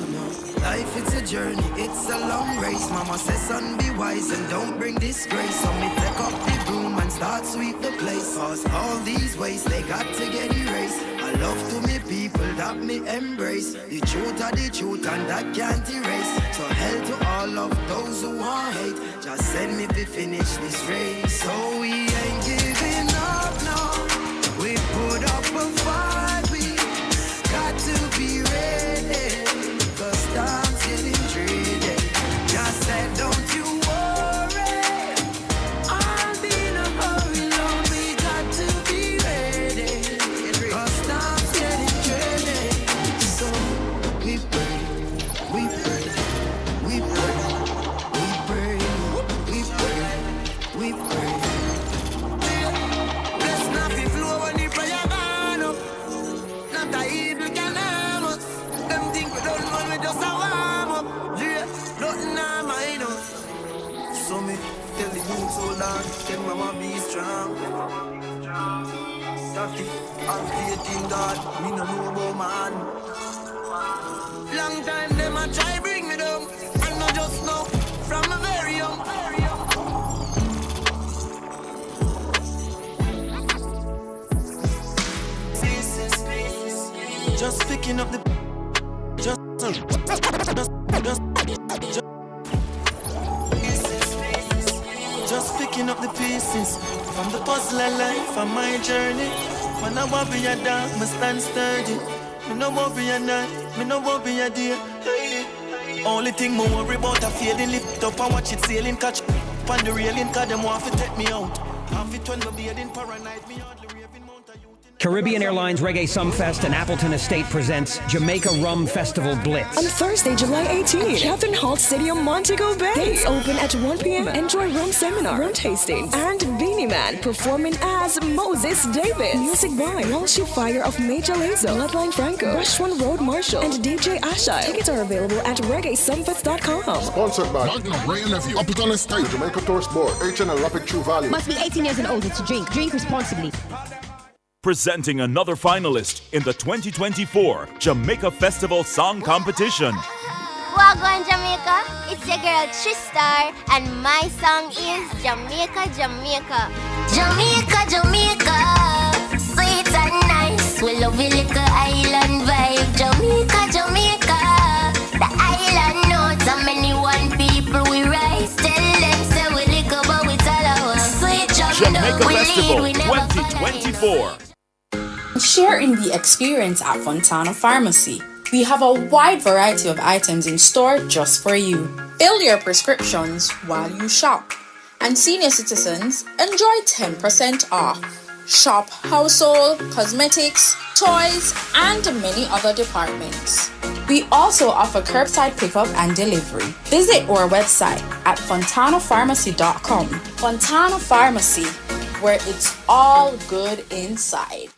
Life it's a journey, it's a long race. Mama says son be wise and don't bring disgrace. So me take up the broom and start sweep the place. Cause all these ways they got to get erased. I love to me people that me embrace. The truth are the truth and that can't erase. So hell to all of those who want hate. Just send me to finish this race. So we ain't giving up, no. We put up a fight, we got to be ready. So me tell the youth hold on, tell mama be strong. That it, I'm faith in God, me no know about man. Long time them a try bring me down, I know just know from a very young. Just picking up the just picking up the pieces from the puzzle of life on my journey. Man, I won't be a dog, me stand sturdy. Me no won't be a night, me no won't be a day. Hey. Only thing me worry about a failing, lift up and watch it sailing, catch up on the railing, cause them want to take me out. Half it when me bathing, paranoid, me hardly raving. Caribbean Airlines Reggae Sumfest and Appleton Estate presents Jamaica Rum Festival Blitz. On Thursday, July 18th, Catherine Hall Stadium, Montego Bay. Gates open at 1 p.m. Enjoy rum seminar, rum tastings, and Beanie Man performing as Moses David. Music by Walshy Fire of Major Lazo, Bloodline Franco, Rush One Road Marshall, and DJ Asha. Tickets are available at reggaesumfest.com. Sponsored by Magnum, Ray and Nephew, Appleton Estate, Jamaica Tourist Board, HNL Rapid True Value. Must be 18 years and older to drink. Drink responsibly. Presenting another finalist in the 2024 Jamaica Festival Song Competition. Wagwan Jamaica, it's your girl Tristar, and my song is Jamaica, Jamaica. Jamaica, Jamaica, sweet and nice. We love your little island vibe. Jamaica, Jamaica, the island notes and many one people we rise. Tell them say we lick about with all our sweet Jamaica Festival 2024. Share in the experience at Fontana Pharmacy. We have a wide variety of items in store just for you. Fill your prescriptions while you shop. And senior citizens enjoy 10% off. Shop household, cosmetics, toys, and many other departments. We also offer curbside pickup and delivery. Visit our website at fontanapharmacy.com. Fontana Pharmacy, where it's all good inside.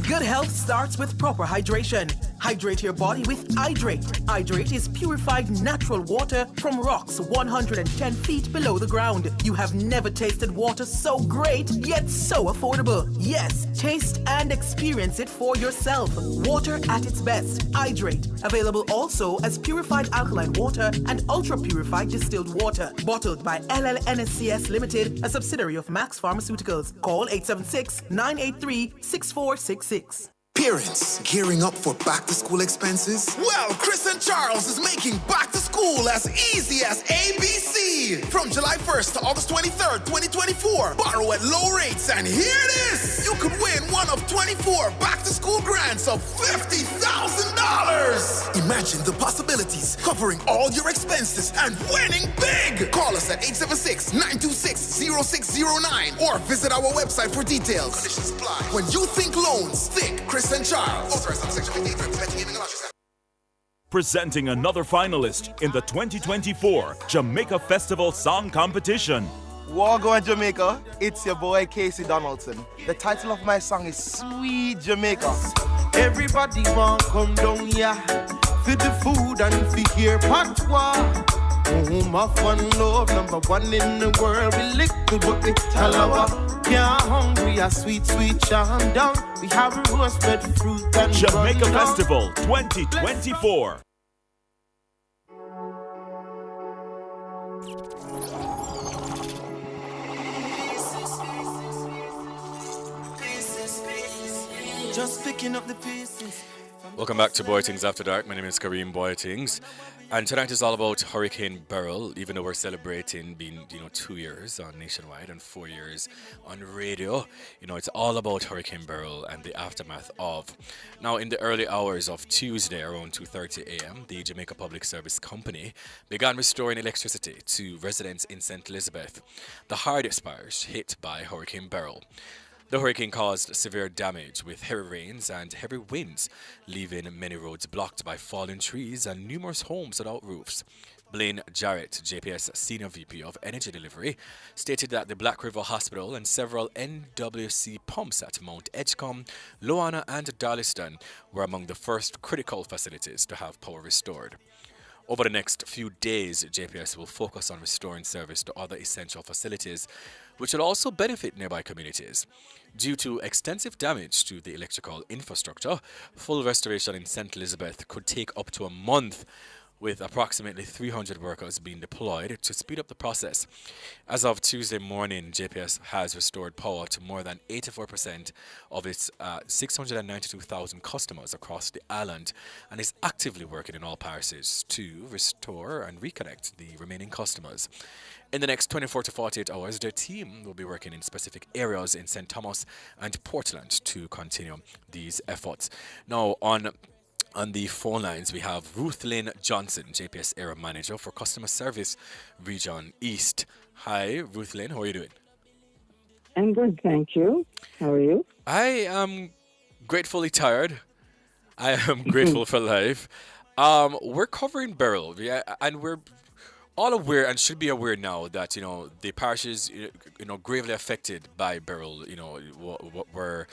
Good health starts with proper hydration. Hydrate your body with Hydrate. Hydrate is purified natural water from rocks 110 feet below the ground. You have never tasted water so great, yet so affordable. Yes, taste and experience it for yourself. Water at its best. Hydrate. Available also as purified alkaline water and ultra-purified distilled water. Bottled by LLNSCS Limited, a subsidiary of Max Pharmaceuticals. Call 876-983-6466. Parents, gearing up for back-to-school expenses? Well, Chris and Charles is making back-to-school as easy as ABC. From July 1st to August 23rd, 2024, borrow at low rates, and here it is! You could win one of 24 back-to-school grants of $50,000! Imagine the possibilities, covering all your expenses and winning big! Call us at 876-926-0609 or visit our website for details. Conditions apply. When you think loans, think Chris and Charles. Authorized on Section 58. Betting Gaming Lodges. Presenting another finalist in the 2024 Jamaica Festival Song Competition. Wagwan Jamaica, it's your boy Casey Donaldson. The title of my song is Sweet Jamaica. Everybody want come down here for the food and for hear patois. Home of one love, number one in the world. We little but we talawa. Can't hungry, a sweet, sweet jam down. We have a roasted fruit and Jamaica Festival 2024. Just picking up the pieces. Welcome back to Bwoyatingz After Dark. My name is Kareem Bwoyatingz. And tonight is all about Hurricane Beryl, even though we're celebrating being, 2 years on Nationwide and 4 years on radio. It's all about Hurricane Beryl and the aftermath of. Now, in the early hours of Tuesday, around 2:30 a.m., the Jamaica Public Service Company began restoring electricity to residents in St. Elizabeth, the hardest parish hit by Hurricane Beryl. The hurricane caused severe damage with heavy rains and heavy winds, leaving many roads blocked by fallen trees and numerous homes without roofs. Blaine Jarrett, JPS Senior VP of Energy Delivery, stated that the Black River Hospital and several NWC pumps at Mount Edgecombe, Loana and Darliston were among the first critical facilities to have power restored. Over the next few days, JPS will focus on restoring service to other essential facilities, which will also benefit nearby communities. Due to extensive damage to the electrical infrastructure, full restoration in St. Elizabeth could take up to a month, with approximately 300 workers being deployed to speed up the process. As of Tuesday morning, JPS has restored power to more than 84% of its 692,000 customers across the island and is actively working in all parishes to restore and reconnect the remaining customers. In the next 24 to 48 hours, their team will be working in specific areas in St. Thomas and Portland to continue these efforts. Now, on the phone lines, we have Ruth Lynn Johnson, JPS Area Manager for Customer Service Region East. Hi, Ruth Lynn. How are you doing? I'm good, thank you. How are you? I am gratefully tired. I am grateful for life. We're covering Beryl, and we're all aware and should be aware now that the parishes gravely affected by Beryl were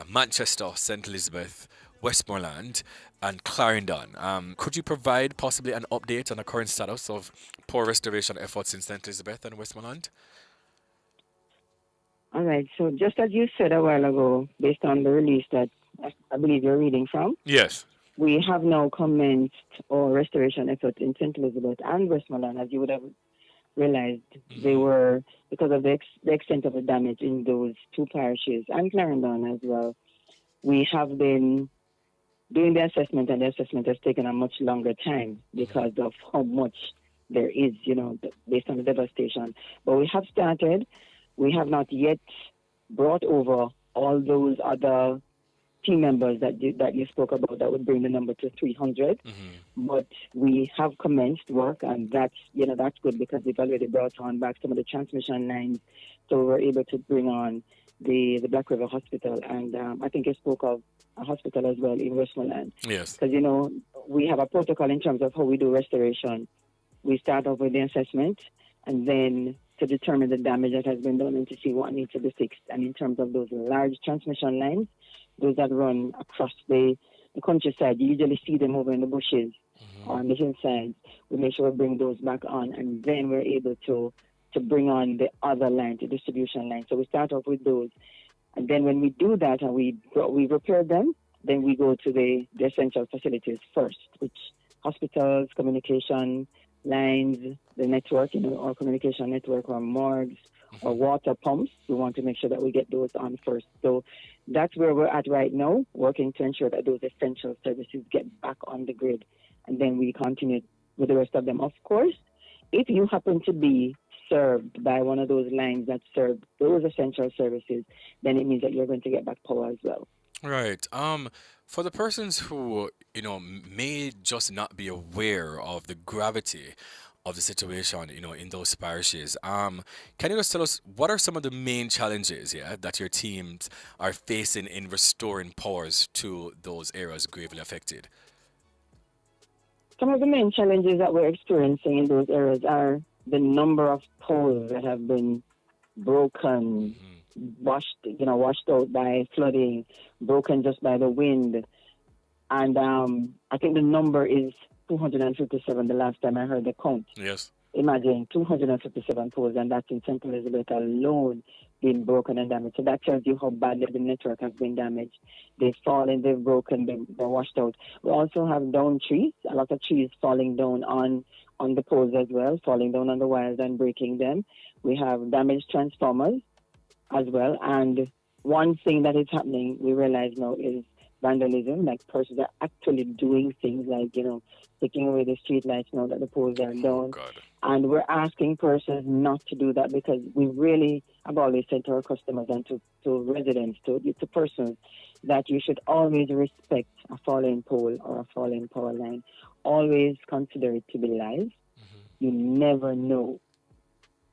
Manchester, St. Elizabeth, Westmoreland, and Clarendon. Could you provide possibly an update on the current status of poor restoration efforts in St. Elizabeth and Westmoreland? All right, so just as you said a while ago, based on the release that I believe you're reading from, yes, we have now commenced our restoration efforts in St. Elizabeth and Westmoreland. As you would have realized, they were, because of the extent of the damage in those two parishes, and Clarendon as well, we have been doing the assessment, and the assessment has taken a much longer time because of how much there is, based on the devastation. But we have started. We have not yet brought over all those other team members that you spoke about that would bring the number to 300. But we have commenced work, and that's good because we've already brought on back some of the transmission lines, so we're able to bring on the Black River Hospital, and I think you spoke of a hospital as well in Westmoreland. Yes. Because, we have a protocol in terms of how we do restoration. We start off with the assessment, and then to determine the damage that has been done and to see what needs to be fixed. And in terms of those large transmission lines, those that run across the countryside, you usually see them over in the bushes or on the hillsides. We make sure we bring those back on, and then we're able to bring on the other line, the distribution line. So we start off with those. And then when we do that and we repair them, then we go to the essential facilities first, which hospitals, communication lines, the network, our communication network, or morgues, or water pumps. We want to make sure that we get those on first. So that's where we're at right now, working to ensure that those essential services get back on the grid. And then we continue with the rest of them. Of course, if you happen to be served by one of those lines that serve those essential services, then it means that you're going to get back power as well. Right. For the persons who, may just not be aware of the gravity of the situation, in those parishes, can you just tell us what are some of the main challenges, that your teams are facing in restoring powers to those areas gravely affected? Some of the main challenges that we're experiencing in those areas are the number of poles that have been broken, washed out by flooding, broken just by the wind. And I think the number is 257 the last time I heard the count. Yes. Imagine 257 poles, and that's in St. Elizabeth alone being broken and damaged. So that tells you how badly the network has been damaged. They've fallen, they've broken, they're washed out. We also have down trees, a lot of trees falling down on the poles as well, falling down on the wires and breaking them. We have damaged transformers as well. And one thing that is happening, we realize now, is vandalism. Like persons are actually doing things like, taking away the street lights now that the poles are down. And we're asking persons not to do that, because we really have always said to our customers and to residents, to persons, that you should always respect a fallen pole or a fallen power line. Always consider it to be live. You never know,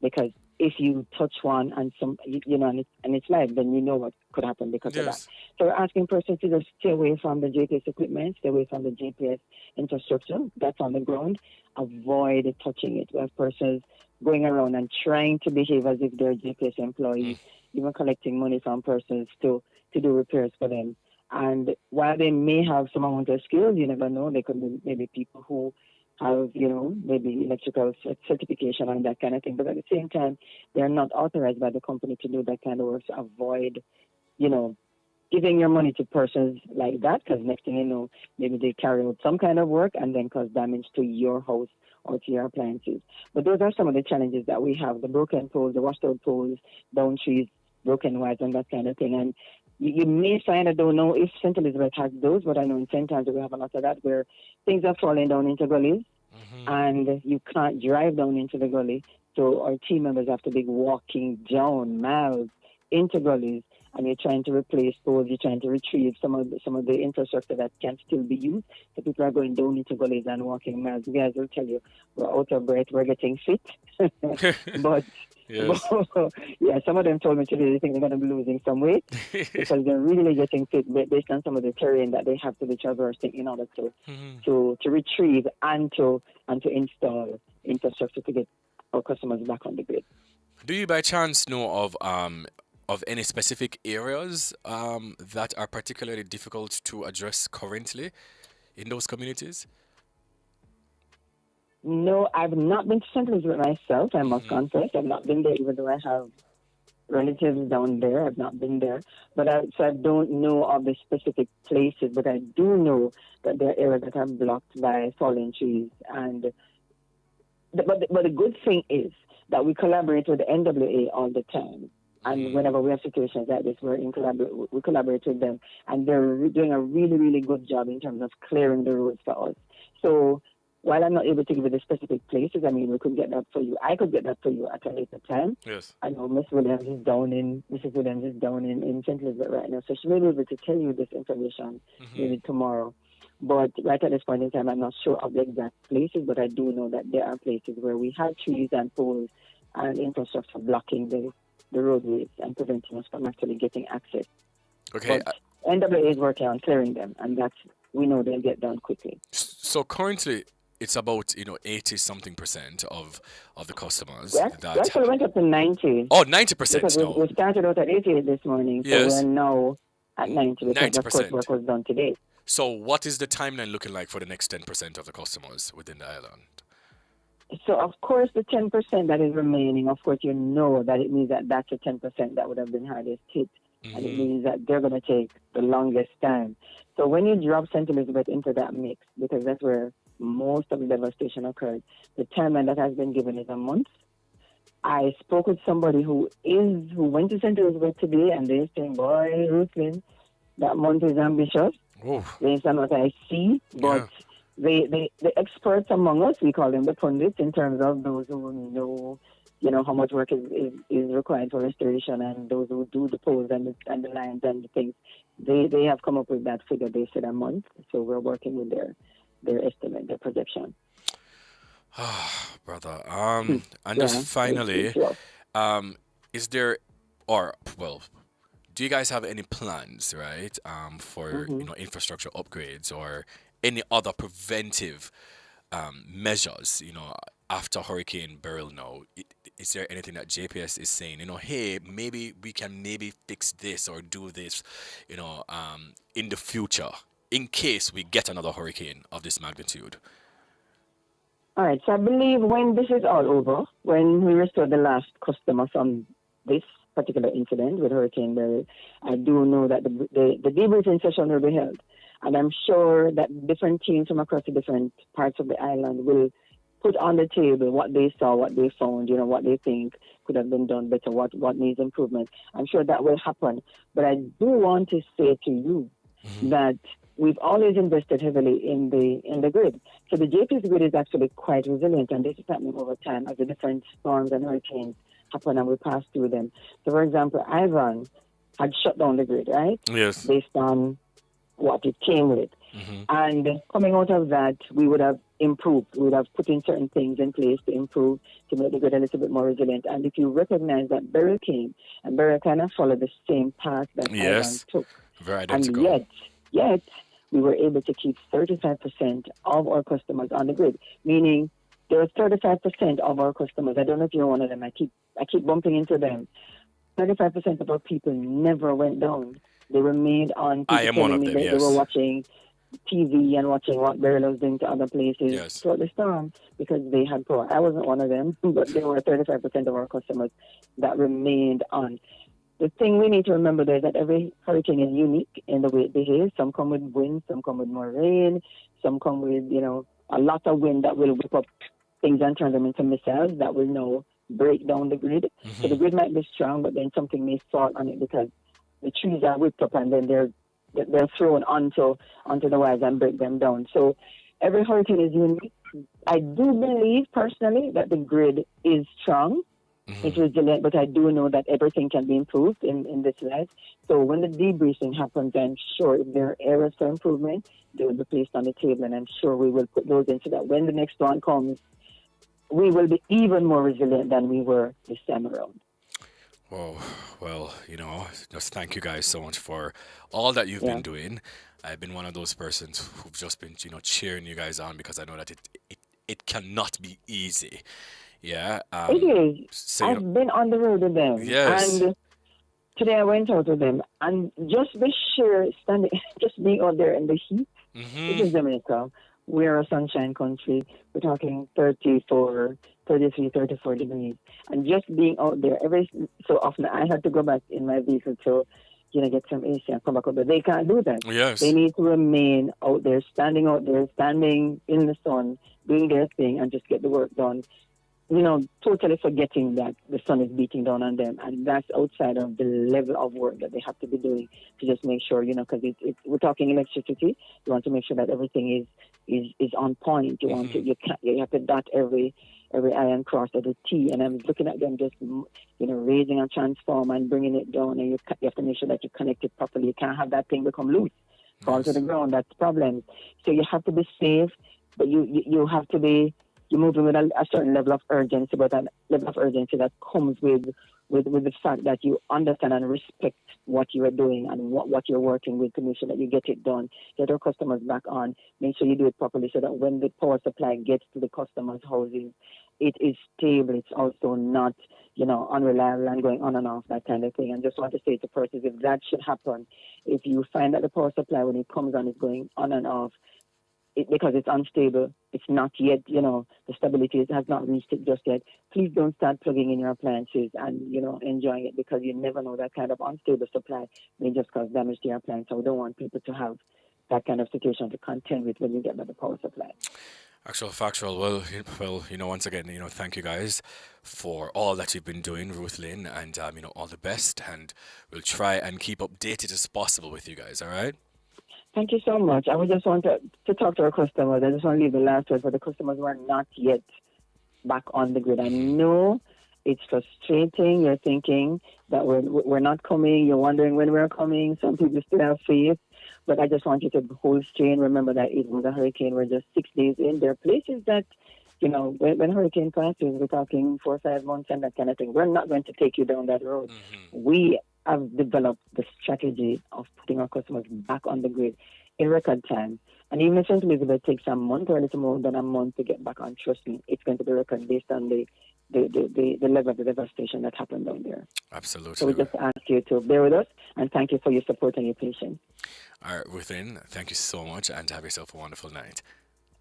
because if you touch one and and it's live, then you know what could happen because of that. So we're asking persons to just stay away from the GPS equipment, stay away from the GPS infrastructure that's on the ground. Avoid touching it. We have persons going around and trying to behave as if they're GPS employees, even collecting money from persons to do repairs for them. And while they may have some amount of skills, you never know. They could be maybe people who have, maybe electrical certification and that kind of thing. But at the same time, they're not authorized by the company to do that kind of work to avoid, giving your money to persons like that, because next thing you know, maybe they carry out some kind of work and then cause damage to your house or to your appliances. But those are some of the challenges that we have: the broken poles, the washed out poles, down trees, broken wires, and that kind of thing. And you may find, I don't know if St. Elizabeth has those, but I know in St. Andrew we have a lot of that, where things are falling down into gullies and you can't drive down into the gully. So our team members have to be walking down miles into gullies, and you're trying to replace poles, you're trying to retrieve some of the infrastructure that can still be used. So people are going down into gullies and walking miles. You guys will tell you, we're out of breath, we're getting fit. But yes. yeah, some of them told me today they think they're going to be losing some weight because they're really getting fit based on some of the terrain that they have to be traversing in order to retrieve and to install infrastructure to get our customers back on the grid. Do you by chance know of any specific areas that are particularly difficult to address currently in those communities? No, I've not been to St. Elizabeth myself, I must confess. I've not been there, even though I have relatives down there. I've not been there. So I don't know of the specific places, but I do know that there are areas that are blocked by fallen trees. But the good thing is that we collaborate with the NWA all the time. And whenever we have situations like this, we collaborate with them. And they're doing a really, really good job in terms of clearing the roads for us. So while I'm not able to give you the specific places, I mean, we could get that for you. I could get that for you at a later time. Yes. I know Mrs. Williams is down in St. Elizabeth right now. So she may be able to tell you this information maybe tomorrow. But right at this point in time, I'm not sure of the exact places, but I do know that there are places where we have trees and poles and infrastructure blocking the roadways and preventing us from actually getting access. Okay. But NWA is working on clearing them, and we know they'll get done quickly. So currently, it's about 80-something% of the customers. We actually went up to 90. Oh, 90%. Because we started out at 88 this morning, so we're now at 90 because 90%. of course work was done today. So what is the timeline looking like for the next 10% of the customers within the island? So, of course, the 10% that is remaining, of course, you know that it means that that's the 10% that would have been hardest hit. And it means that they're going to take the longest time. So when you drop St. Elizabeth into that mix, because that's where most of the devastation occurred, the timeline that has been given is a month. I spoke with somebody who went to St. Elizabeth today, and they're saying, boy, Ruthven, that month is ambitious. Based on what I see, but the experts among us, we call them the pundits, in terms of those who know how much work is required for restoration, and those who do the poles and the lines and the things, they have come up with that figure. They said a month, so we're working with their estimate, their projection. Brother, and just finally, is there, do you guys have any plans, right, for infrastructure upgrades or any other preventive measures, after Hurricane Beryl now? Is there anything that JPS is saying, hey, maybe we can fix this or do this, in the future, in case we get another hurricane of this magnitude? All right, so I believe when this is all over, when we restore the last customer from this particular incident with Hurricane Beryl, I do know that the debriefing session will be held. And I'm sure that different teams from across the different parts of the island will put on the table what they saw, what they found, what they think could have been done better, what needs improvement. I'm sure that will happen. But I do want to say to you that we've always invested heavily in the grid. So the JP's grid is actually quite resilient, and this is happening over time as the different storms and hurricanes happen and we pass through them. So, for example, Ivan had shut down the grid, right? Yes. Based on what it came with. And coming out of that, we would have improved. We would have put in certain things in place to improve, to make the grid a little bit more resilient. And if you recognize that Beryl came, and Beryl kind of followed the same path that Ivan took. Very identical. And yet, we were able to keep 35% of our customers on the grid, meaning there are 35% of our customers. I don't know if you're one of them. I keep bumping into them. 35% of our people never went down. They remained on. I am one of them, yes. They were watching TV and watching what Beryl was doing to other places throughout the storm because they had power. I wasn't one of them, but there were 35% of our customers that remained on. The thing we need to remember there is that every hurricane is unique in the way it behaves. Some come with wind, some come with more rain, some come with, a lot of wind that will whip up things and turn them into missiles that will now break down the grid. So the grid might be strong, but then something may fall on it because the trees are whipped up and then they're thrown onto the wires and break them down. So every hurricane is unique. I do believe personally that the grid is strong. It's resilient, but I do know that everything can be improved in this life. So when the debriefing happens, I'm sure if there are areas for improvement, they will be placed on the table, and I'm sure we will put those in so that when the next one comes, we will be even more resilient than we were this time around. Well, just thank you guys so much for all that you've been doing. I've been one of those persons who've just been, cheering you guys on because I know that it cannot be easy. Yeah. It is. So, I've been on the road with them. Yes. And today I went out with them. And just the sheer standing, just being out there in the heat, which is Jamaica. We're a sunshine country. We're talking 34, 33, 34 degrees. And just being out there every so often, I had to go back in my vehicle to, get some AC and come back up. But they can't do that. Yes. They need to remain out there, standing in the sun, doing their thing, and just get the work done. Totally forgetting that the sun is beating down on them. And that's outside of the level of work that they have to be doing to just make sure, because we're talking electricity. You want to make sure that everything is on point. You have to dot every I and cross every T. And I'm looking at them just, raising a transformer and bringing it down. And you have to make sure that you connect it properly. You can't have that thing become loose, fall to the ground. That's the problem. So you have to be safe, but you have to be, you're moving with a certain level of urgency, but that level of urgency that comes with the fact that you understand and respect what you are doing and what you're working with to make sure that you get it done, get our customers back on, make sure you do it properly so that when the power supply gets to the customers' houses, it is stable. It's also not, unreliable and going on and off, that kind of thing. And just want to say to persons, if that should happen, if you find that the power supply when it comes on is going on and off, because it's unstable, it's not yet, the stability has not reached it just yet. Please don't start plugging in your appliances and, enjoying it because you never know that kind of unstable supply may just cause damage to your appliance. So we don't want people to have that kind of situation to contend with when you get by the power supply. Actual factual. Well, once again, thank you guys for all that you've been doing, Ruth Lynn, and, all the best. And we'll try and keep updated as possible with you guys, all right? Thank you so much. I would just want to talk to our customers. I just want to leave the last word for the customers who are not yet back on the grid. I know it's frustrating. You're thinking that we're not coming. You're wondering when we're coming. Some people still have faith. But I just want you to hold straight and remember that it was a hurricane. We're just 6 days in. There are places that, when hurricane passes, we're talking 4 or 5 months and that kind of thing. We're not going to take you down that road. We have developed the strategy of putting our customers back on the grid in record time. And even if St. Elizabeth takes a month or a little more than a month to get back on, trust me, it's going to be record based on the level of the devastation that happened down there. Absolutely. So we just ask you to bear with us and thank you for your support and your patience. All right, Ruthin, thank you so much and have yourself a wonderful night.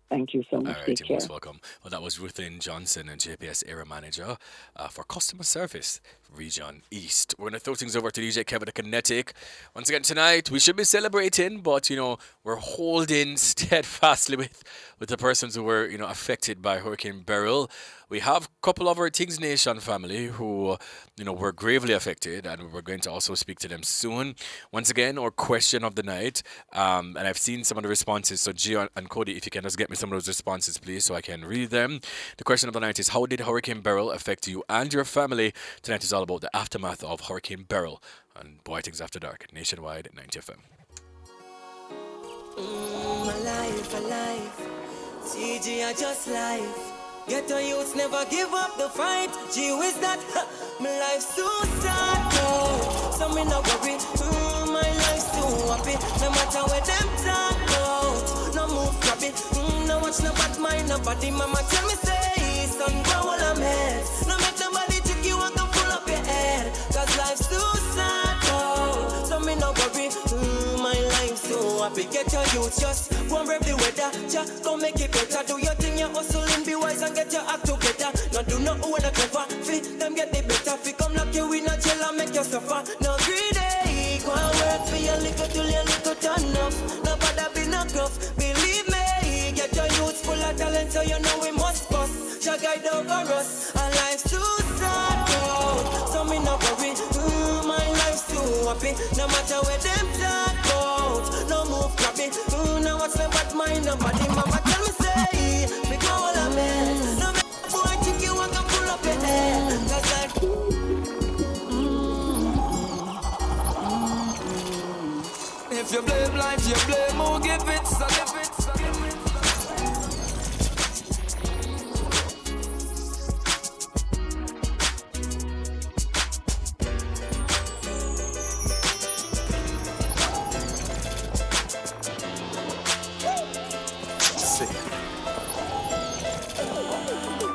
Thank you so much. All right, you're most welcome. Well, that was Ruthin Johnson, a JPS Area Manager for Customer Service Region East. We're going to throw things over to DJ Kevin the Kinetic. Once again, tonight, we should be celebrating, but, we're holding steadfastly with the persons who were, affected by Hurricane Beryl. We have a couple of our Things Nation family who, were gravely affected, and we're going to also speak to them soon. Once again, our question of the night, and I've seen some of the responses, so Gio and Cody, if you can just get me some of those responses, please, so I can read them. The question of the night is, how did Hurricane Beryl affect you and your family? Tonight is all about the aftermath of Hurricane Beryl on Bwoyatingz After Dark, nationwide at 90 FM. Alive. CG, I just life. Ghetto youths never give up the fight. Gee, is that? My life's too sad, no. So me no worry. My life's too happy. No matter where them talk about. No move, grab it. No watch no bad mind, nobody. Mama tell me say, son, go all I'm head. No make nobody trick you and go full up your head. Cause life's too sad, no. So me no worry. My life's too happy. get your youth, just go and brave the weather. Just go make it better. Do your thing, you're hustling, be wise and get your act together. Now do not who wanna clever. Fi them get the better. Fi come lock you in a jail and make you suffer. No greedy, go and work for your little till your little turn off. No bother be no gruff. Believe me, get your youth full of talent, so you know we must bust. Shall guide over us. Our life's too sad, so me no worry. My life's too happy. No matter where them talk about, no move crappy. Now what's my bad mind? Nobody mama tell me say, me go all a man. No me boy think you want to pull up your head. Cause like if you blame life, you blame who give it, so give it, so give it.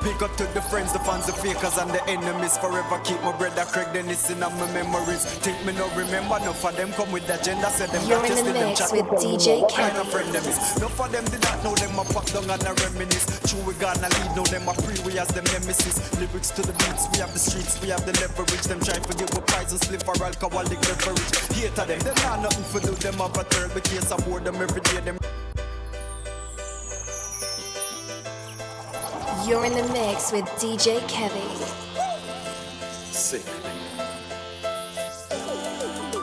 Big up to the friends, the fans, the fakers, and the enemies. Forever keep my brother Craig Dennis in my memories. Think me no remember, no for them come with the agenda. Said them You're in the mix with DJ kind of Kevin. friend them is. No for them did not know them a pop down and a reminisce. True we gonna lead, know them a pre, we as them nemesis. Lyrics to the beats, we have the streets, we have the leverage. Them try to give a prize and slip for alcoholic beverage. Hate to them not nothing for do. Them have a terrible case of boredom every day. Them You're in the mix with DJ Kevin. sick.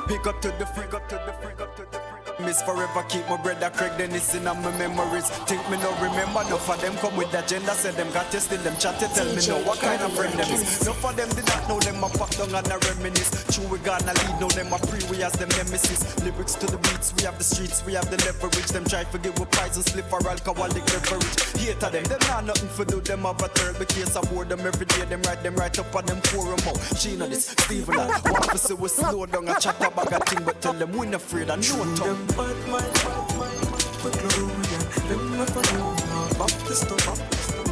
Pick up to the freak, up to the freak, up to the freak. Miss forever keep my brother Craig Dennis in my memories. Think me no remember, no for them come with the agenda. Said them got tested, them chat to tell me no what kind of friend them is. No for them did not know them a pop down and a reminisce. True we gonna lead, know them a pre, we as them nemesis. Lyrics to the beats, we have the streets, we have the leverage. Them try to give a prize and slip for alcoholic beverage. Hate to them not nothing for do. Them have a terrible case of boredom every day. Them right up on them forum out. She know this, Stephen and one for say we slow down a chat about a thing, but tell them we not afraid and no tongue. Bad mind, we glow, yeah. Them never know, no. Up the stuff, up the stuff.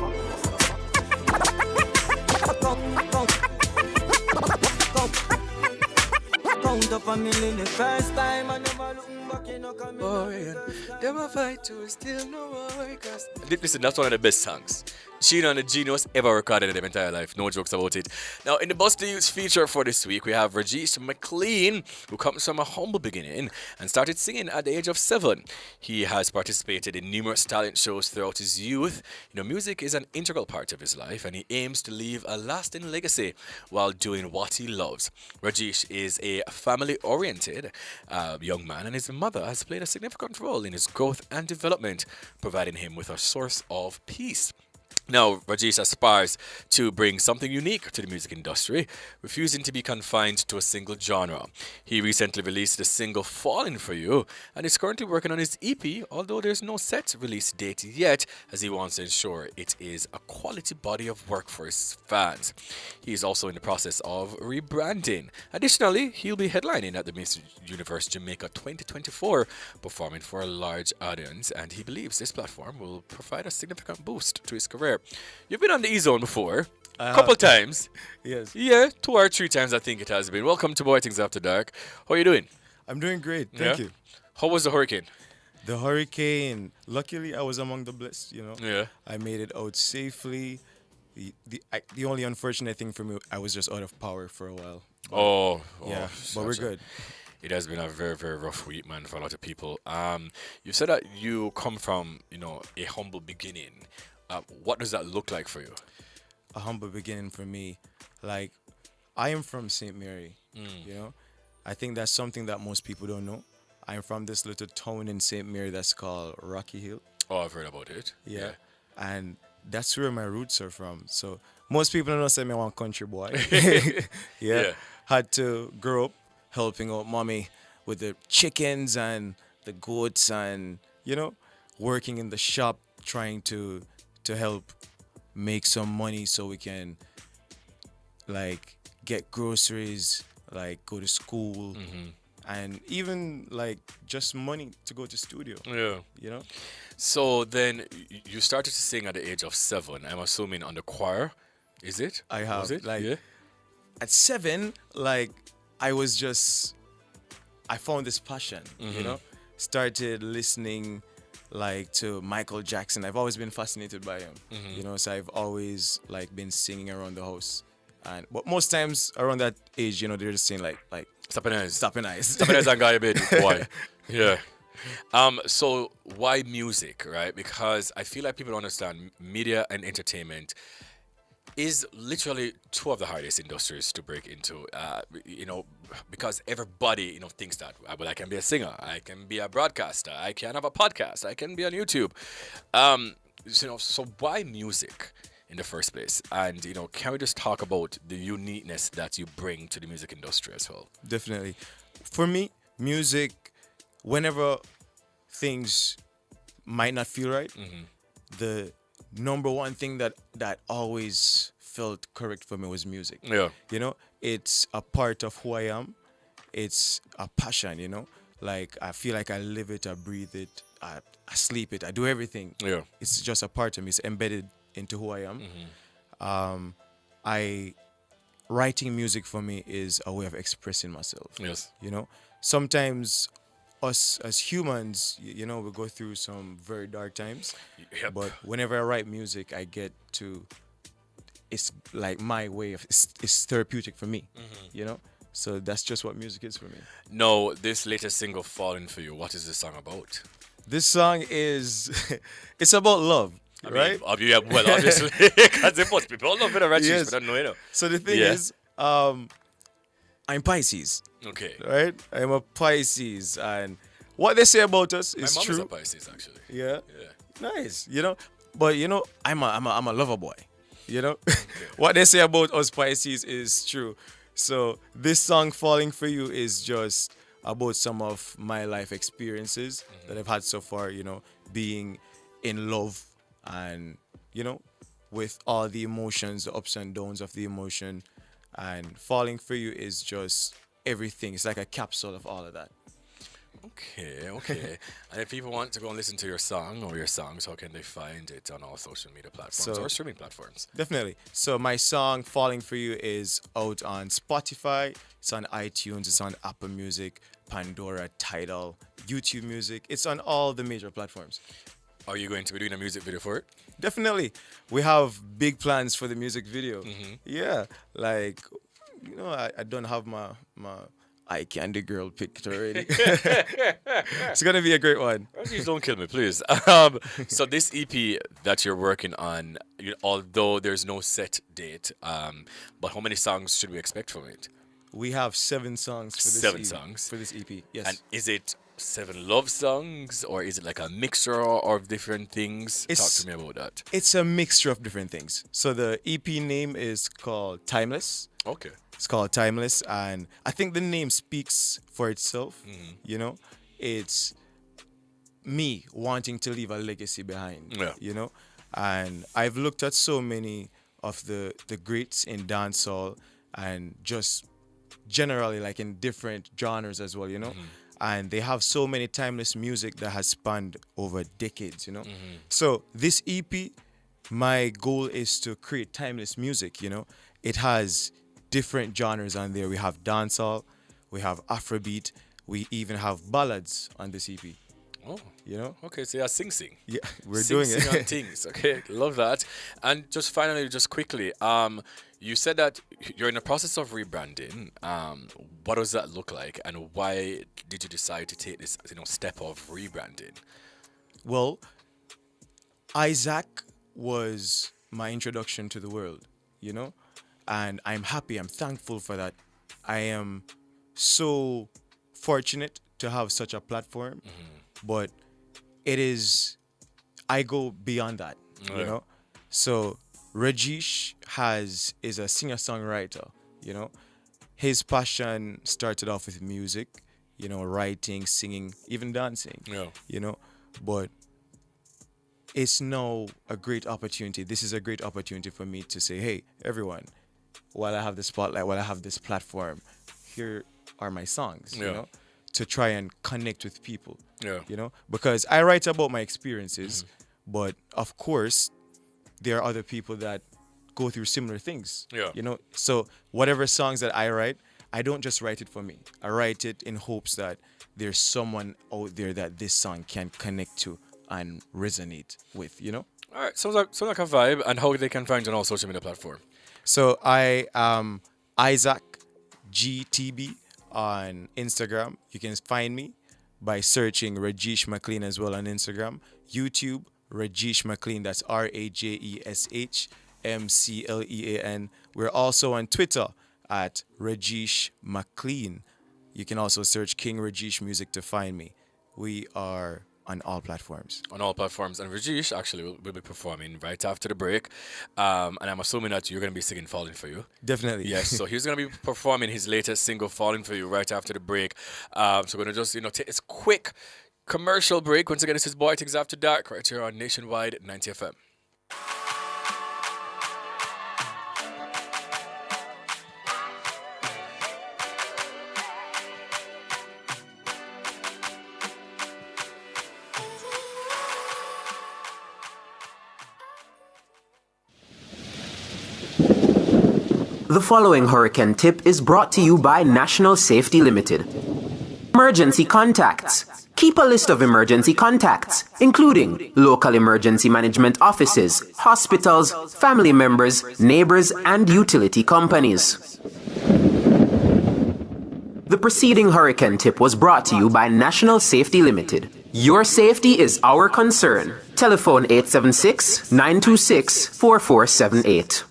Count up a million the first time, I never looking back in no coming. Boy, them a fight to still no worry, cause Listen, that's one of the best songs Sheena and the Genius ever recorded in their entire life. No jokes about it. Now, in the Bust the Youth feature for this week, we have Reish McLean, who comes from a humble beginning and started singing at the age of 7. He has participated in numerous talent shows throughout his youth. You know, music is an integral part of his life, and he aims to leave a lasting legacy while doing what he loves. Reish is a family-oriented young man, and his mother has played a significant role in his growth and development, providing him with a source of peace. Now, Reish aspires to bring something unique to the music industry, refusing to be confined to a single genre. He recently released the single Falling For You and is currently working on his EP, although there's no set release date yet, as he wants to ensure it is a quality body of work for his fans. He is also in the process of rebranding. Additionally, he'll be headlining at the Miss Universe Jamaica 2024, performing for a large audience, and he believes this platform will provide a significant boost to his career. You've been on the E-Zone before, a couple times. Yes. Yeah, 2 or 3 times I think it has been. Welcome to Bwoyatingz After Dark. How are you doing? I'm doing great, thank you. How was the hurricane? The hurricane, luckily I was among the blessed, you know. Yeah. I made it out safely. The only unfortunate thing for me, I was just out of power for a while. Yeah, but we're good. It has been a very, very rough week, man, for a lot of people. You said that you come from, you know, a humble beginning. What does that look like for you? A humble beginning for me, like, I am from St. Mary, you know. I think that's something that most people don't know. I'm from this little town in St. Mary that's called Rocky Hill. Oh, I've heard about it. Yeah. And that's where my roots are from. So most people don't know say me one country boy. Yeah. Had to grow up helping out mommy with the chickens and the goats and, you know, working in the shop, trying to help make some money so we can, like, get groceries, like, go to school, and even, like, just money to go to studio. Yeah. You know? So then you started to sing at the age of 7. I'm assuming on the choir, is it? I have. Was it? Like, yeah. At 7, like, I found this passion, you know? started listening like to Michael Jackson. I've always been fascinated by him. You know, so I've always like been singing around the house. But most times around that age, you know, they're just saying like Stopping eyes. Stopping eyes. Stopping eyes and guy a bit, boy. Yeah. So why music, right? Because I feel like people don't understand media and entertainment is literally two of the hardest industries to break into, you know, because everybody, you know, thinks that, well, I can be a singer, I can be a broadcaster, I can have a podcast, I can be on YouTube. You know, so why music in the first place? And, you know, can we just talk about the uniqueness that you bring to the music industry as well? Definitely. For me, music, whenever things might not feel right, the number one thing that always felt correct for me was music. Yeah. You know, it's a part of who I am. It's a passion, you know. Like, I feel like I live it, I breathe it, I sleep it, I do everything. Yeah. It's just a part of me. It's embedded into who I am. Writing music for me is a way of expressing myself. Yes. You know, sometimes us as humans, you know, we go through some very dark times. Yep. But whenever I write music, I get to, it's like my way of, it's therapeutic for me, you know? So that's just what music is for me. No, this latest single, Falling For You, what is this song about? This song is, it's about love, right? Well, obviously, because most people love it already, Yes. but I don't know, you know. So the thing is, I'm Pisces. Okay. Right? I'm a Pisces, and what they say about us is My mom true. is a Pisces, actually. Yeah. Nice. You know, but you know, I'm a lover boy. You know, what they say about us Pisces is true. So this song, Falling For You, is just about some of my life experiences that I've had so far, you know, being in love and, you know, with all the emotions, the ups and downs of the emotion. And Falling For You is just everything. It's like a capsule of all of that. Okay. And if people want to go and listen to your song or your songs, how can they find it on all social media platforms or streaming platforms? Definitely. So my song Falling For You is out on Spotify, it's on iTunes, it's on Apple Music, Pandora, Tidal, YouTube Music. It's on all the major platforms. Are you going to be doing a music video for it? Definitely. We have big plans for the music video. Yeah. Like, you know, I don't have my eye candy girl picture already. It's going to be a great one. Please don't kill me, please. So this EP that you're working on, although there's no set date, but how many songs should we expect from it? We have 7 songs for this 7 EP, songs for this EP. Yes. And is it 7 love songs, or is it like a mixture of different things? Talk to me about that. It's a mixture of different things. So the EP name is called Timeless. Okay. It's called Timeless, and I think the name speaks for itself. You know, it's me wanting to leave a legacy behind. Yeah. You know, and I've looked at so many of the greats in dancehall and just generally like in different genres as well. You know. And they have so many timeless music that has spanned over decades, you know. So this EP, my goal is to create timeless music, you know. It has different genres on there. We have dancehall, we have Afrobeat, we even have ballads on this EP. Oh, you know? Okay, so yeah, sing. Yeah, we're doing it. Sing on things. Okay, love that. And just finally, just quickly, you said that you're in the process of rebranding. What does that look like, and why did you decide to take this, step of rebranding? Well, Isaac was my introduction to the world, you know, and I'm happy, I'm thankful for that. I am so fortunate to have such a platform, but I go beyond that, you know. So Rajesh is a singer-songwriter, you know. His passion started off with music, you know, writing, singing, even dancing, you know. But it's now a great opportunity. This is a great opportunity for me to say, hey, everyone, while I have the spotlight, while I have this platform, here are my songs, you know, to try and connect with people, you know, because I write about my experiences, but of course, there are other people that go through similar things, you know. So whatever songs that I write, I don't just write it for me. I write it in hopes that there's someone out there that this song can connect to and resonate with, you know? All right, sounds like a vibe. And how they can find you on all social media platforms? So I am Isaac GTB on Instagram. You can find me by searching Reish McLean as well on Instagram. YouTube, Reish McLean, that's RAJESHMCLEAN. We're also on Twitter at Reish McLean. You can also search King Reish Music to find me. We are on all platforms. On all platforms. And Reish actually will be performing right after the break. And I'm assuming that you're going to be singing Falling For You. Definitely. Yes, so he's going to be performing his latest single, Falling For You, right after the break. So we're going to just, take this quick commercial break. Once again, this is Bwoyatingz After Dark right here on Nationwide 90 FM. The following hurricane tip is brought to you by National Safety Limited. Emergency contacts. Keep a list of emergency contacts, including local emergency management offices, hospitals, family members, neighbors, and utility companies. The preceding hurricane tip was brought to you by National Safety Limited. Your safety is our concern. Telephone 876-926-4478.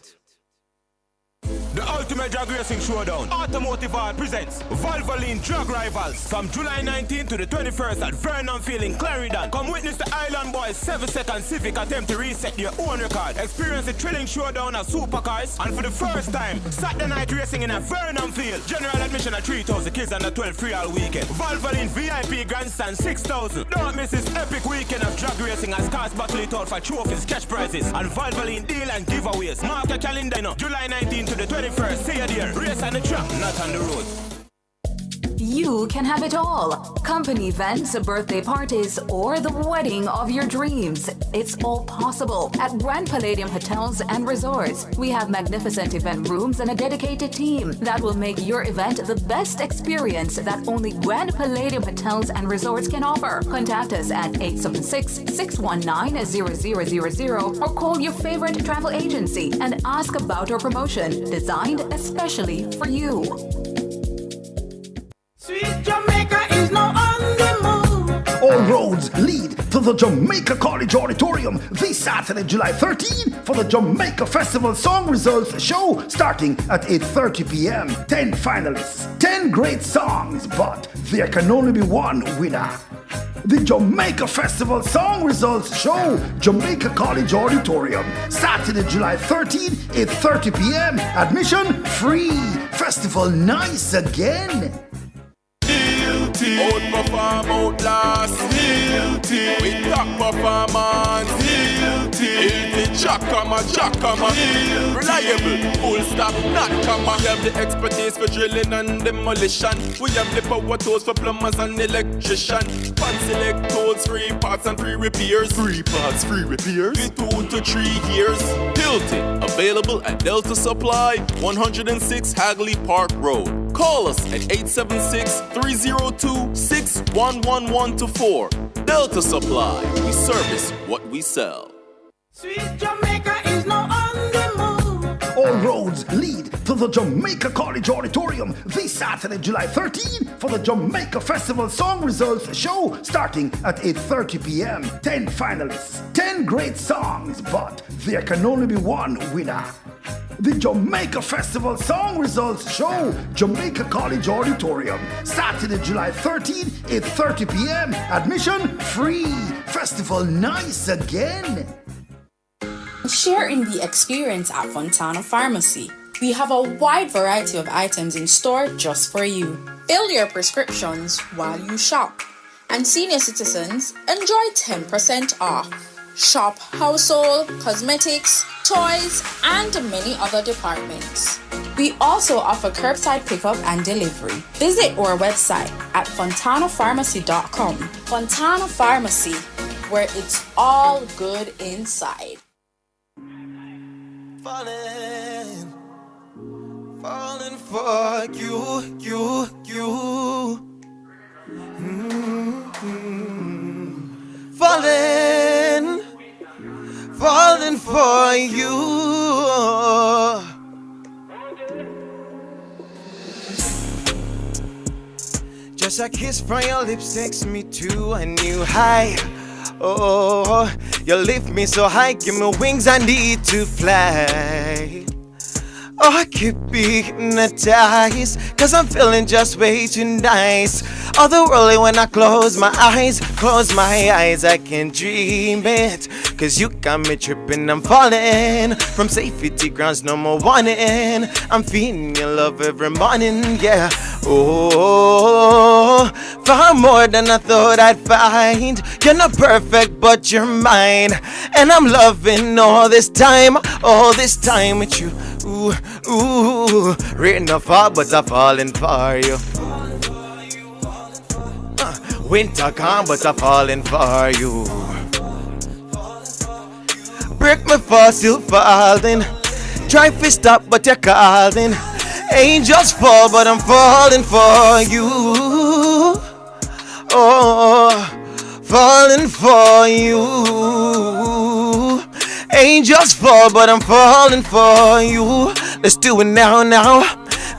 The Ultimate Drag Racing Showdown, Automotive Art presents Valvoline Drag Rivals from July 19th to the 21st at Vernon Field in Clarendon. Come witness the Island Boys 7-second civic attempt to reset your own record. Experience the thrilling showdown of supercars, and for the first time, Saturday night racing in a Vernon Field. General admission at 3,000, kids under 12 free all weekend. Valvoline VIP grandstand 6,000. Don't miss this epic weekend of drag racing as cars battle it out for trophies, cash prizes, and Valvoline deal and giveaways. Mark your calendar now, July 19th to the 21st. See you there. Race on the track, not on the road. You can have it all. Company events, birthday parties, or the wedding of your dreams. It's all possible at Grand Palladium Hotels and Resorts. We have magnificent event rooms and a dedicated team that will make your event the best experience that only Grand Palladium Hotels and Resorts can offer. Contact us at 876-619-0000 or call your favorite travel agency and ask about our promotion designed especially for you. Sweet Jamaica is now on the move. All roads lead to the Jamaica College Auditorium this Saturday, July 13, for the Jamaica Festival Song Results Show starting at 8:30 p.m. 10 finalists, 10 great songs, but there can only be one winner. The Jamaica Festival Song Results Show, Jamaica College Auditorium, Saturday, July 13, 8:30 p.m. Admission free. Festival nice again. Outperform, outlast, with top performance, Chakama, reliable, full stop, not comma. We have the expertise for drilling and demolition. We have the power tools for plumbers and electrician. Pan select tools, free parts and free repairs. Free parts, free repairs. 2 to 3 years. Hilton, available at Delta Supply, 106 Hagley Park Road. Call us at 876-302-61114. Delta Supply, we service what we sell. Sweet Jamaica is now on the move. All roads lead to the Jamaica College Auditorium this Saturday, July 13, for the Jamaica Festival Song Results Show starting at 8:30 p.m. 10 finalists, 10 great songs, but there can only be one winner. The Jamaica Festival Song Results Show, Jamaica College Auditorium, Saturday, July 13, 8:30 p.m. Admission free. Festival nice again. Share in the experience at Fontana Pharmacy. We have a wide variety of items in store just for you. Fill your prescriptions while you shop. And senior citizens enjoy 10% off. Shop household, cosmetics, toys, and many other departments. We also offer curbside pickup and delivery. Visit our website at fontanapharmacy.com. Fontana Pharmacy, where it's all good inside. Falling, Falling for you. Falling for you. Just a kiss from your lips takes me to a new high. Oh, you lift me so high, give me wings, I need to fly. Oh, I keep being hypnotized, cause I'm feeling just way too nice. Otherworldly when I close my eyes, I can dream it. Cause you got me tripping, I'm falling from safety grounds, no more wanting. I'm feeling your love every morning, yeah. Oh, far more than I thought I'd find. You're not perfect, but you're mine. And I'm loving all this time with you. Ooh, rain no fall, but I'm falling for you. Winter come, but I'm falling for you. Break me fall, still falling. Try to stop, but you're calling. Angels fall, but I'm falling for you. Oh, falling for you. Angels fall, but I'm falling for you. Let's do it now.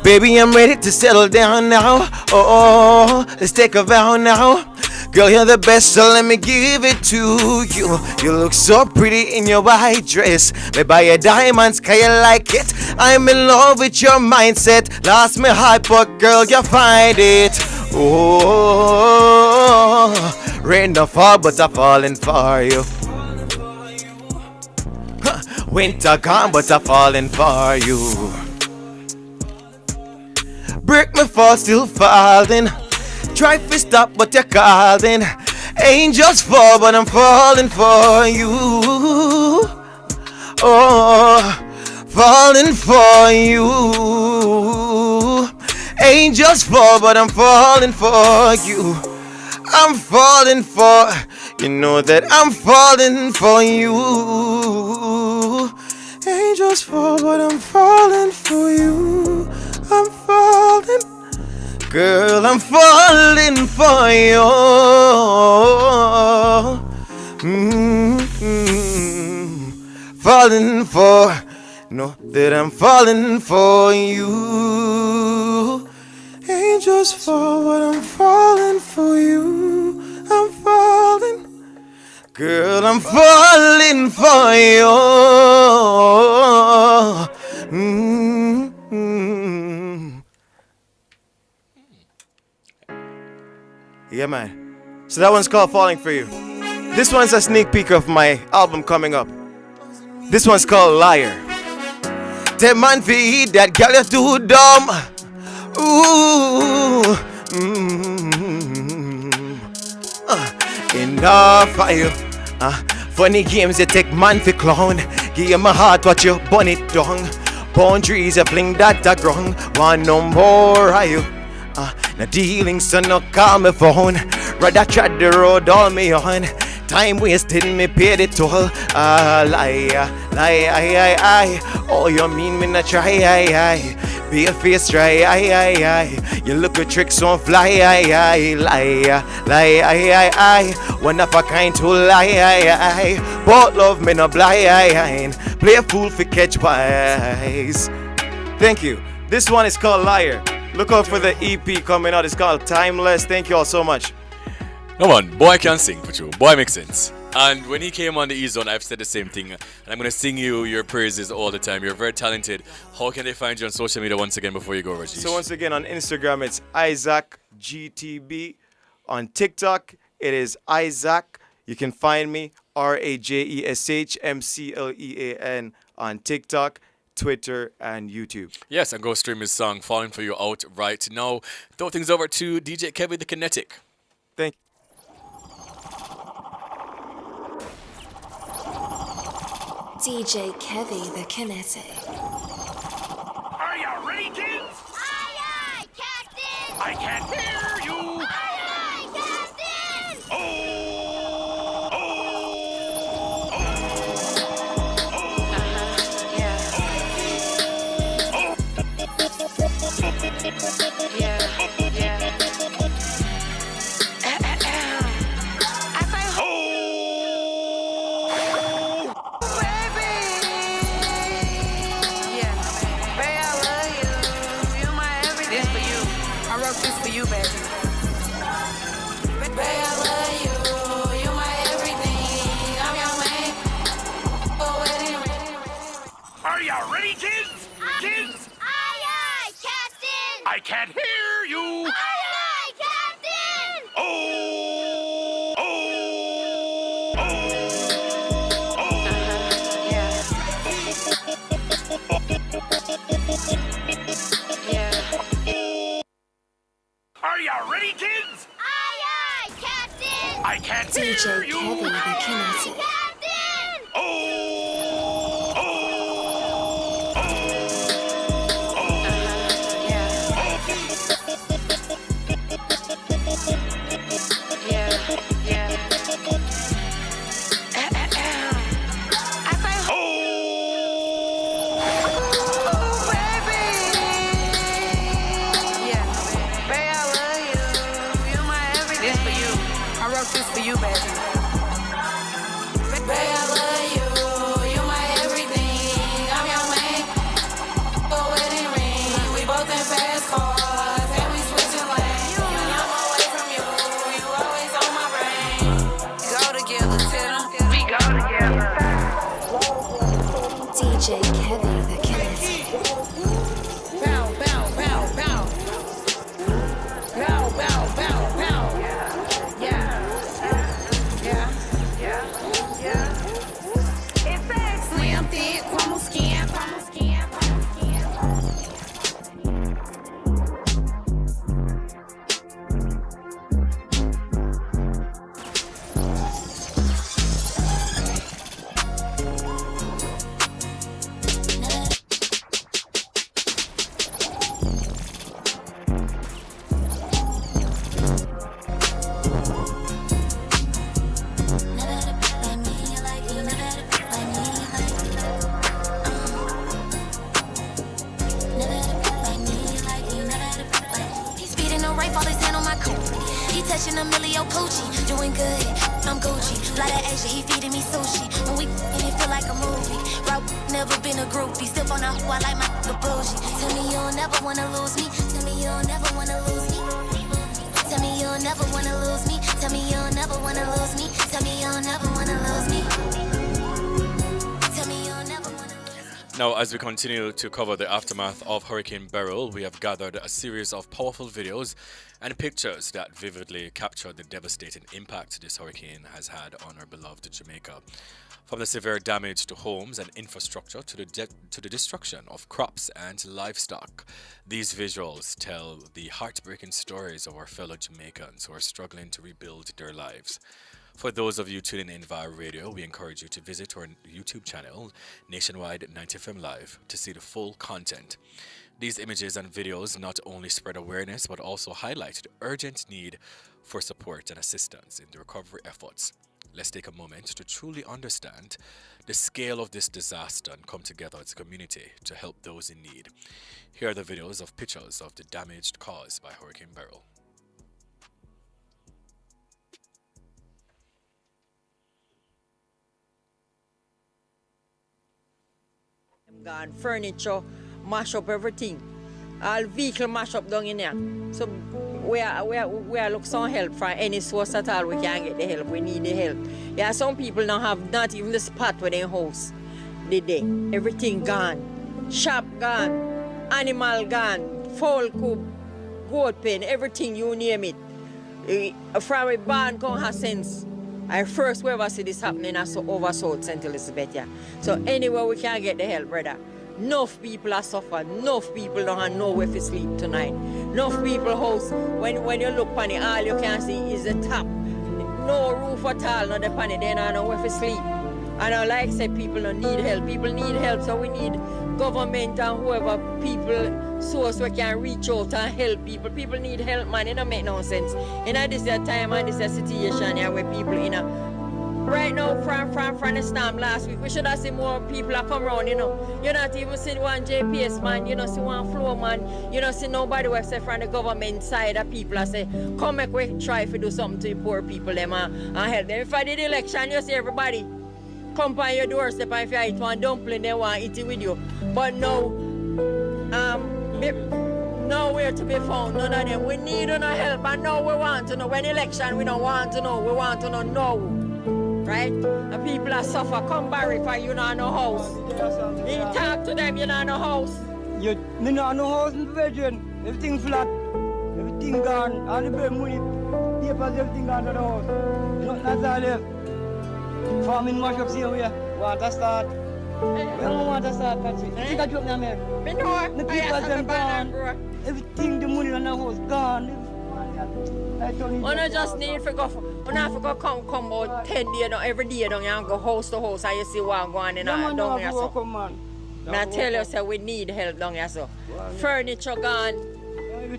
Baby, I'm ready to settle down now. Oh, let's take a vow now. Girl, you're the best, so let me give it to you. You look so pretty in your white dress. May buy your diamonds, can you like it? I'm in love with your mindset. Lost my heart, but girl, you find it. Oh, rain no fall, but I'm falling for you. Winter come, but I'm falling for you. Break me fall, still falling. Try to stop, but you're calling. Angels fall, but I'm falling for you. Oh, falling for you. Angels fall, but I'm falling for you. I'm falling for, you know that I'm falling for you. Angels fall, but I'm falling for you. I'm falling, girl, I'm falling for you. Falling for, know that I'm falling for you. Angels fall, but I'm falling for you. I'm falling, girl, I'm falling for you. Yeah, man. So that one's called Falling For You. This one's a sneak peek of my album coming up. This one's called Liar. That man feed that girl is too dumb. Ooh. Enough for you. Funny games you take man for clown. Give you my heart, watch you burn it down. Boundaries you fling that a ground. Want no more of you. No dealing, so no call me phone. Rather tread the road all me on. Time wasted, me pay the toll. Lie. Oh, you mean me not try? Be a face try. You look a trick so fly. Lie. One of a kind to lie. Both love me no blind. Play a fool for catch wise. Thank you. This one is called Liar. Look out for the EP coming out. It's called Timeless. Thank you all so much. Come on, boy can sing for you. Boy makes sense. And when he came on the E-Zone, I've said the same thing. And I'm going to sing you your praises all the time. You're very talented. How can they find you on social media once again before you go, Rajesh? So once again, on Instagram, it's IsaacGTB. On TikTok, it is Isaac. You can find me, RAJESHMCLEAN on TikTok, Twitter, and YouTube. Yes, and go stream his song, Falling For You, out right now. Throw things over to DJ Kevin the Kinetic. Thank you. DJ Kevy the Kinetic. Are you ready, kids? Aye, aye, Captain! I can't hear you! Aye, aye, Captain! DJ Kevy the Kinetic. Bow, bow, bow, bow. Bow, bow, bow, bow. Yeah. Slam thick, como skin, como skin, como skin. Touching a millio Poochie, doing good, I'm Gucci. Fly to Asia, he feeding me sushi. When we it feel like a movie. Route never been a groupie. Still on out, I like my bougie. Tell me you'll never wanna lose me. Tell me you'll never wanna lose me. Tell me you'll never wanna lose me. Tell me you'll never wanna lose me. Tell me you'll never wanna lose me. Tell me you'll never wanna lose me. Now, as we continue to cover the aftermath of Hurricane Beryl, we have gathered a series of powerful videos and pictures that vividly capture the devastating impact this hurricane has had on our beloved Jamaica. From the severe damage to homes and infrastructure to the destruction of crops and livestock, these visuals tell the heartbreaking stories of our fellow Jamaicans who are struggling to rebuild their lives. For those of you tuning in via radio, we encourage you to visit our YouTube channel, Nationwide 90FM Live, to see the full content. These images and videos not only spread awareness, but also highlight the urgent need for support and assistance in the recovery efforts. Let's take a moment to truly understand the scale of this disaster and come together as a community to help those in need. Here are the videos of pictures of the damage caused by Hurricane Beryl. Gone, furniture, mash up everything. All vehicle mash up down in there. So we are look some help from any source at all. We can get the help. We need the help. Yeah, some people don't have not even the spot where their house. Everything gone. Shop gone. Animal gone. Fowl coop, goat pen, everything you name it. From a barn come have sense. I first ever see this happening over South St. Elizabeth, yeah. So anywhere we can get the help, brother. Enough people are suffering. Enough people don't have nowhere to sleep tonight. Enough people house, when you look on it, all you can see is the top. No roof at all, not the pan it, they don't know where to sleep. And like I said, people don't need help. People need help, so we need government and whoever people source we can reach out and help people. People need help, man. It don't make no sense. This time and this situation here where people right now from the storm last week, we should have seen more people that come around, You not even see one JPS man, you don't see one floor man, you don't see nobody who say from the government side of people that say, come make we try to do something to the poor people them and help them. If I did the election, you see everybody come by your doorstep and if you eat one dumpling, they want to eat it with you. But no, nowhere to be found, none of them. We need no help and now we want to know. When election, we don't want to know, we want to know now. Right? And people are suffer. Come Barry for you not no house. You talk to them, you not no house. Me not no house in the bedroom. Everything flat. Everything gone. All the bread money, papers, everything gone to the house. Nothing that's all left. Farming mash up here, we want to start. We don't want to start, Patsy. You think I drop me here? Me know. The papers them gone. Everything, the money in the house gone. I just need to go. I have to go come about 10 days every day down here and go house to house and you see what going on down here. So. I tell you, so we need help down here. So. Furniture gone.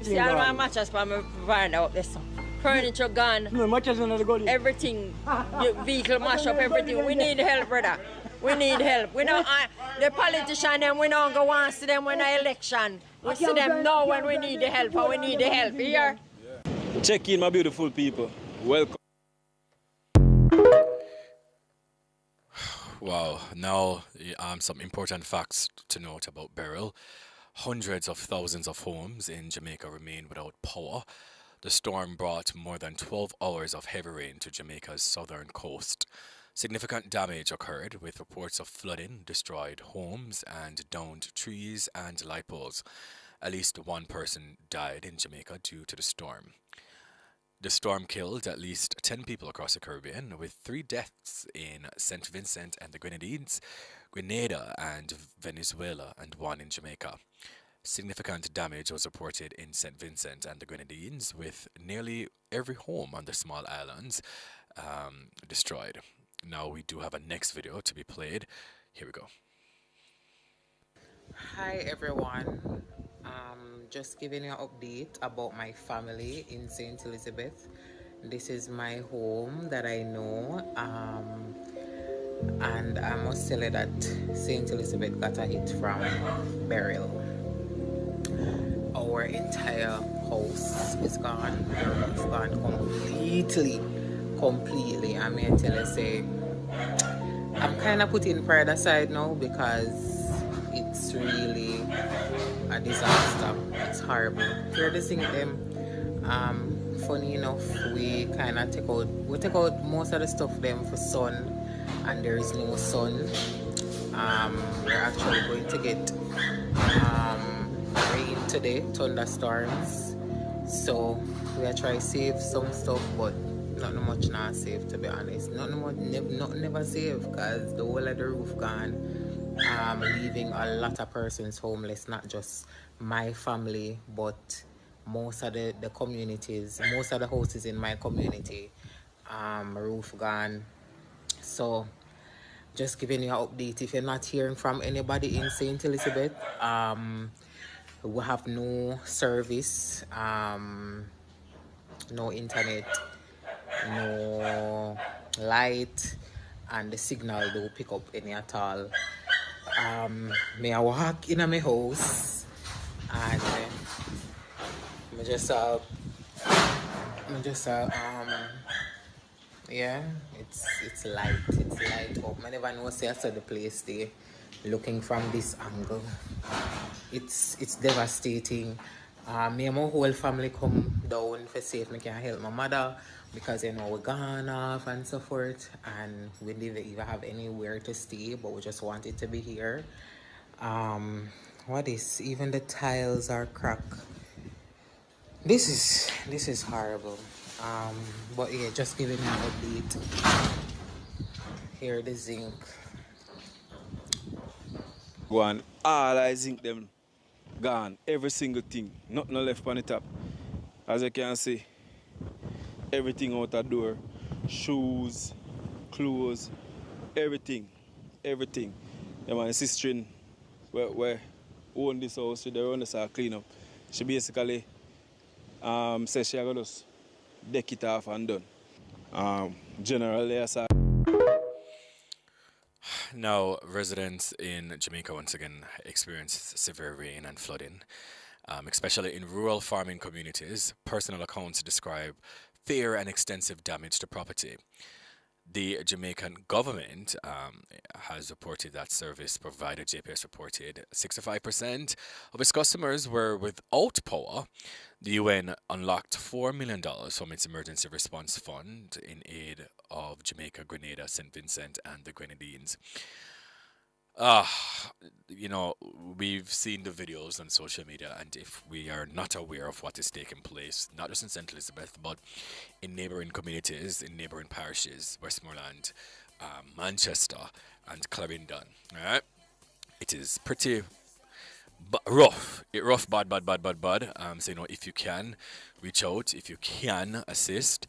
See, all my matches for me find out this. Furniture gone. No, matches on the goalie. Everything. Vehicle mash up, everything. We need help, brother. We need help. We don't, the politicians, them, we don't go and see them when the election. We see them now when we need the help, and we need the help here. Check in, my beautiful people. Welcome. Wow. Now, some important facts to note about Beryl. Hundreds of thousands of homes in Jamaica remain without power. The storm brought more than 12 hours of heavy rain to Jamaica's southern coast. Significant damage occurred with reports of flooding, destroyed homes, and downed trees and light poles. At least one person died in Jamaica due to the storm. The storm killed at least 10 people across the Caribbean, with 3 deaths in St. Vincent and the Grenadines, Grenada, and Venezuela, and 1 in Jamaica. Significant damage was reported in St. Vincent and the Grenadines, with nearly every home on the small islands destroyed. Now we do have a next video to be played. Here we go. Hi everyone, just giving you an update about my family in St. Elizabeth. This is my home that I know, and I must tell you that St. Elizabeth got a hit from Beryl. Our entire house is gone. It's gone completely. I mean, tell you, say, I'm kind of putting pride aside now because it's really a disaster. It's horrible. Hear the thing them. Funny enough, we kind of take out most of the stuff them for sun, and there is no sun. We're actually going to get rain today, thunderstorms. So we are trying to save some stuff, but not much not save, to be honest. Nothing never save, because the whole of the roof gone, leaving a lot of persons homeless, not just my family, but most of the communities, most of the houses in my community, roof gone. So just giving you an update. If you're not hearing from anybody in St. Elizabeth, we have no service, no internet, no light, and the signal don't pick up any at all. May I walk in my house and yeah, it's light up. I never know say I saw the place there looking from this angle. It's devastating. Me and my whole family come down for see if I can help my mother, because you know we're gone off and so forth, and we didn't even have anywhere to stay, but we just wanted to be here. What is, even the tiles are cracked. This is horrible. But yeah, just giving you an update. Here the zinc. Go on, all I zinc them gone, every single thing, nothing left on the top. As you can see, everything out the door, shoes, clothes, everything. Yeah, my sister where own this house, they run this clean up. She basically says she gonna just deck it off and done. Generally, I saw. Now, residents in Jamaica once again experienced severe rain and flooding, especially in rural farming communities. Personal accounts describe fear and extensive damage to property. The Jamaican government has reported that service provider JPS reported 65% of its customers were without power. The UN unlocked $4 million from its emergency response fund in aid of Jamaica, Grenada, St. Vincent, and the Grenadines. You know, we've seen the videos on social media, and if we are not aware of what is taking place, not just in St. Elizabeth, but in neighboring communities, in neighboring parishes, Westmoreland, Manchester, and Clarendon, alright? It is pretty rough. Rough, bad. So, you know, if you can, reach out. If you can assist.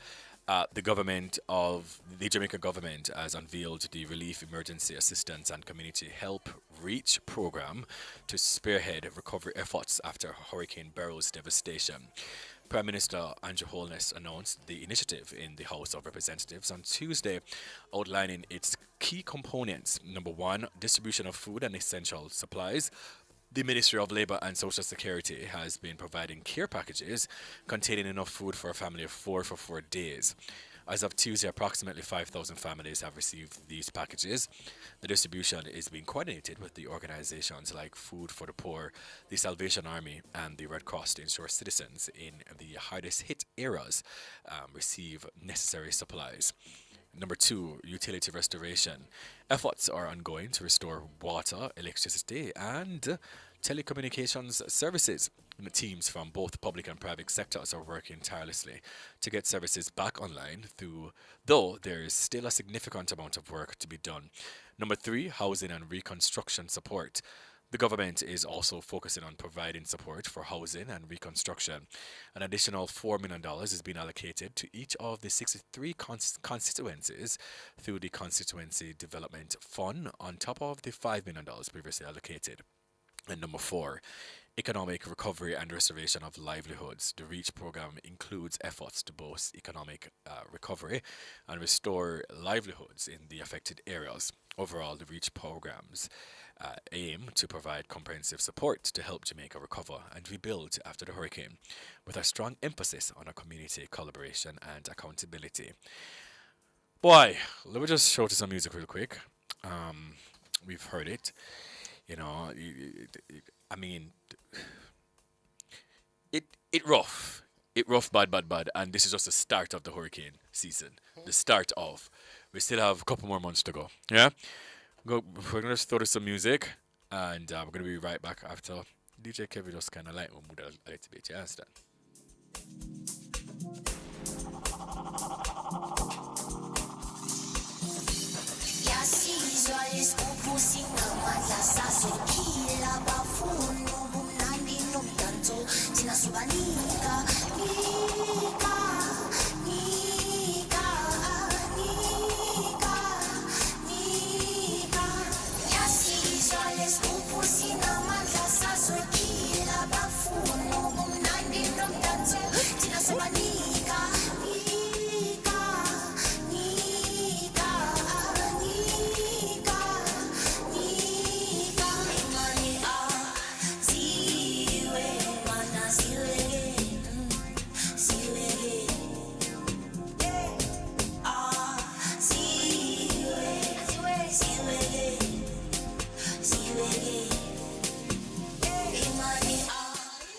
The Jamaican government has unveiled the Relief Emergency Assistance and Community Help Reach program to spearhead recovery efforts after Hurricane Beryl's devastation. Prime Minister Andrew Holness announced the initiative in the House of Representatives on Tuesday, outlining its key components. Number 1, distribution of food and essential supplies. The Ministry of Labour and Social Security has been providing care packages containing enough food for a family of 4 for 4 days. As of Tuesday, approximately 5,000 families have received these packages. The distribution is being coordinated with the organizations like Food for the Poor, the Salvation Army, and the Red Cross to ensure citizens in the hardest hit areas receive necessary supplies. Number 2, utility restoration. Efforts are ongoing to restore water, electricity, and telecommunications services. The teams from both public and private sectors are working tirelessly to get services back online, though there is still a significant amount of work to be done. Number 3, housing and reconstruction support. The government is also focusing on providing support for housing and reconstruction. An additional $4 million is being allocated to each of the 63 constituencies through the Constituency Development Fund on top of the $5 million previously allocated. And number 4, economic recovery and restoration of livelihoods. The REACH program includes efforts to boost economic recovery and restore livelihoods in the affected areas. Overall, the REACH programs aim to provide comprehensive support to help Jamaica recover and rebuild after the hurricane, with a strong emphasis on a community collaboration and accountability. Boy, let me just show to some music real quick. We've heard it. You know, I mean, it rough. It rough, bad, and this is just the start of the hurricane season. The start of. We still have a couple more months to go. Yeah? We're going to just throw to some music, and we're going to be right back after DJ Kevin just kind of light my mood a little bit. You understand?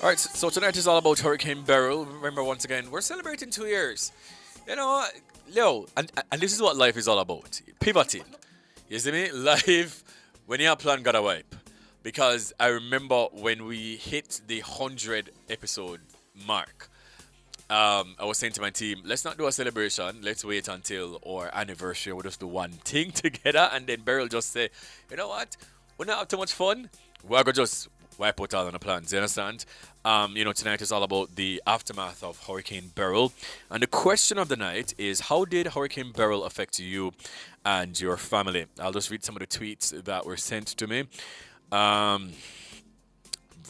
All right, so tonight is all about Hurricane Beryl. Remember, once again, we're celebrating 2 years. You know, and this is what life is all about. Pivoting. You see me? Life, when your plan got a wipe. Because I remember when we hit the 100 episode mark, I was saying to my team, let's not do a celebration. Let's wait until our anniversary. We'll just do one thing together. And then Beryl just say, you know what? We're not have too much fun. We're going to just wipe out all on the plans. You understand? You know, tonight is all about the aftermath of Hurricane Beryl. And the question of the night is, how did Hurricane Beryl affect you and your family? I'll just read some of the tweets that were sent to me.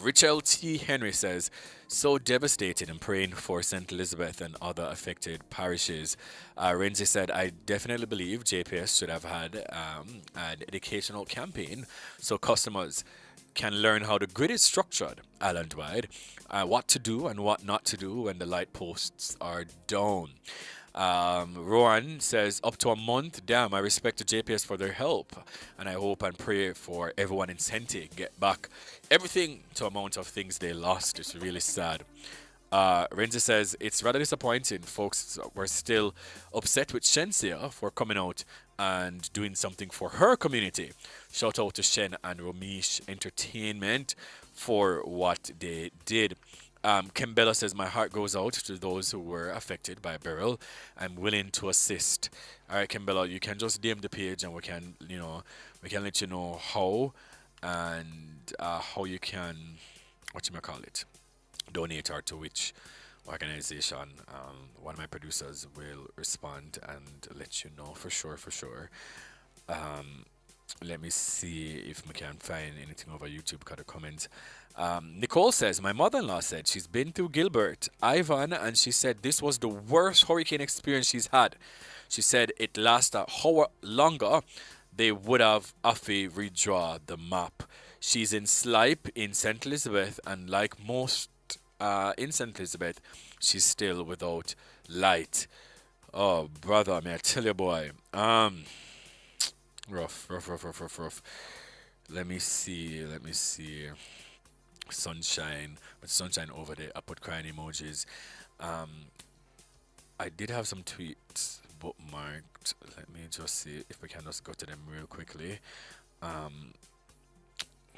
Richel T. Henry says, so devastated and praying for St. Elizabeth and other affected parishes. Renzi said, I definitely believe JPS should have had an educational campaign so customers can learn how the grid is structured island-wide, what to do and what not to do when the light posts are down. Rowan says, up to a month. Damn, I respect the JPS for their help, and I hope and pray for everyone in Senti get back everything to amount of things they lost. It's really sad. Renzi says, it's rather disappointing. Folks were still upset with Shensia for coming out and doing something for her community. Shout out to Shen and Romesh Entertainment for what they did. Kembella says, my heart goes out to those who were affected by Beryl. I'm willing to assist. All right, Kembella, you can just DM the page and we can let you know how and how you can, donate or to which organization. One of my producers will respond and let you know for sure. Let me see if we can find anything over YouTube because the comments. Nicole says, my mother-in-law said she's been through Gilbert, Ivan, and she said this was the worst hurricane experience she's had. She said it lasted a hour longer. They would have redraw the map. She's in Slipe in St. Elizabeth, and like most in St. Elizabeth, she's still without light. Oh, brother, may I tell you, boy. Rough. Let me see. Sunshine. With sunshine over there. I put crying emojis. I did have some tweets, bookmarked. Let me just see if we can just go to them real quickly.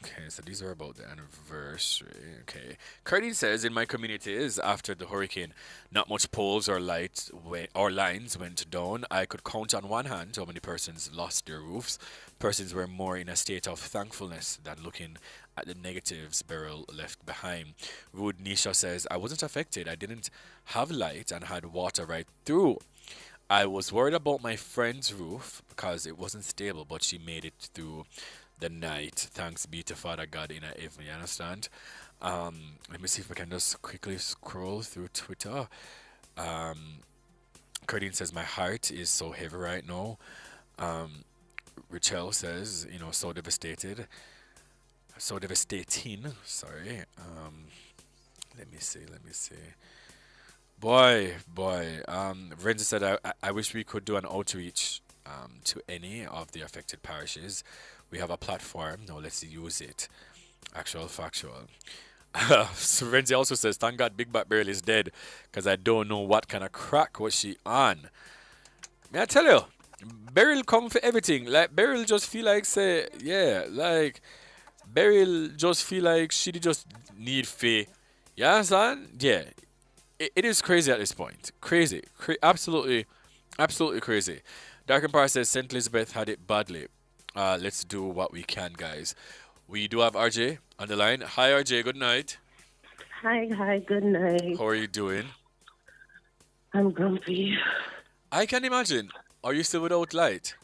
Okay, so these are about the anniversary. Okay. Cardine says, in my communities, after the hurricane, not much poles or lights or lines went down. I could count on one hand how many persons lost their roofs. Persons were more in a state of thankfulness than looking at the negatives Beryl left behind. Rude Nisha says, I wasn't affected. I didn't have light and had water right through. I was worried about my friend's roof because it wasn't stable, but she made it through the night. Thanks be to Father God in heaven. You understand? Let me see if I can just quickly scroll through Twitter. Cardine says, my heart is so heavy right now. Richelle says, so devastated. So devastating. Sorry. Let me see. Boy. Renzo said, I wish we could do an outreach to any of the affected parishes. We have a platform. Now let's use it. Actual, factual. So Renzi also says, thank God Big Back Beryl is dead because I don't know what kind of crack was she on. May I tell you, Beryl come for everything. Like, Beryl just feel like say, Beryl just feel like she just need faith. You understand? Yeah. It is crazy at this point. Crazy. Absolutely crazy. Dark Empire says, St. Elizabeth had it badly. Let's do what we can, guys. We do have RJ on the line. Hi, RJ. Good night. Hi. Good night. How are you doing? I'm grumpy. I can imagine. Are you still without light?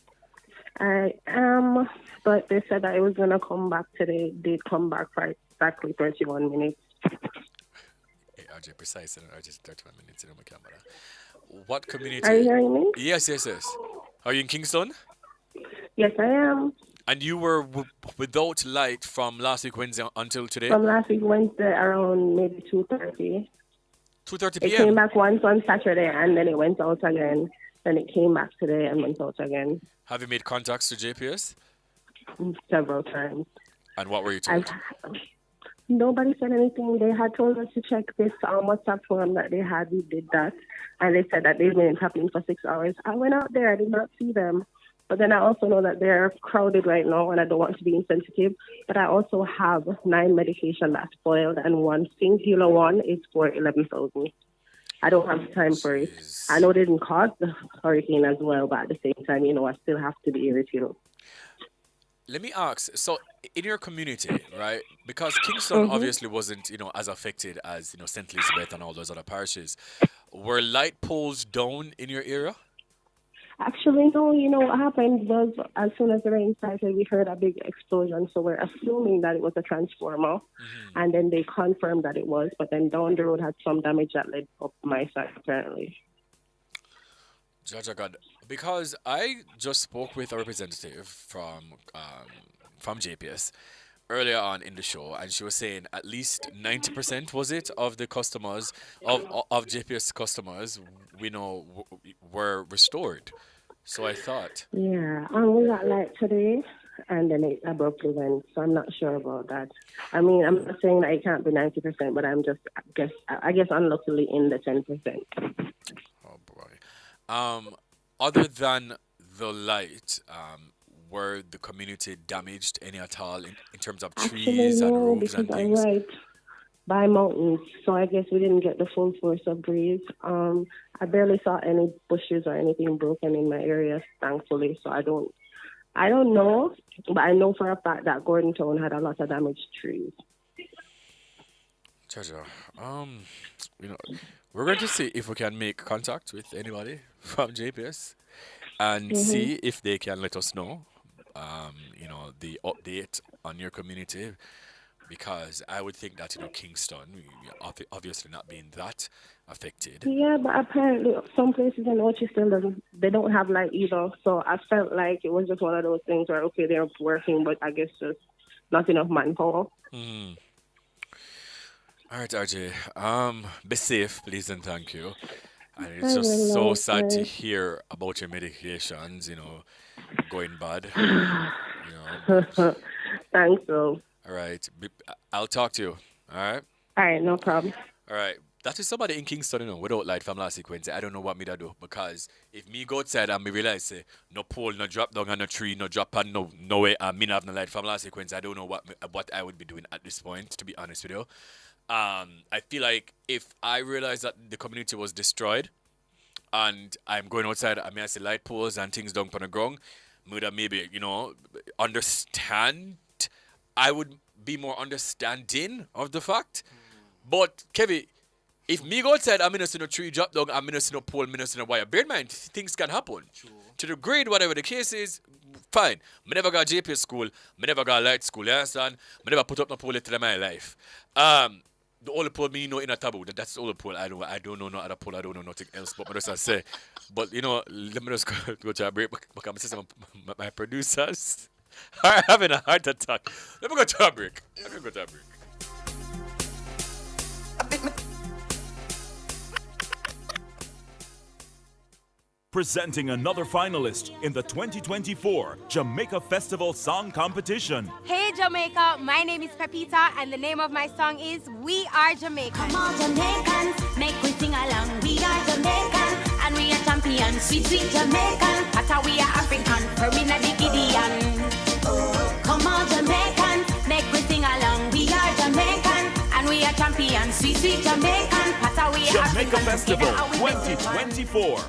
I am, but they said that it was going to come back today. Did come back for exactly 31 minutes. Hey, RJ, precise. RJ, 31 minutes in my camera. What community? Are you hearing me? Yes. Are you in Kingston? Yes, I am. And you were without light from last week Wednesday until today? From last week Wednesday around maybe 2:30. 2:30 p.m.? It came back once on Saturday and then it went out again. Then it came back today and went out again. Have you made contacts to JPS? Several times. And what were you told? Nobody said anything. They had told us to check this WhatsApp forum that they had. We did that. And they said that they've been happening for 6 hours. I went out there. I did not see them. But then I also know that they're crowded right now, and I don't want to be insensitive. But I also have 9 medication that's spoiled, and one singular one is for 11,000. I don't have time for it. I know they didn't cause the hurricane as well, but at the same time, I still have to be irritated. Let me ask, so in your community, right, because Kingston obviously wasn't, as affected as, St. Elizabeth and all those other parishes, were light poles down in your area? Actually, no. What happened was as soon as the rain started, we heard a big explosion. So we're assuming that it was a transformer. And then they confirmed that it was. But then down the road had some damage that led up my side, apparently. Judge God, because I just spoke with a representative from JPS earlier on in the show, and she was saying at least 90% was it of the customers of JPS customers we know were restored. So I thought. Yeah, and we got light today, and then it abruptly went. So I'm not sure about that. I mean, I'm not saying that it can't be 90%, but I'm just I guess unluckily in the 10%. Oh boy. Other than the light, were the community damaged any at all in terms of trees and roofs and things? I'm right by mountains, so I guess we didn't get the full force of breeze. I barely saw any bushes or anything broken in my area, thankfully. So I don't know, but I know for a fact that Gordontown had a lot of damaged trees. Chacha, we're going to see if we can make contact with anybody from JPS and see if they can let us know, the update on your community, because I would think that, Kingston, obviously not being that affected. Yeah, but apparently some places in Ochi they don't have light either. So I felt like it was just one of those things where, okay, they're working, but I guess just not enough manpower. All right, RJ. Be safe, please, and thank you. And it's just so sad to hear about your medications, going bad. Thanks, though. All right. I'll talk to you. All right? All right, no problem. All right. That is somebody in Kingston, without light from last sequence. I don't know what me to do. Because if me go outside and me realize, say, no pole, no drop down on no tree, no drop on no way, and me not have no light from last sequence, I don't know what I would be doing at this point, to be honest with you. I feel like if I realize that the community was destroyed, and I'm going outside, I see light poles and things down on the ground, would maybe, understand. I would be more understanding of the fact. But, Kevin, if me go outside, I'm in a tree drop down, I'm in a pole, I'm in a wire. Bear in mind, things can happen. True. To the grade, whatever the case is, fine. I never got JP school, I never got light school, you understand? I never put up no pole in my life. The only pole me know in a taboo, that's the only pole I know. I don't know no other pole, I don't know nothing else, but I just say. But, let me just go to a break, because my producers are having a heart attack. Let me go to a break. Presenting another finalist in the 2024 Jamaica Festival Song Competition. Hey Jamaica, my name is Pepita and the name of my song is We Are Jamaican. Come on Jamaicans, make we sing along. We are Jamaican and we are champions. Sweet, sweet Jamaican, Hata we are African, Permina the Gideon. Oh, come on Jamaicans, make we sing along. We are Jamaican and we are champions. Sweet, sweet Jamaican, Hata we are Jamaica African. Festival 2024.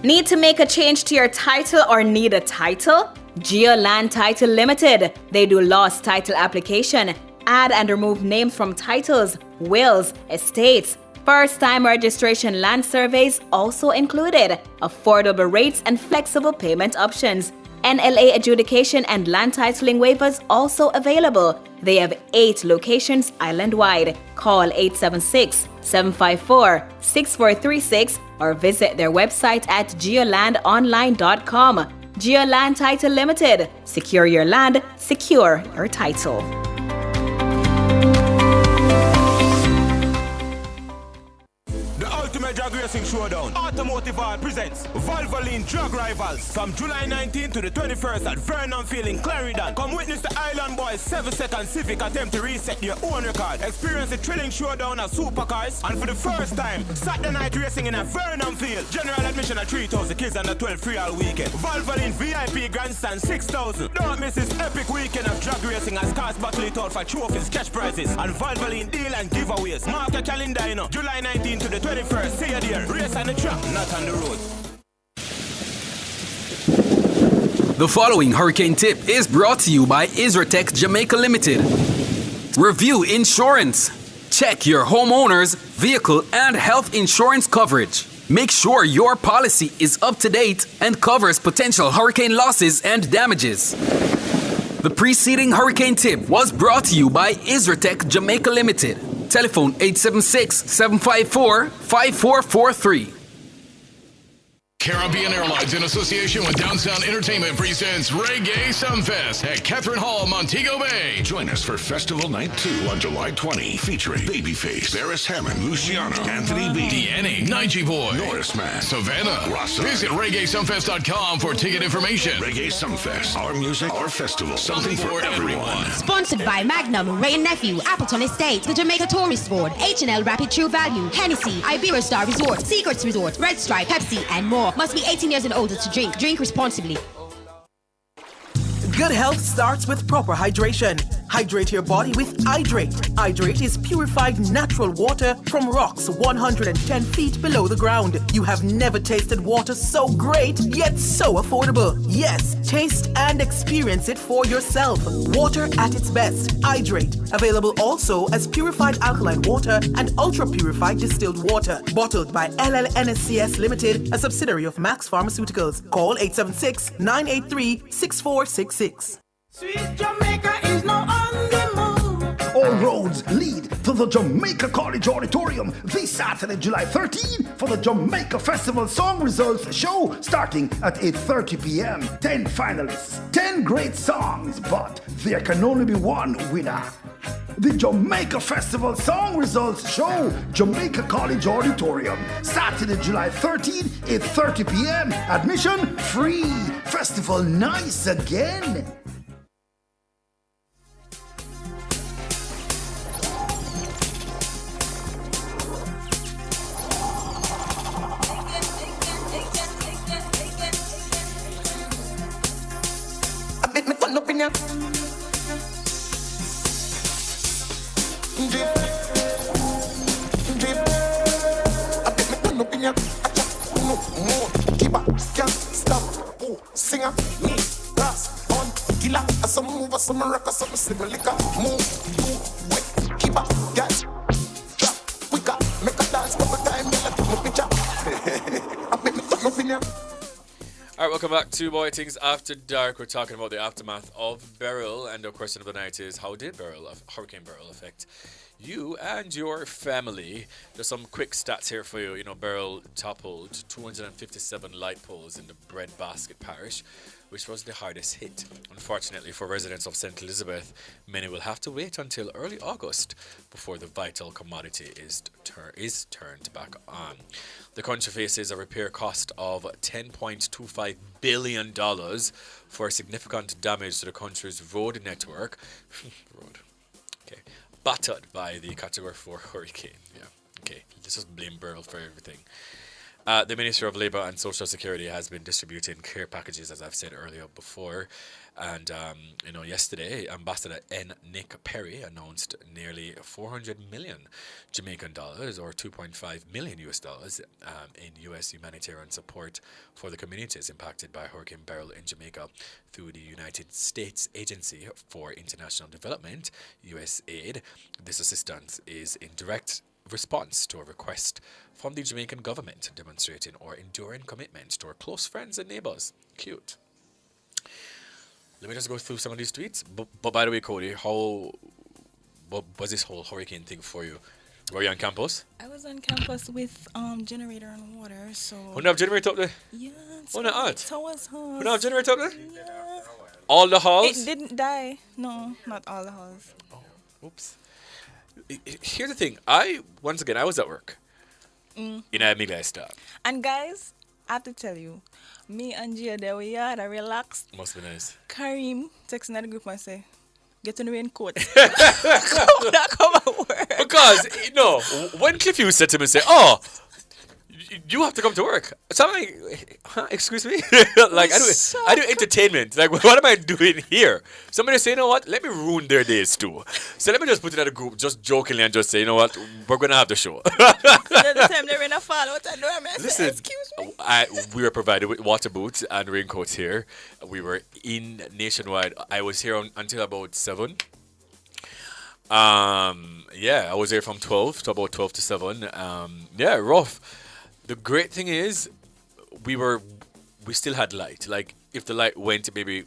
Need to make a change to your title or need a title? Geoland Title Limited. They do lost title application, add and remove names from titles, wills, estates. First-time registration land surveys also included. Affordable rates and flexible payment options. NLA adjudication and land titling waivers also available. They have 8 locations island-wide. Call 876-754-6436 or visit their website at geolandonline.com. Geoland Title Limited. Secure your land, secure your title. Ultimate Drag Racing Showdown. Automotive Art presents Valvoline Drag Rivals from July 19th to the 21st at Vernon Field in Clarendon. Come witness the Island Boys' 7-second civic attempt to reset their own record. Experience the thrilling showdown of supercars, and for the first time, Saturday night racing in a Vernon Field. General admission at 3,000, kids under 12 free all weekend. Valvoline VIP grandstand 6,000. Don't miss this epic weekend of drag racing as cars battle it out for trophies, cash prizes, and Valvoline deal and giveaways. Mark your calendar, July 19th to the 21st. See you there. Race on the track, not on the road. The following Hurricane Tip is brought to you by Isratech Jamaica Limited. Review insurance. Check your homeowner's, vehicle, and health insurance coverage. Make sure your policy is up to date and covers potential hurricane losses and damages. The preceding Hurricane Tip was brought to you by Isratech Jamaica Limited. Telephone 876-754-5443. Caribbean Airlines, in association with Downtown Entertainment, presents Reggae Sumfest at Catherine Hall, Montego Bay. Join us for Festival Night 2 on July 20, featuring Babyface, Barris Hammond, Luciano, Anthony B, DNA, Nige Boy, Norris Man, Savannah, Rasa. Visit ReggaeSumfest.com for ticket information. Reggae Sumfest, our music, our festival, something for everyone. Sponsored by Magnum, Ray and Nephew, Appleton Estate, the Jamaica Tourist Board, H&L Rapid True Value, Hennessy, Iberia Star Resort, Secrets Resort, Red Stripe, Pepsi, and more. Must be 18 years and older to drink. Drink responsibly. Good health starts with proper hydration. Hydrate your body with Hydrate. Hydrate is purified natural water from rocks 110 feet below the ground. You have never tasted water so great, yet so affordable. Yes, taste and experience it for yourself. Water at its best. Hydrate. Available also as purified alkaline water and ultra-purified distilled water. Bottled by LLNSCS Limited, a subsidiary of Max Pharmaceuticals. Call 876-983-6466. Sweet Jamaica is now on the move. All roads lead to the Jamaica College Auditorium this Saturday, July 13, for the Jamaica Festival Song Results Show starting at 8:30 p.m. 10 finalists, 10 great songs, but there can only be one winner. The Jamaica Festival Song Results Show, Jamaica College Auditorium, Saturday, July 13, 8:30 p.m. Admission free. Festival nice again. turn up in ya. Drip, drip. I make me turn up in ya. No more. Keep up, can't stop. Oh, singer, me, grass, on, killer. Some move, some rock, some slim liquor. Move, wet, keep up, guys. Drop, quicker, make a dance couple time. Let me picture. I make me turn up in ya. All right, welcome back to Bwoyatingz After Dark. We're talking about the aftermath of Beryl, and the question of the night is, how did Hurricane Beryl affect you and your family? There's some quick stats here for you. You know, Beryl toppled 257 light poles in the Breadbasket parish, which was the hardest hit. Unfortunately for residents of St. Elizabeth, many will have to wait until early August before the vital commodity is turned back on. The country faces a repair cost of $10.25 billion for significant damage to the country's road network. Battered by the Category 4 hurricane. Yeah, okay. Let's just blame Beryl for everything. The Ministry of Labour and Social Security has been distributing care packages, as I've said earlier before. And, yesterday, Ambassador N. Nick Perry announced nearly 400 million Jamaican dollars, or 2.5 million US dollars, in U.S. humanitarian support for the communities impacted by Hurricane Beryl in Jamaica through the United States Agency for International Development, USAID. This assistance is in direct response to a request from the Jamaican government demonstrating our enduring commitment to our close friends and neighbors. Cute. Let me just go through some of these tweets. But by the way, Cody, what was this whole hurricane thing for you? Were you on campus? I was on campus with generator and water, so... Who don't have generator up there? Yeah. Oh, not it was hard. Who don't have generator up there? Yeah. All the halls? It didn't die. No, not all the halls. Oh, oops. Here's the thing. Once again, I was at work. In a midnight stop. And guys, I have to tell you, me and Gia there, we had a relaxed. Must be nice. Kareem texting at the group and say, get in the raincoat. come at work. Because, when Cliff Hughes said to me, say, oh, you have to come to work. So I'm like, huh, excuse me? Like, I do entertainment. Like, what am I doing here? Somebody say, you know what? Let me ruin their days too. So let me just put it at a group, just jokingly, and just say, you know what? We're going to have the show. The time they're in a fall, what I do, I Listen, say, excuse me. We were provided with water boots and raincoats here. We were in nationwide. I was here until about 7. I was here from 12 to about 12 to 7. Rough. The great thing is, we still had light. Like, if the light went maybe,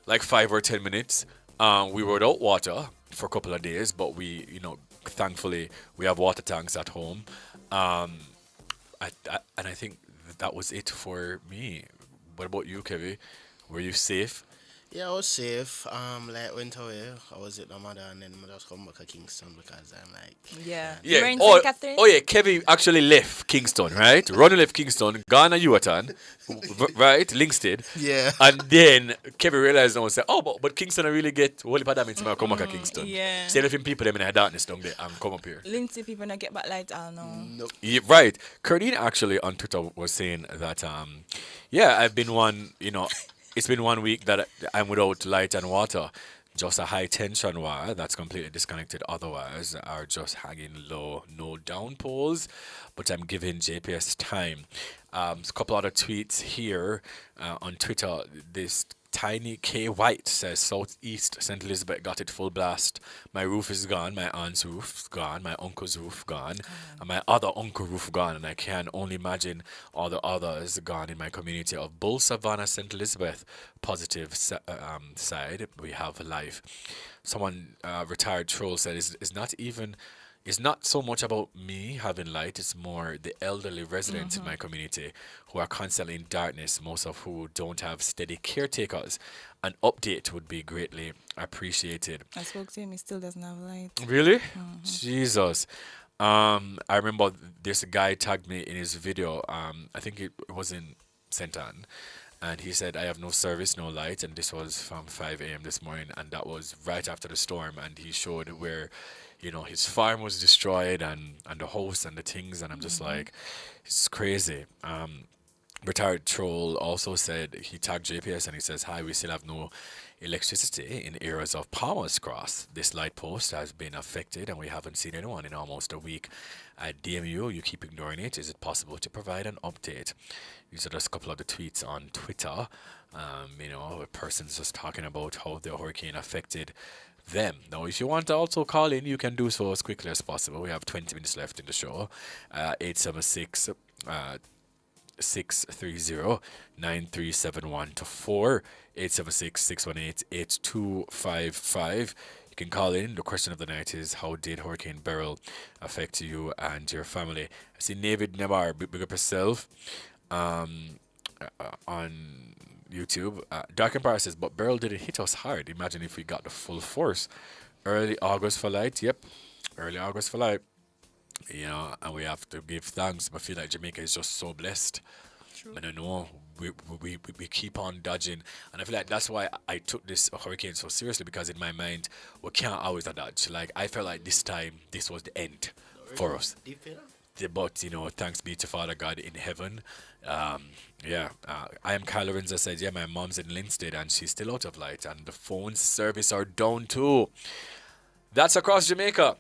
like 5 or 10 minutes, we were without water for a couple of days, but we, thankfully, we have water tanks at home. And I think that was it for me. What about you, Kevin? Were you safe? Yeah, I was safe. Went away. I was at my mother, and then I just come back to Kingston because I'm like... Yeah. Yeah. Kevin actually left Kingston, right? Ronnie left Kingston, gone to Uatan, right? Linksted. Yeah. And then Kevin realized and said, oh, but Kingston I really get holy padam into my come back to Kingston. Yeah. Say if people them in the darkness down there and come up here. Linksted people not get back light all now. Nope. Yeah, right. Cardine actually on Twitter was saying that I've been it's been 1 week that I'm without light and water. Just a high tension wire that's completely disconnected. Otherwise, are just hanging low. No down poles, but I'm giving JPS time. A couple other tweets here on Twitter. This Tiny K White says, Southeast St. Elizabeth got it full blast. My roof is gone. My aunt's roof gone. My uncle's roof gone. And my other uncle roof gone. And I can only imagine all the others gone in my community of Bull Savannah, St. Elizabeth. Positive side, we have life. Someone, retired troll, said, it's not so much about me having light, it's more the elderly residents in my community who are constantly in darkness, most of who don't have steady caretakers. An update would be greatly appreciated. I spoke to him, he still doesn't have light. Really? Jesus. I remember this guy tagged me in his video, I think it was in St. Anne, and he said, I have no service, no light, and this was from 5 a.m. this morning, and that was right after the storm, and he showed where his farm was destroyed and the house and the things, and I'm just like, it's crazy. Retired Troll also said he tagged JPS and he says, "Hi, we still have no electricity in areas of Palmer's Cross. This light post has been affected and we haven't seen anyone in almost a week. At DMU, you keep ignoring it. Is it possible to provide an update?" These are just a couple of the tweets on Twitter. A person's just talking about how the hurricane affected them. Now, if you want to also call in, you can do so as quickly as possible. We have 20 minutes left in the show. 876 630-9371 to 876-618-8255. You can call in. The question of the night is, how did Hurricane Beryl affect you and your family? I see David Nebar, big up yourself, on YouTube. Dark Empire says, but Beryl didn't hit us hard. Imagine if we got the full force. Early August for light. Yep, early August for light. And we have to give thanks. I feel like Jamaica is just so blessed. True. And I know we keep on dodging. And I feel like that's why I took this hurricane so seriously, because in my mind, we can't always dodge. Like, I felt like this time, this was the end for us. But, thanks be to Father God in heaven. I am Kyle Lorenzo said, my mom's in Linstead and she's still out of light. And the phone service are down too. That's across Jamaica.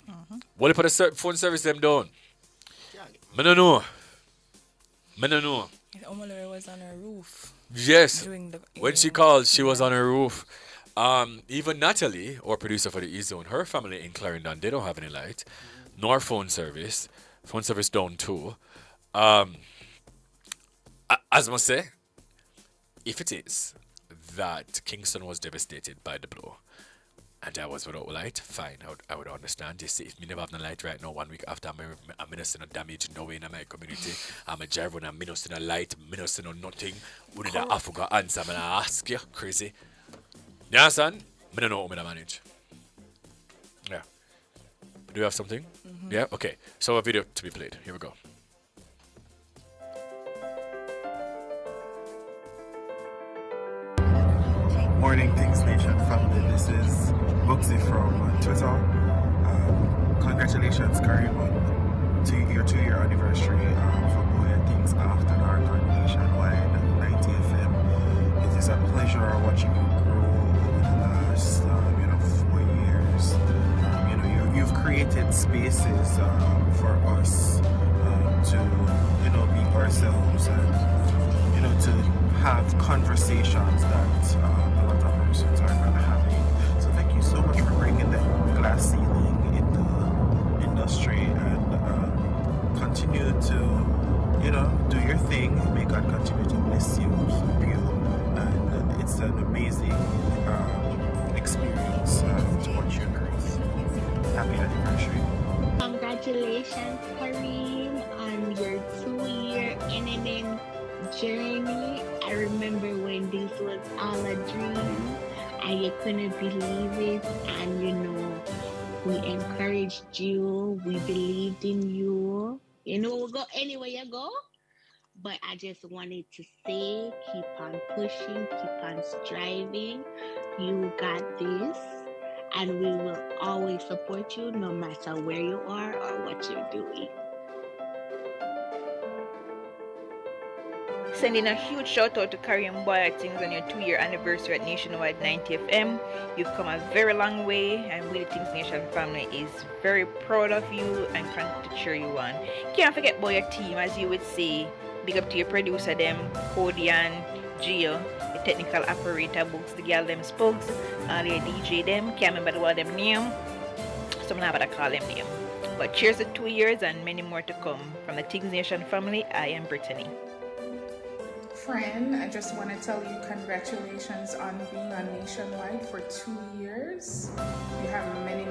What do you put a phone service them down? I don't know. Omolara was on her roof. Yes. When she called, she was on her roof. Even Natalie, our producer for the E-Zone, her family in Clarendon, they don't have any light, nor phone service. Phone service down too. As I must say, if it is that Kingston was devastated by the blow, and I was without light, fine, I would understand. You see, if me never have no light right now, 1 week after, I'm no damage no in my community. I'm a driver and I'm no light, no nothing. Wouldn't I forgot answer? I'm going to ask you, crazy. You understand? I don't know how to manage. Yeah. Do you have something? Yeah? Okay. So a video to be played. Here we go. Morning, Things Nation family. This is Bugsy from Twitter. Congratulations, Karim, on your 2-year anniversary for Bwoyatingz After Dark on Nationwide 90 FM. It is a pleasure watching you grow over the last 4 years. You've created spaces for us to be ourselves and to have conversations that a lot of persons are not having. So thank you so much for breaking the glass ceiling in the industry and continue to do your thing. May God continue to bless you, keep you, and it's an amazing experience to watch your growth. Happy anniversary. Congratulations, Kareem, on your 2-year NNN journey. I remember when this was all a dream and you couldn't believe it, and we encouraged you, we believed in you. We'll go anywhere you go. But I just wanted to say, keep on pushing, keep on striving. You got this, and we will always support you no matter where you are or what you're doing. Sending a huge shout out to Karim Bwoyatingz on your 2-year anniversary at Nationwide 90 FM. You've come a very long way, and Bwoyatingz Nation family is very proud of you and continue to cheer you on. Can't forget about your team, as you would say. Big up to your producer them, Cody and Gio, the technical operator, Books, the girl them Spugs, all your DJ them. Can't remember the word them name, so I'm not about to call them name. But cheers to 2 years and many more to come. From the Tiggs Nation family, I am Brittany. Friend, I just want to tell you congratulations on being on Nationwide for 2 years. You have many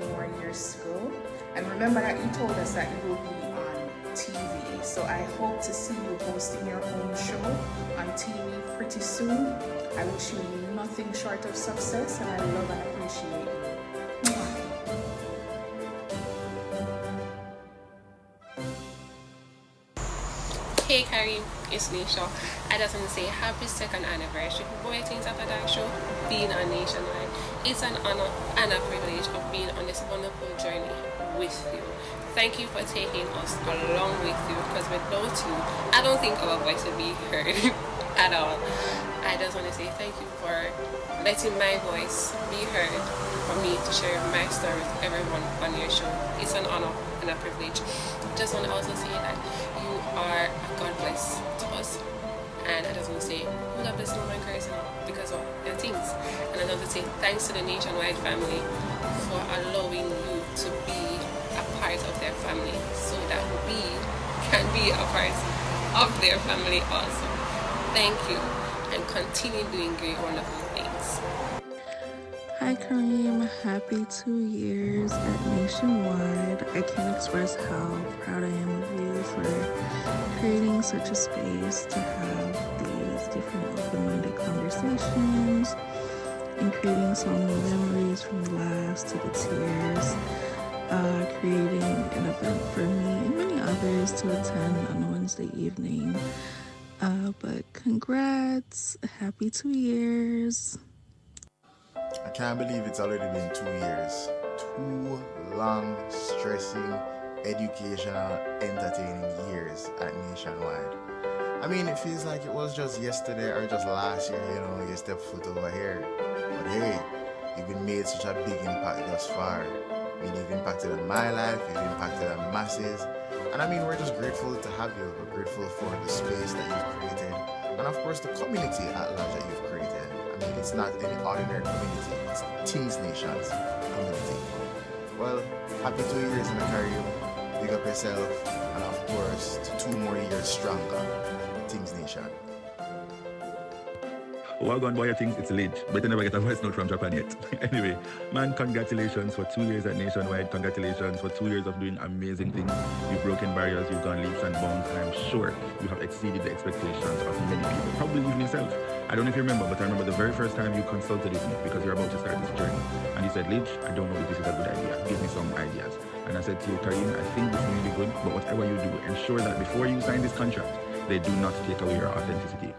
more years to go. And remember that you told us that you will be on TV. So I hope to see you hosting your own show on TV pretty soon. I wish you nothing short of success, and I love and appreciate you. Hey Karim, it's Nisha. I just want to say happy second anniversary for Bwoyatingz After Dark show being on Nationwide. It's an honor and a privilege of being on this wonderful journey with you. Thank you for taking us along with you, because without you, I don't think our voice would be heard at all. I just want to say thank you for letting my voice be heard, for me to share my story with everyone on your show. It's an honor and a privilege. Just want to also say that you are a God bless to us. And I just want to say, God bless no man curse because of your things. And I want to say thanks to the Nationwide family for allowing you to be a part of their family, so that we can be a part of their family also. Thank you, and continue doing great, wonderful things. Hi Kareem, happy 2 years at Nationwide. I can't express how proud I am of you for creating such a space to have these different open-minded conversations and creating so many memories from the laughs to the tears, creating an event for me and many others to attend on a Wednesday evening. But congrats, happy 2 years. I can't believe it's already been 2 years. 2 long, stressing, educational, entertaining years at Nationwide. I mean, it feels like it was just yesterday or just last year, you know, you stepped foot over here. But hey, you've been made such a big impact thus far. I mean, you've impacted on my life, you've impacted on masses. And I mean, we're just grateful to have you. We're grateful for the space that you've created. And of course, the community at large that you've created. I mean, it's not any ordinary community. It's Things Nation's community. Well, happy 2 years in the career. Big up yourself. And of course, to 2 more years stronger. Things Nation. Well done, Bwoyatingz, it's late. Better never get a voice note from Japan yet. Anyway, man, congratulations for 2 years at Nationwide. Congratulations for 2 years of doing amazing things. You've broken barriers, you've gone leaps and bounds, and I'm sure you have exceeded the expectations of many people, probably even yourself. I don't know if you remember, but I remember the very first time you consulted with me because you're about to start this journey. And you said, Lidge, I don't know if this is a good idea. Give me some ideas. And I said to you, Kareem, I think this may be good, but whatever you do, ensure that before you sign this contract, they do not take away your authenticity.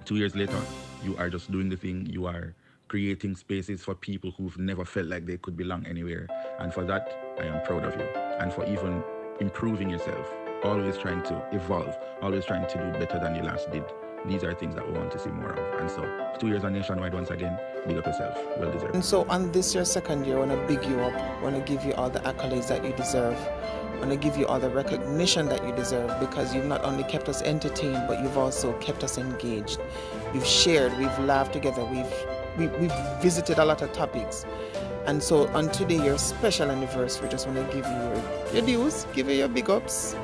2 years later, you are just doing the thing. You are creating spaces for people who've never felt like they could belong anywhere. And for that, I am proud of you. And for even improving yourself, always trying to evolve, always trying to do better than you last did. These are things that we want to see more of. And so, 2 years on Nationwide once again, big up yourself. Well deserved. And so on this your second year, I want to big you up. I want to give you all the accolades that you deserve. I want to give you all the recognition that you deserve, because you've not only kept us entertained, but you've also kept us engaged. We've shared, we've laughed together, we've visited a lot of topics. And so on today, your special anniversary, just want to give you your dues, give you your big ups,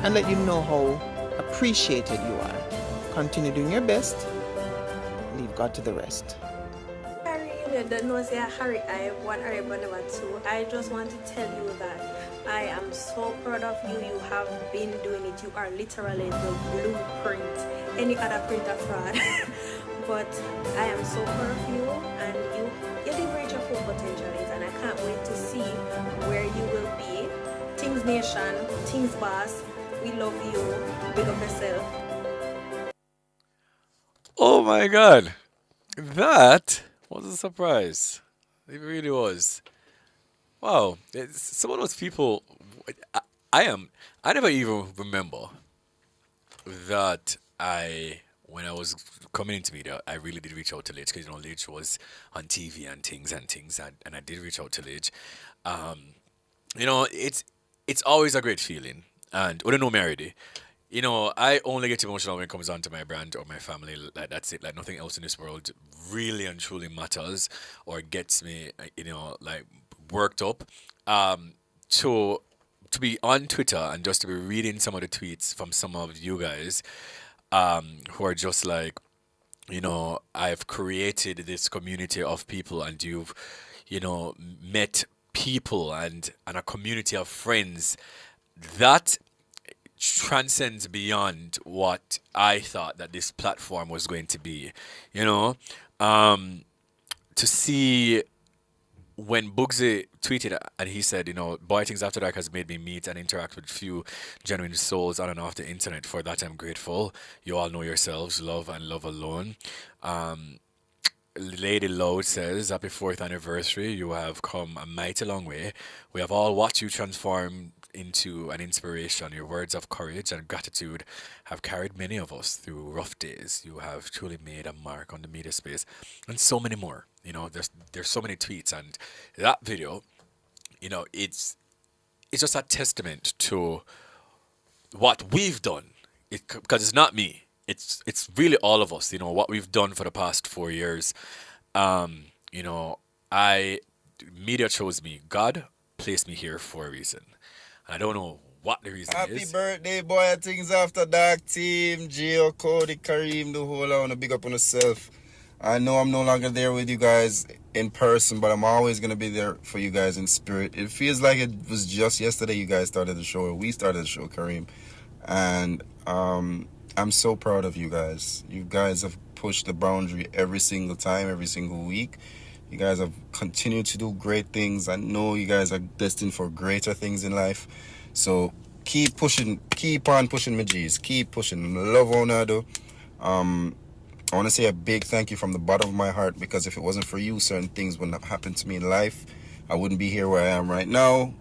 and let you know how appreciated you are. Continue doing your best. Leave God to the rest. You don't know, say Harry, I one Harry, but number 2. I just want to tell you that I am so proud of you. You have been doing it. You are literally the blueprint. Any other printer fraud. But I am so proud of you, and you did reach your full potential, and I can't wait to see where you will be. Things Nation, Things Boss, we love you. Big up yourself. Oh my God, that was a surprise. It really was. Wow, some of those people. I never even remember that when I was coming into media, I really did reach out to Lidge, because Lidge was on TV and things, and I did reach out to Lidge. It's always a great feeling, and when I know me already. I only get emotional when it comes down to my brand or my family. Like, that's it. Like, nothing else in this world really and truly matters or gets me, like, worked up. To be on Twitter and just to be reading some of the tweets from some of you guys who are just like, I've created this community of people, and you've, met people and a community of friends that transcends beyond what I thought that this platform was going to be. To see when Bugsy tweeted and he said, Bwoyatingz After Dark has made me meet and interact with few genuine souls on and off the internet. For that, I'm grateful. You all know yourselves, love and love alone. Lady Loud says, happy 4th anniversary. You have come a mighty long way. We have all watched you transform into an inspiration. Your words of courage and gratitude have carried many of us through rough days. You have truly made a mark on the media space, and so many more. There's so many tweets, and that video, it's just a testament to what we've done. Because it's not me. It's really all of us, what we've done for the past 4 years. Media chose me. God placed me here for a reason. And I don't know what the reason Happy is. birthday, Bwoyatingz After Dark team. Gio, Cody, Kareem, the whole. I want to big up on yourself. I know I'm no longer there with you guys in person, but I'm always going to be there for you guys in spirit. It feels like it was just yesterday you guys started the show, or we started the show, Kareem. And I'm so proud of you guys. You guys have pushed the boundary every single time, every single week. You guys have continued to do great things. I know you guys are destined for greater things in life. So keep pushing, keep on pushing, my G's. Keep pushing. Love Onado. I want to say a big thank you from the bottom of my heart, because if it wasn't for you, certain things wouldn't have happened to me in life. I wouldn't be here where I am right now,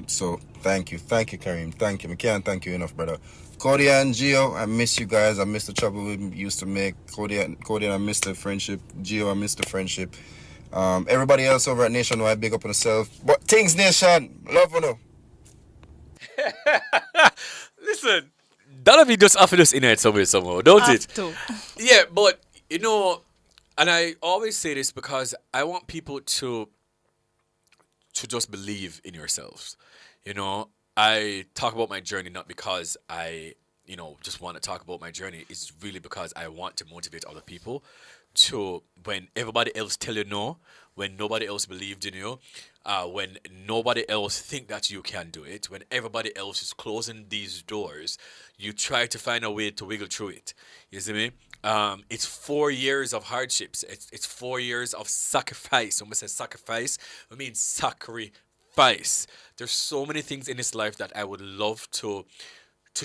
so thank you, Kareem, thank you. I can't thank you enough, brother. Cody and Gio, I miss you guys. I miss the trouble we used to make. Cody and I miss the friendship. Gio, I miss the friendship. Everybody else over at Nationwide, big up on yourself. But Things Nation, love you know. Listen, that of you just offer us in it somehow, don't it? To. Yeah, but and I always say this because I want people to just believe in yourselves. I talk about my journey not because I, just want to talk about my journey. It's really because I want to motivate other people to, when everybody else tell you no, when nobody else believed in you, when nobody else think that you can do it, when everybody else is closing these doors, you try to find a way to wiggle through it. You see me? It's 4 years of hardships. It's 4 years of sacrifice. When we say sacrifice, I mean sacrifice. There's so many things in this life that I would love to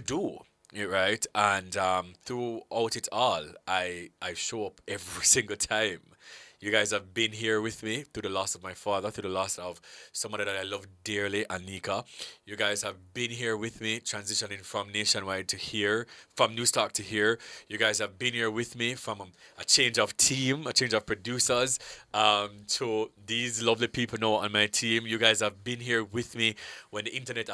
do, right? And throughout it all, I show up every single time. You guys have been here with me through the loss of my father, through the loss of somebody that I love dearly, Anika. You guys have been here with me, transitioning from Nationwide to here, from Newstalk to here. You guys have been here with me from a change of team, a change of producers, to these lovely people now on my team. You guys have been here with me when the internet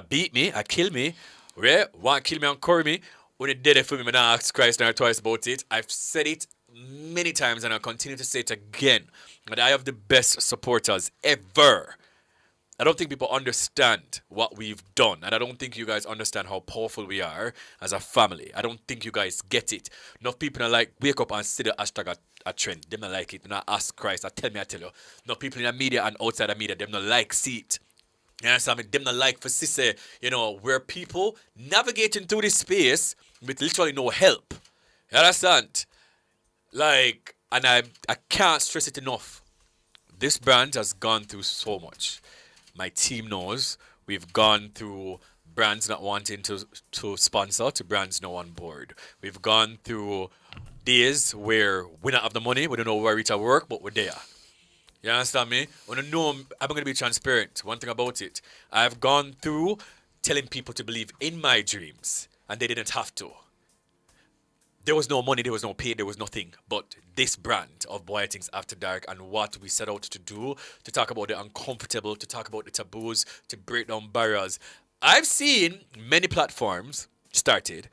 beat me, kill me, right? Want to kill me and curry me. When it did it for me, I don't ask Christ now twice about it. I've said it many times and I'll continue to say it again, that I have the best supporters ever. I don't think people understand what we've done, and I don't think you guys understand how powerful we are as a family. I don't think you guys get it. Enough people are like, wake up and see the hashtag a trend. Them not like it. Them not ask Christ. I tell you. Enough people in the media and outside the media, them not like see it. You understand me? Them not like for say, where people navigating through this space with literally no help. You understand? And I can't stress it enough. This brand has gone through so much. My team knows we've gone through brands not wanting to sponsor to brands now on board. We've gone through days where we don't have the money, we don't know where we reach our work, but we're there. You understand me? When I know I'm going to be transparent. One thing about it, I've gone through telling people to believe in my dreams, and they didn't have to. There was no money, there was no pay, there was nothing. But this brand of Bwoyatingz After Dark and what we set out to do, to talk about the uncomfortable, to talk about the taboos, to break down barriers. I've seen many platforms started.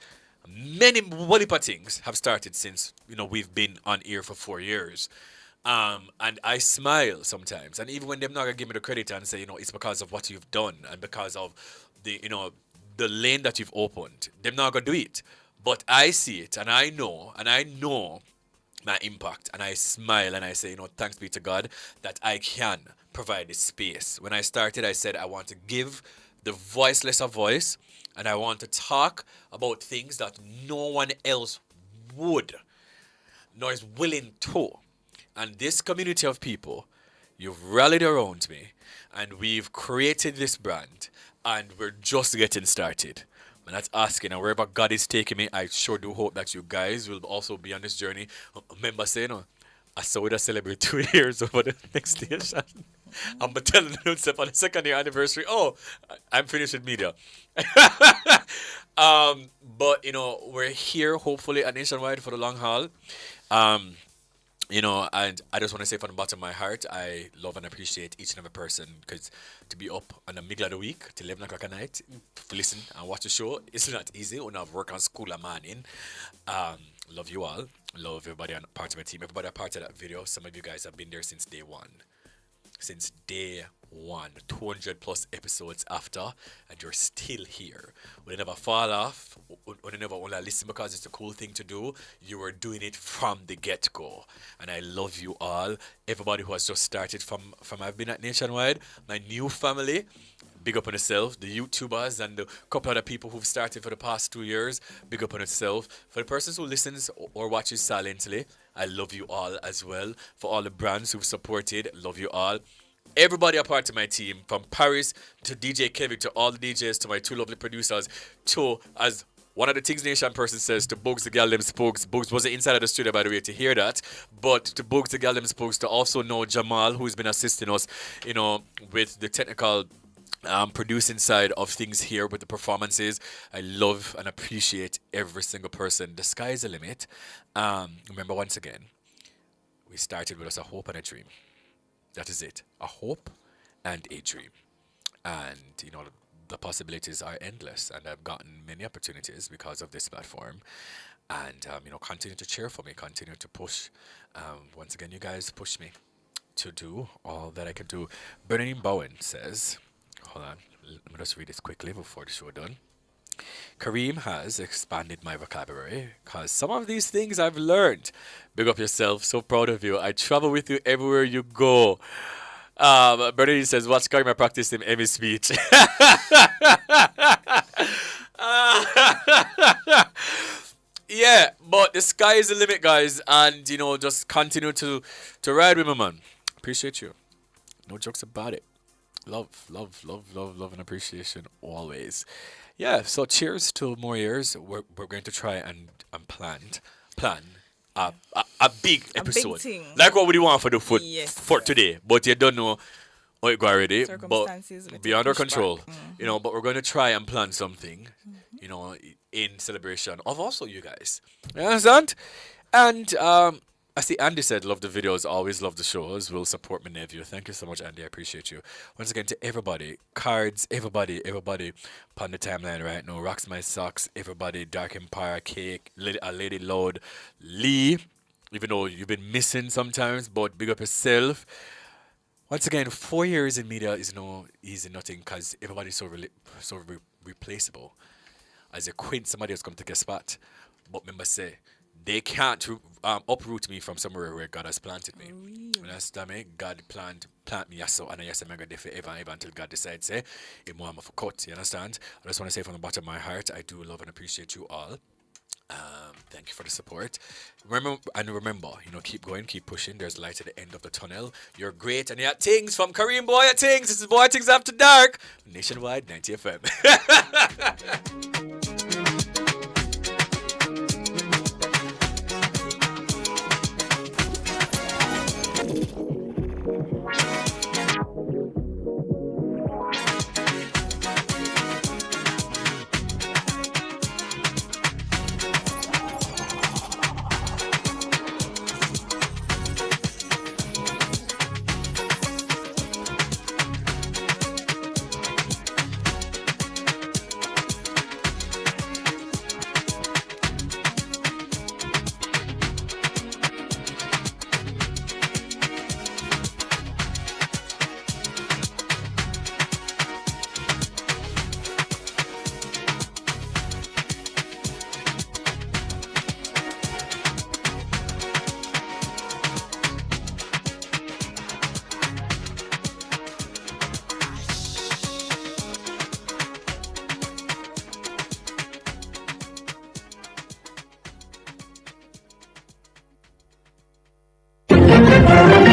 Many Bwoyatingz have started since, we've been on air for 4 years. And I smile sometimes. And even when they're not going to give me the credit and say, it's because of what you've done and because of the lane that you've opened, they're not going to do it. But I see it, and I know my impact, and I smile, and I say, thanks be to God that I can provide this space. When I started, I said I want to give the voiceless a voice, and I want to talk about things that no one else would, nor is willing to. And this community of people, You've rallied around me, and we've created this brand, and we're just getting started. I'm not asking, and wherever God is taking me, I sure do hope that you guys will also be on this journey. Remember saying, I saw it celebrate 2 years over the next station. I'm telling them on the second year anniversary. Oh, I'm finished with media. But we're here hopefully at Nationwide for the long haul. And I just want to say from the bottom of my heart, I love and appreciate each and every person, because to be up on the middle of the week till 11 o'clock at night, to listen and watch the show, it's not easy. When I have work on school a morning. Love you all. Love everybody on part of my team. Everybody a part of that video. Some of you guys have been there since day one. Since day one, 200 plus episodes after, and you're still here. When you never fall off, when you never only listen because it's a cool thing to do, you were doing it from the get-go. And I love you all. Everybody who has just started from I've been at Nationwide, my new family, big up on yourself. The YouTubers and the couple other people who've started for the past 2 years, big up on yourself. For the persons who listens or watches silently, I love you all as well. For all the brands who've supported, love you all. Everybody a part of my team, from Paris to DJ Kevin to all the DJs to my two lovely producers to, as one of the Things Nation person says, to Bugs the Gal Them Spokes. Bugs wasn't inside of the studio, by the way, to hear that. But to Bugs the Gal Them Spokes, to also know Jamal, who's been assisting us, with the technical producing side of things here with the performances. I love and appreciate every single person. The sky is the limit. Remember, once again, we started with us a hope and a dream. That is it. A hope and a dream. And, the possibilities are endless. And I've gotten many opportunities because of this platform. And, continue to cheer for me. Continue to push. Once again, you guys push me to do all that I can do. Bernadine Bowen says, hold on, let me just read this quickly before the show done. Kareem has expanded my vocabulary because some of these things I've learned. Big up yourself. So proud of you. I travel with you everywhere you go. Bernadine says, watch Kareem practice him Emmy speech. Yeah, but the sky is the limit, guys. And, just continue to ride with me, man. Appreciate you. No jokes about it. Love, and appreciation always. Yeah, so cheers to more years. We're going to try and plan a big episode. thing. Like what would you want for the foot Yes. for today. But you don't know how it go already. Circumstances, But let's beyond our push back. control. But we're going to try and plan something, in celebration of also you guys. You understand? And I see Andy said, love the videos, always love the shows, will support my nephew. Thank you so much, Andy. I appreciate you. Once again, to everybody, cards, everybody upon the timeline right now. Rocks My Socks, everybody, Dark Empire, Cake, Lady Load, Lee, even though you've been missing sometimes, but big up yourself. Once again, 4 years in media is no easy nothing because everybody's so replaceable. As a queen, somebody else come take a spot. But remember, say, they can't uproot me from somewhere where God has planted me. You understand me? God plant me so, and yes, I'm going to forever until God decides, say, I'm a cut. You understand? I just want to say from the bottom of my heart, I do love and appreciate you all. Thank you for the support. Remember, keep going, keep pushing. There's light at the end of the tunnel. You're great, and you got things from Kareem Bwoyatingz. This is Bwoyatingz After Dark, Nationwide 90 FM.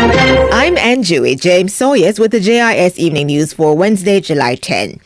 I'm Anjui James Sawyers with the JIS Evening News for Wednesday, July 10.